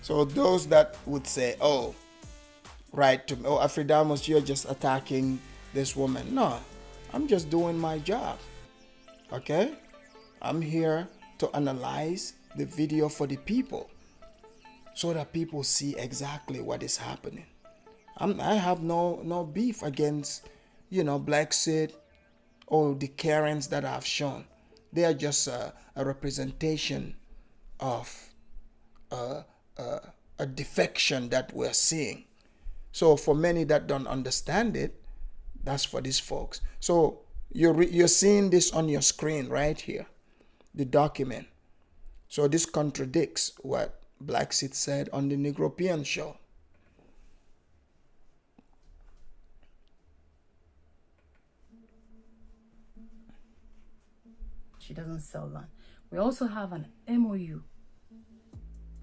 those that would say, oh, right, Afridamus, you're just attacking this woman. No, I'm just doing my job. Okay? I'm here to analyze the video for the people so that people see exactly what is happening. I have no beef against, Black Sid or the Karens that I've shown. They are just a representation of a defection that we're seeing. So for many that don't understand it, that's for these folks. So you're seeing this on your screen right here, the document. So this contradicts what Black Sid said on the Negropean show. She doesn't sell land. We also have an MOU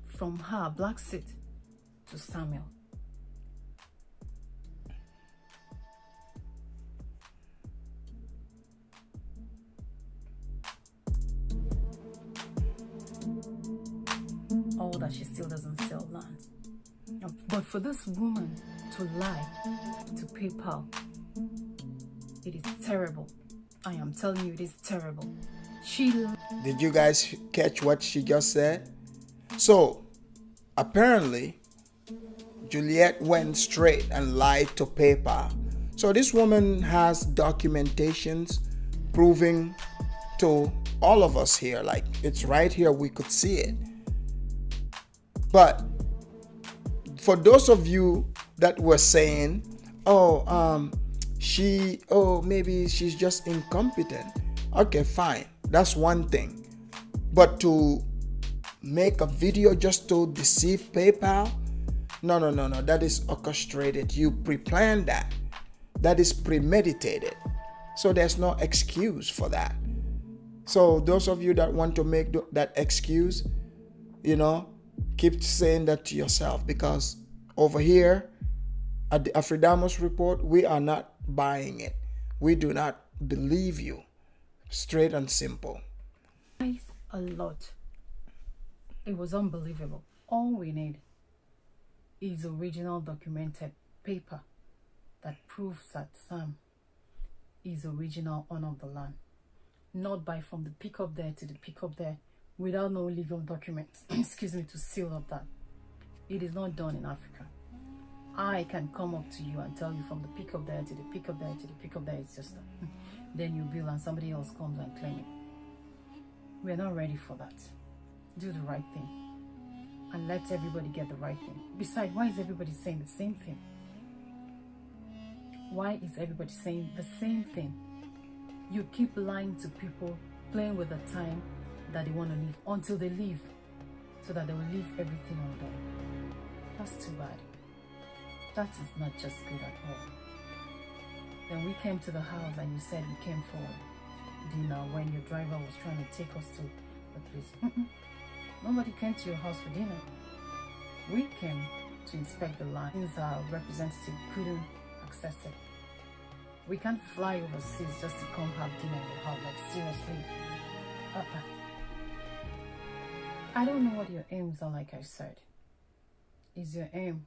from her, Black Sid, to Samuel. All that she still doesn't sell land. But for this woman to lie to PayPal, it is terrible. I am telling you, it is terrible. Did you guys catch what she just said? So apparently Juliet went straight and lied to PayPal. So this woman has documentations proving to all of us here, like it's right here, we could see it. But for those of you that were saying, maybe she's just incompetent. Okay, fine. That's one thing. But to make a video just to deceive PayPal? No. That is orchestrated. You pre-planned that. That is premeditated. So there's no excuse for that. So those of you that want to make that excuse, keep saying that to yourself, because over here at the Afridamus Report, we are not buying it. We do not believe you. Straight and simple. A lot. It was unbelievable. All we need is original documented paper that proves that Sam is original owner of the land. Not by from the pickup there to the pickup there without no legal documents, to seal up that. It is not done in Africa. I can come up to you and tell you from the peak of there to the peak of there to the peak of there, it's just then you bill and somebody else comes and claim it. We're not ready for that. Do the right thing and let everybody get the right thing. Besides, why is everybody saying the same thing? Why is everybody saying the same thing? You keep lying to people, playing with the time that they want to leave until they leave, so that they will leave everything on them. That's too bad. That is not just good at all. Then we came to the house and you said we came for dinner when your driver was trying to take us to the place. Nobody came to your house for dinner. We came to inspect the land since our representative couldn't access it. We can't fly overseas just to come have dinner in your house, like seriously. I don't know what your aims are, like I said. Is your aim?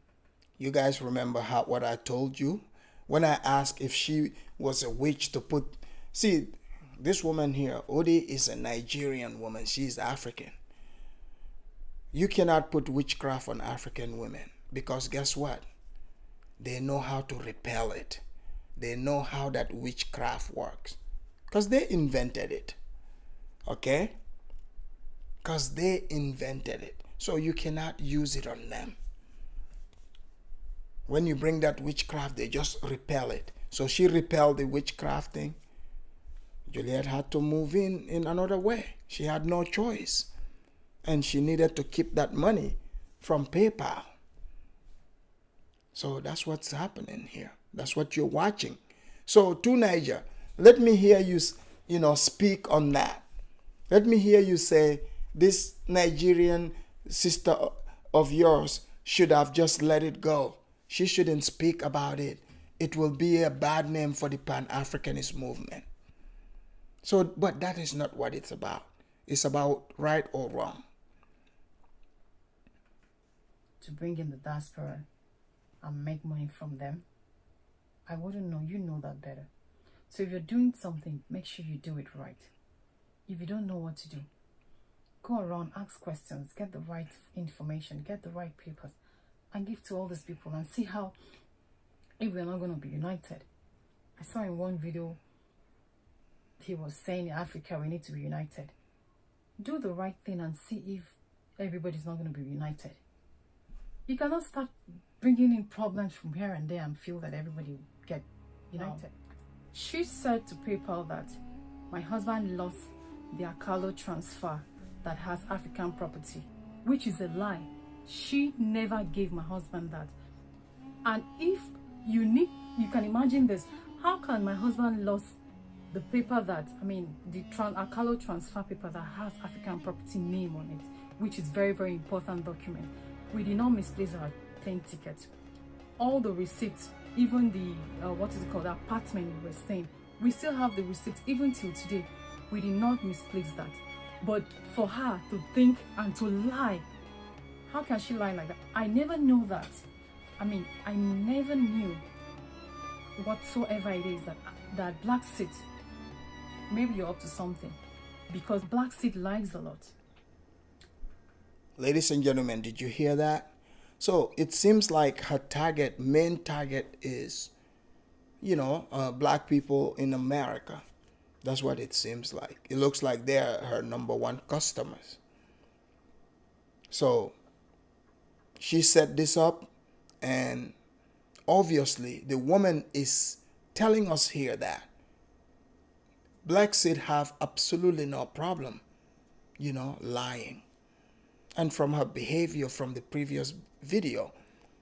You guys remember what I told you? When I asked if she was a witch to put... See, this woman here, Odi, is a Nigerian woman. She's African. You cannot put witchcraft on African women because guess what? They know how to repel it. They know how that witchcraft works because they invented it. Okay? Because they invented it. So you cannot use it on them. When you bring that witchcraft, they just repel it. So she repelled the witchcraft thing. Juliet had to move in another way. She had no choice. And she needed to keep that money from PayPal. So that's what's happening here. That's what you're watching. So to Niger, let me hear you, speak on that. Let me hear you say, this Nigerian sister of yours should have just let it go. She shouldn't speak about it. It will be a bad name for the pan-Africanist movement. So, but that is not what it's about. It's about right or wrong. To bring in the diaspora and make money from them, I wouldn't know. You know that better. So if you're doing something, make sure you do it right. If you don't know what to do, go around, ask questions, get the right information, get the right papers, and give to all these people and see how, if we're not going to be united. I saw in one video, he was saying in Africa, we need to be united. Do the right thing and see if everybody's not going to be united. You cannot start bringing in problems from here and there and feel that everybody will get united. She said to PayPal that my husband lost the Akalo transfer that has African property, which is a lie. She never gave my husband that. And if you can imagine this, how can my husband lost the paper that, the Akalo transfer paper that has African property name on it, which is very, very important document. We did not misplace our plane ticket. All the receipts, even the, the apartment we were staying, we still have the receipts even till today. We did not misplace that. But for her to think and to lie, how can she lie like that? I never knew that. I never knew whatsoever it is that Black Seed, maybe you're up to something, because Black Seed lies a lot. Ladies and gentlemen, did you hear that? So it seems like her main target is, Black people in America. That's what it seems like. It looks like they're her number one customers. So she set this up, and obviously the woman is telling us here that Black Seed have absolutely no problem, lying. And from her behavior from the previous video,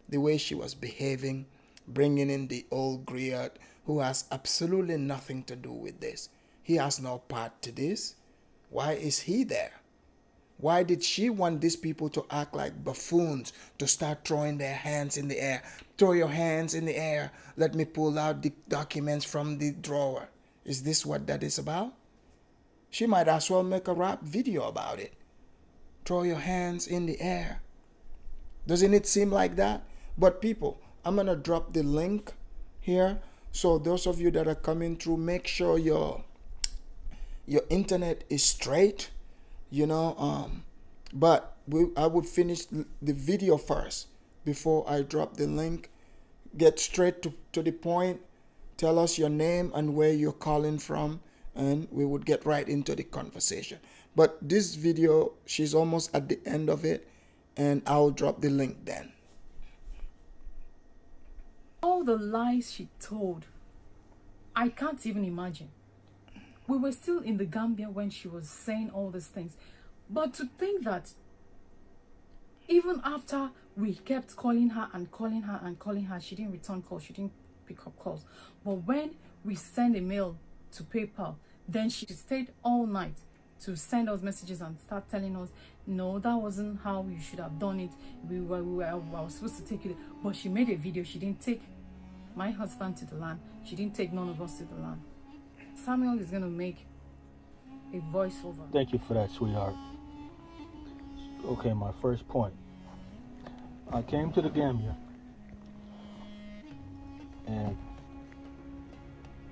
the way she was behaving, bringing in the old griot who has absolutely nothing to do with this. He has no part to this. Why is he there? Why did she want these people to act like buffoons, to start throwing their hands in the air? Throw your hands in the air. Let me pull out the documents from the drawer. Is this what that is about? She might as well make a rap video about it. Throw your hands in the air. Doesn't it seem like that? But people, I'm going to drop the link here. So those of you that are coming through, make sure your internet is straight, but I would finish the video first before I drop the link. get straight to the point. Tell us your name and where you're calling from, and we would get right into the conversation. But this video, she's almost at the end of it, and I'll drop the link then. All the lies she told, I can't even imagine. We were still in the Gambia when she was saying all these things. But to think that even after we kept calling her and calling her and calling her, she didn't return calls, she didn't pick up calls. But when we send a mail to PayPal, then she stayed all night to send us messages and start telling us, no, that wasn't how you should have done it. I was supposed to take it. But she made a video. She didn't take my husband to the land. She didn't take none of us to the land. Samuel is going to make a voiceover. Thank you for that, sweetheart. Okay, my first point. I came to the Gambia in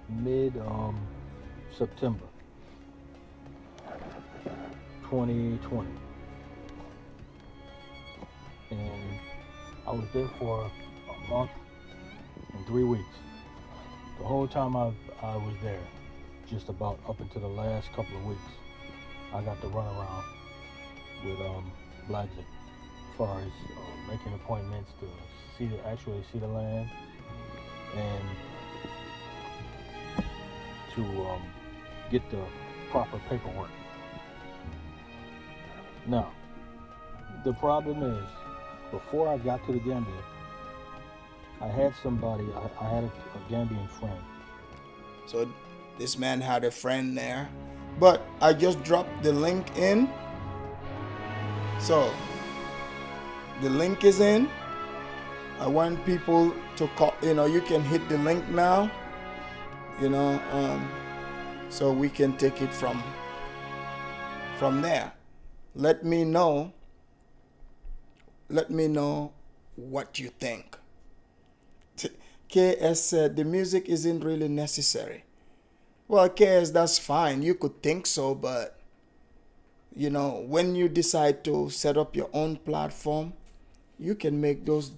mid-September 2020. And I was there for a month and 3 weeks. The whole time I was there, just about up until the last couple of weeks, I got to run around with Blackzick as far as making appointments to actually see the land and to get the proper paperwork. Now, the problem is, before I got to the Gambia, I had somebody, I had a Gambian friend. So this man had a friend there, but I just dropped the link in. So the link is in. I want people to call, you can hit the link now, so we can take it from there. Let me know what you think. KS said the music isn't really necessary. Well, KS, that's fine. You could think so, but when you decide to set up your own platform, you can make those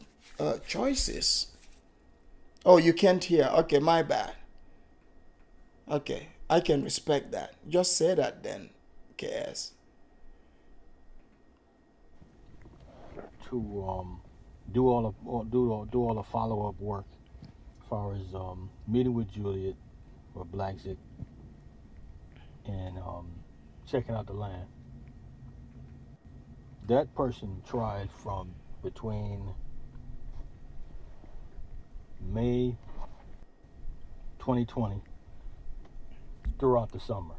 choices. Oh, you can't hear. Okay, my bad. Okay, I can respect that. Just say that then, KS. To do all the follow-up work as far as meeting with Juliet or Blackzick and checking out the land. That person tried from between May 2020 throughout the summer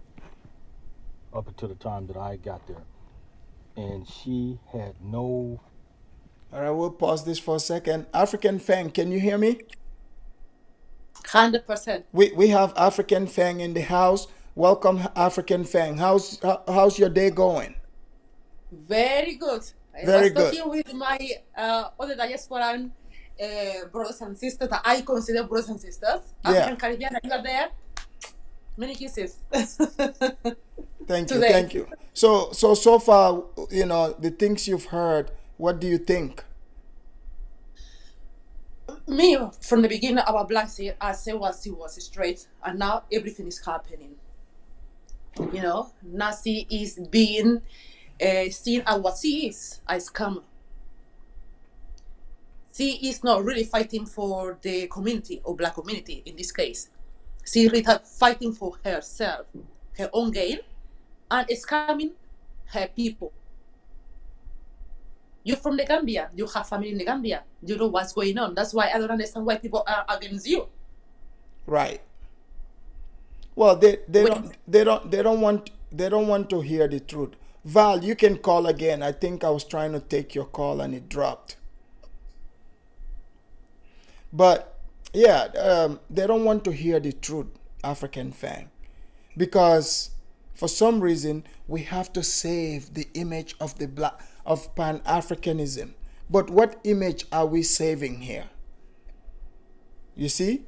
up until the time that I got there, and she had no. All right, we'll pause this for a second. African Fang, can you hear me? 100%. We have African Fang in the house. Welcome, African Fang. How's your day going? Very good. Very I was good. talking with my other diaspora brothers and sisters that I consider brothers and sisters. African Caribbean, you are there. Many kisses. Thank you, Today. thank you. So far, the things you've heard, what do you think? Me, from the beginning about Black Sea, I said he was straight, and now everything is happening. Nazi is being seen as what she is, as scammer. She is not really fighting for the community or Black community in this case. She is really fighting for herself, her own gain, and scamming her people. You're from the Gambia. You have family in the Gambia. You know what's going on. That's why I don't understand why people are against you. Right. Well, they don't want to hear the truth. Val, you can call again. I think I was trying to take your call and it dropped. But yeah, they don't want to hear the truth, African Fang, because for some reason we have to save the image of of pan-africanism. But what image are we saving here? You see?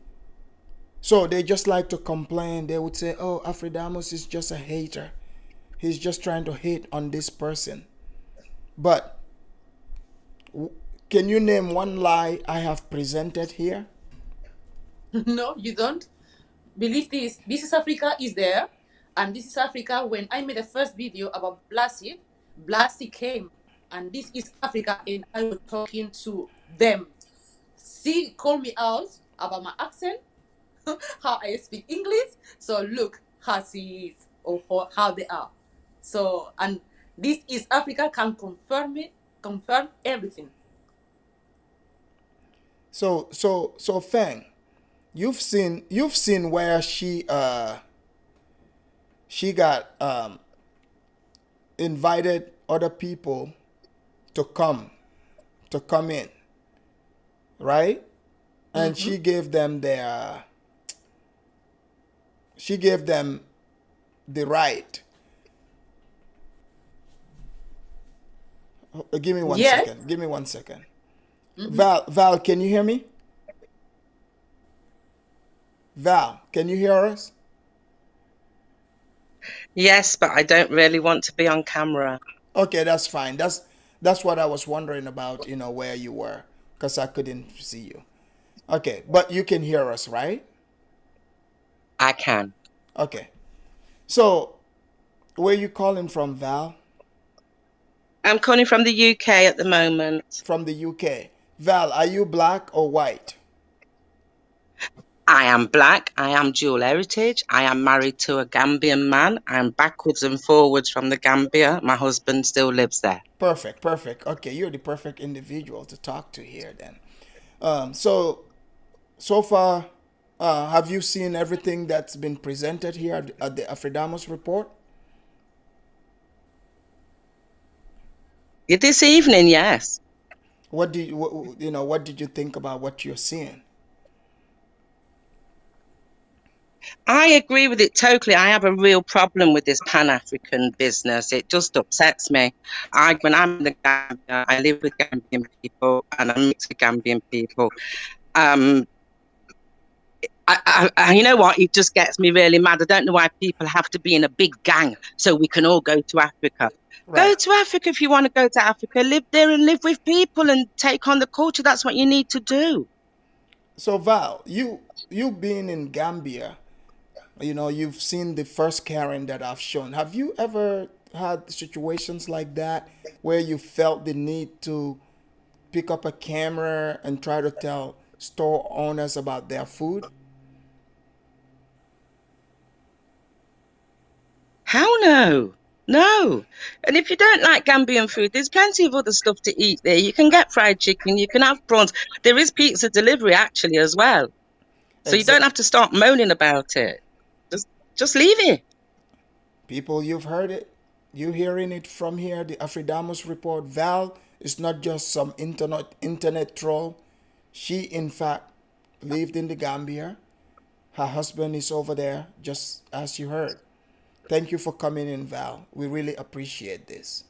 So they just like to complain. They would say, oh, Afridamus is just a hater. He's just trying to hate on this person. But Can you name one lie I have presented here? No, you don't. Believe this. This is Africa is there. And this is Africa. When I made the first video about Blasi, Blasi came. And this is Africa. And I was talking to them. She called me out about my accent, how I speak English. So look how she is or how they are. So, and this is Africa can confirm it, confirm everything. So Feng, you've seen where she got invited other people to come in, right? And she gave them the right. Give me one Yes. second. Give me 1 second. Val, can you hear me? Val, can you hear us? Yes, but I don't really want to be on camera. Okay, that's fine. That's what I was wondering about, where you were, because I couldn't see you. Okay, but you can hear us, right? I can. Okay. So, where you calling from, Val? I'm calling from the UK at the moment. From the UK. Val, are you black or white? I am black. I am dual heritage. I am married to a Gambian man. I'm backwards and forwards from the Gambia. My husband still lives there. Perfect. Okay, you're the perfect individual to talk to here then. So far, have you seen everything that's been presented here at the Afridamus Report? This evening, yes. What did you think about what you're seeing? I agree with it totally. I have a real problem with this Pan-African business. It just upsets me. When I'm in the Gambia, I live with Gambian people and I mix with Gambian people. You know what? It just gets me really mad. I don't know why people have to be in a big gang so we can all go to Africa. Right. Go to Africa if you want to go to Africa. Live there and live with people and take on the culture. That's what you need to do. So Val, you being in Gambia, you've seen the first Karen that I've shown. Have you ever had situations like that where you felt the need to pick up a camera and try to tell store owners about their food? How no? No. And if you don't like Gambian food, there's plenty of other stuff to eat there. You can get fried chicken, you can have prawns. There is pizza delivery actually as well. So you don't have to start moaning about it. Just leave it. People, you've heard it. You're hearing it from here, the Afridamus Report. Val is not just some internet troll. She, in fact, lived in the Gambia. Her husband is over there, just as you heard. Thank you for coming in, Val. We really appreciate this.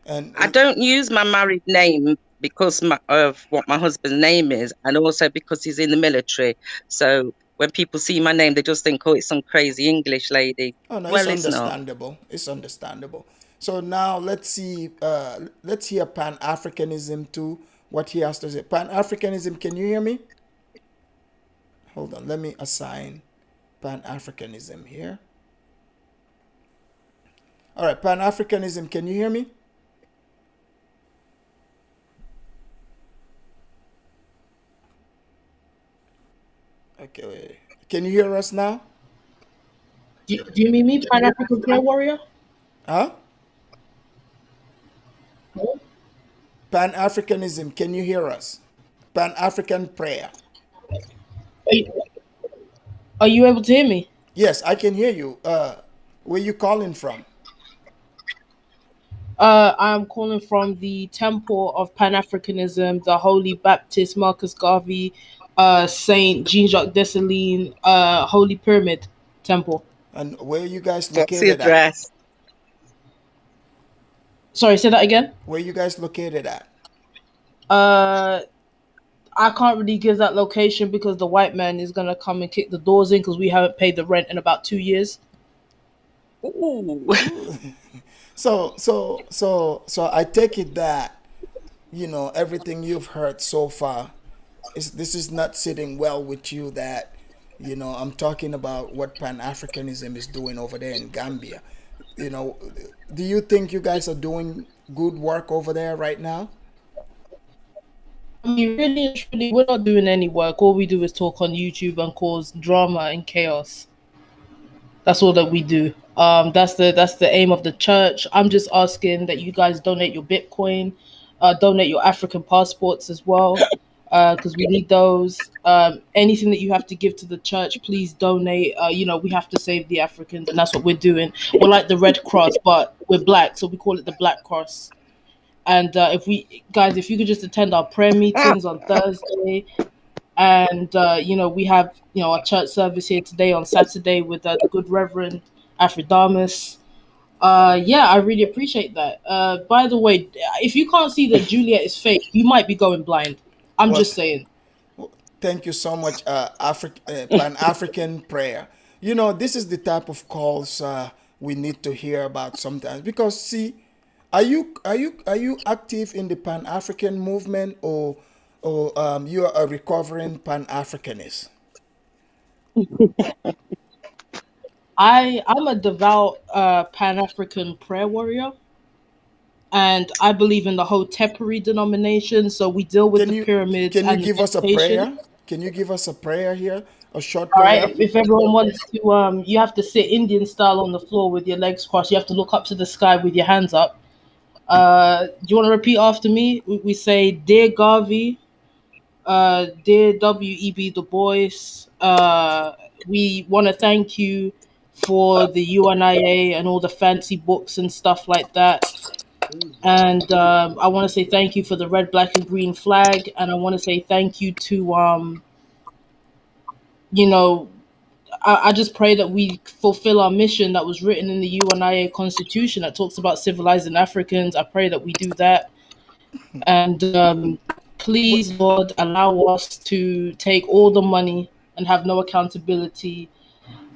And I don't use my married name because of what my husband's name is, and also because he's in the military. So when people see my name, they just think, oh, it's some crazy English lady. Oh, no, well, it's understandable. It's understandable. So now let's hear Pan-Africanism too, what he has to say. Pan-Africanism, can you hear me? Hold on, let me assign Pan-Africanism here. All right, Pan-Africanism, can you hear me? Okay, wait. Can you hear us now? Do you mean me, Pan-African prayer warrior? Huh? Pan-Africanism, can you hear us? Pan-African prayer. Are you able to hear me? Yes, I can hear you. Where you calling from? I'm calling from the Temple of Pan-Africanism, the Holy Baptist Marcus Garvey, Saint Jean-Jacques Dessalines, Holy Pyramid Temple. And where are you guys located at? Sorry, say that again? Where are you guys located at? I can't really give that location because the white man is gonna come and kick the doors in because we haven't paid the rent in about 2 years. Ooh. So I take it that everything you've heard so far, this is not sitting well with you, that I'm talking about what pan-africanism is doing over there in Gambia. you know do you think you guys are doing good work over there right now? I mean, really and truly, we're not doing any work. All we do is talk on YouTube and cause drama and chaos. That's all that we do. That's the aim of the church. I'm just asking that you guys donate your Bitcoin, donate your African passports as well, because we need those. Anything that you have to give to the church, please donate. We have to save the Africans, and that's what we're doing. We're like the Red Cross, but we're black, so we call it the Black Cross. And if you could just attend our prayer meetings on Thursday, and we have a church service here today on Saturday with the good Reverend Afridamus. I really appreciate that. By the way, if you can't see that Juliet is fake, you might be going blind. I'm Well, just saying. thank you so much, Pan-African prayer. This is the type of calls we need to hear about sometimes. Because see, are you active in the Pan-African movement, or you are a recovering Pan-Africanist? I'm a devout Pan-African prayer warrior, and I believe in the whole Teperi denomination. So we deal with Can the you pyramids can you and the give us a meditation. prayer? Can you give us a prayer here? A short All right, prayer? if everyone wants to, you have to sit Indian style on the floor with your legs crossed. You have to look up to the sky with your hands up. Do you want to repeat after me? We say, "Dear Garvey, dear W.E.B. Du Bois, we want to thank you for the UNIA and all the fancy books and stuff like that. And I want to say thank you for the red, black, and green flag. And I want to say thank you to, you know, I just pray that we fulfill our mission that was written in the UNIA Constitution that talks about civilizing Africans. I pray that we do that. And please, Lord, allow us to take all the money and have no accountability.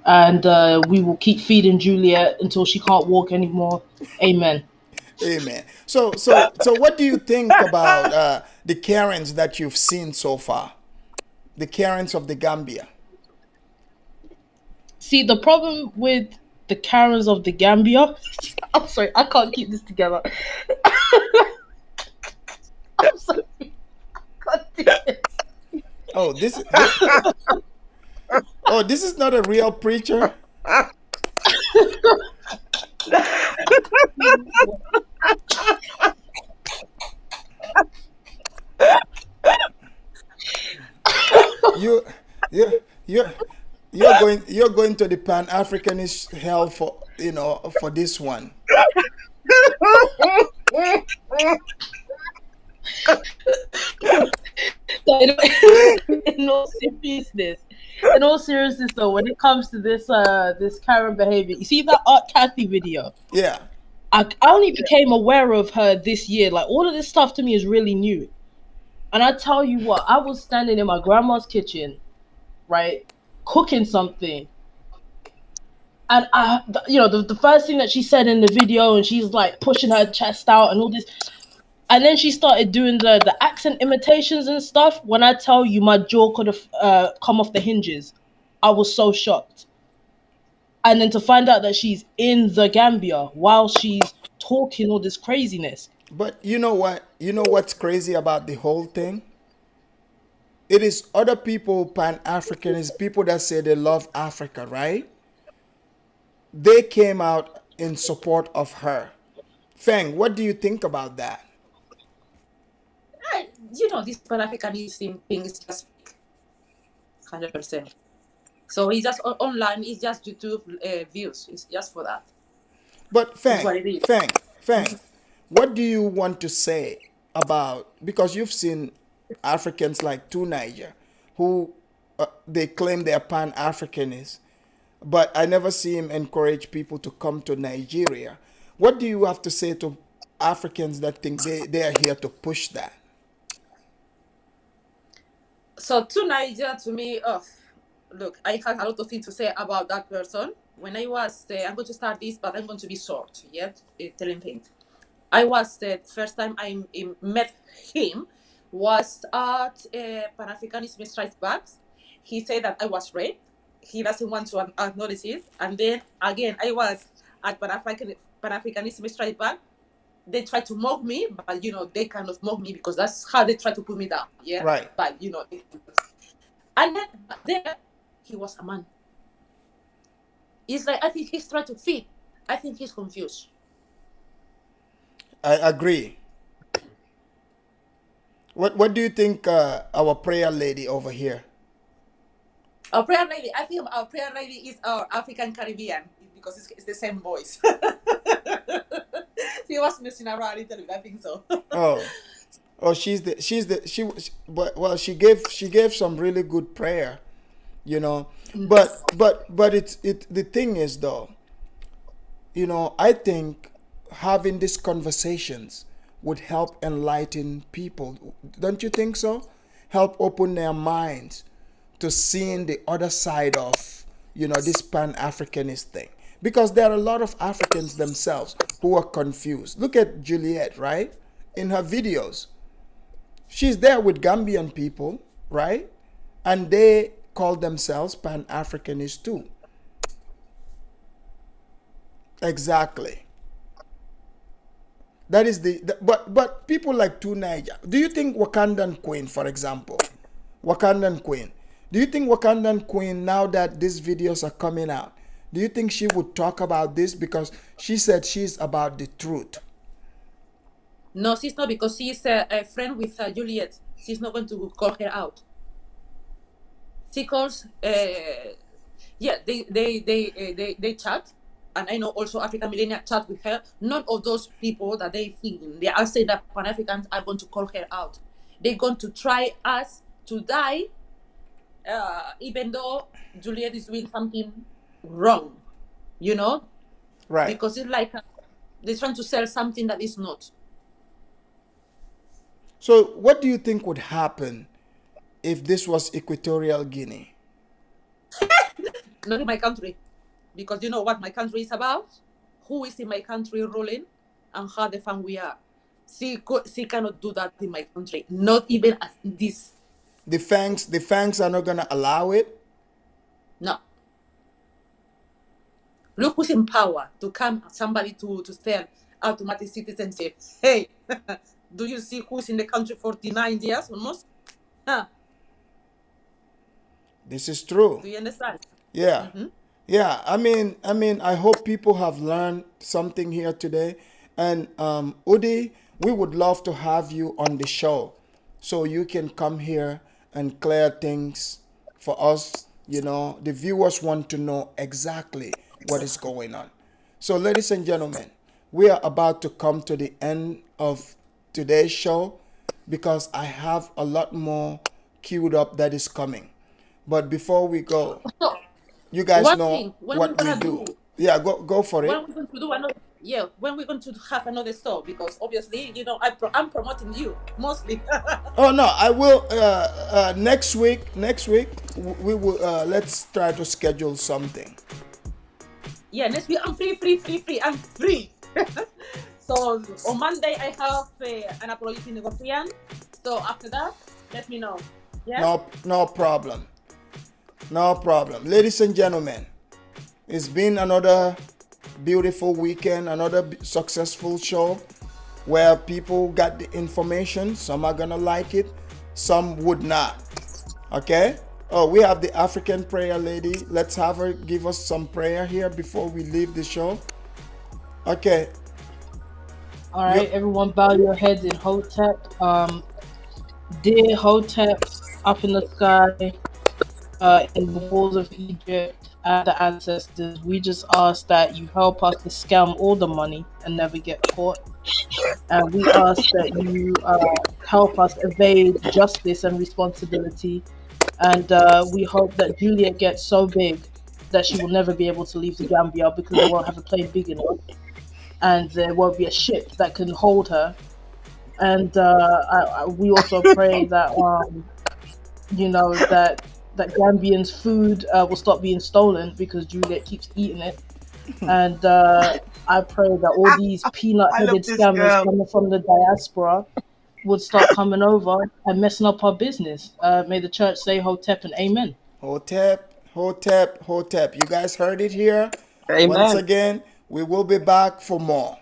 And we will keep feeding Juliet until she can't walk anymore. Amen." Amen. So what do you think about the Karens that you've seen so far? The Karens of the Gambia. See, the problem with the Karens of the Gambia, I'm sorry, I can't keep this together. I'm sorry. I can't do this. This is not a real preacher. you you you you're going to the Pan-Africanist hell for this one. In all seriousness, though, when it comes to this Karen behavior, you see that Art Kathy video? Yeah. I only became aware of her this year. Like, all of this stuff to me is really new. And I tell you what, I was standing in my grandma's kitchen, right, cooking something. And the first thing that she said in the video, and she's like pushing her chest out and all this. And then she started doing the accent imitations and stuff. When I tell you, my jaw could have come off the hinges. I was so shocked. And then to find out that she's in the Gambia while she's talking all this craziness. But you know what? You know what's crazy about the whole thing? It is other people, Pan-Africanists, people that say they love Africa, right? They came out in support of her. Feng, what do you think about that? This pan-africanism thing is just 100%. So it's just online. It's just YouTube views. It's just for that. But That's what it is. Feng, what do you want to say about, because you've seen Africans like Niger who they claim they're Pan-Africanists, but I never see him encourage people to come to Nigeria. What do you have to say to Africans that think they are here to push that? So to Niger, to me, look, I have a lot of things to say about that person. When I was, I'm going to start this, but I'm going to be short, telling things. I was the first time I met him was at Pan-Africanism Strikes Back. He said that I was raped. He doesn't want to acknowledge it. And then again, I was at Pan-Africanism Strikes Back. They try to mock me, but they kind of mock me because that's how they try to put me down. Yeah. Right. But and then there he was a man. It's like I think he's trying to fit. I think he's confused. I agree. What do you think our prayer lady over here? Our prayer lady, I think our prayer lady is our African Caribbean because it's the same voice. She was messing around a little bit, I think so. she gave some really good prayer, but it's the thing is though, I think having these conversations would help enlighten people. Don't you think so? Help open their minds to seeing the other side of, this pan-Africanist thing. Because there are a lot of Africans themselves who are confused. Look at Juliet, right? In her videos. She's there with Gambian people, right? And they call themselves pan-Africanists too. Exactly. That is but people like Tunisia. Do you think Wakandan Queen, for example, do you think Wakandan Queen, now that these videos are coming out, do you think she would talk about this? Because she said she's about the truth. No, she's not, because she's a friend with Juliet. She's not going to call her out. She calls, they chat. And I know also African Millennial chat with her. None of those people that they think they are saying that Pan-Africans are going to call her out. They're going to try us to die, even though Juliet is doing something wrong, Right? Because it's like they're trying to sell something that is not. So, what do you think would happen if this was Equatorial Guinea? Not in my country. Because you know what my country is about? Who is in my country ruling and how the fun we are. She cannot do that in my country. Not even as this. The fangs are not gonna allow it? No. Look who's in power to come somebody to sell automatic citizenship. Hey, do you see who's in the country 49 years almost? Huh. This is true. Do you understand? Yeah. Mm-hmm. Yeah, I mean, I hope people have learned something here today. And Udi, we would love to have you on the show so you can come here and clear things for us. The viewers want to know exactly what is going on. So, ladies and gentlemen, we are about to come to the end of today's show because I have a lot more queued up that is coming. But before we go, you guys know what we do. Yeah, go for it. When we're going to do another, when we're going to have another show, because obviously, I'm promoting you mostly. Oh no, I will. Next week we will. Let's try to schedule something. Yeah, next week I'm free. I'm free. So on Monday I have an apology negotiation. So after that, let me know. Yeah. No problem. No problem. Ladies and gentlemen, it's been another beautiful weekend, another successful show where people got the information. Some are gonna like it, some would not. Okay? Oh, we have the African prayer lady. Let's have her give us some prayer here before we leave the show. Okay. All right, everyone bow your heads in Hotep. Dear Hotep, up in the sky, in the walls of Egypt and the ancestors, we just ask that you help us to scam all the money and never get caught. And we ask that you help us evade justice and responsibility. And we hope that Juliet gets so big that she will never be able to leave the Gambia because we won't have a plane big enough. And there won't be a ship that can hold her. And we also pray that, that Gambians' food will stop being stolen because Juliet keeps eating it. And I pray that all these peanut-headed this scammers girl. coming from the diaspora would start coming over and messing up our business. May the church say Hotep and amen. Hotep, Hotep, Hotep. You guys heard it here. Once Amen. again, we will be back for more.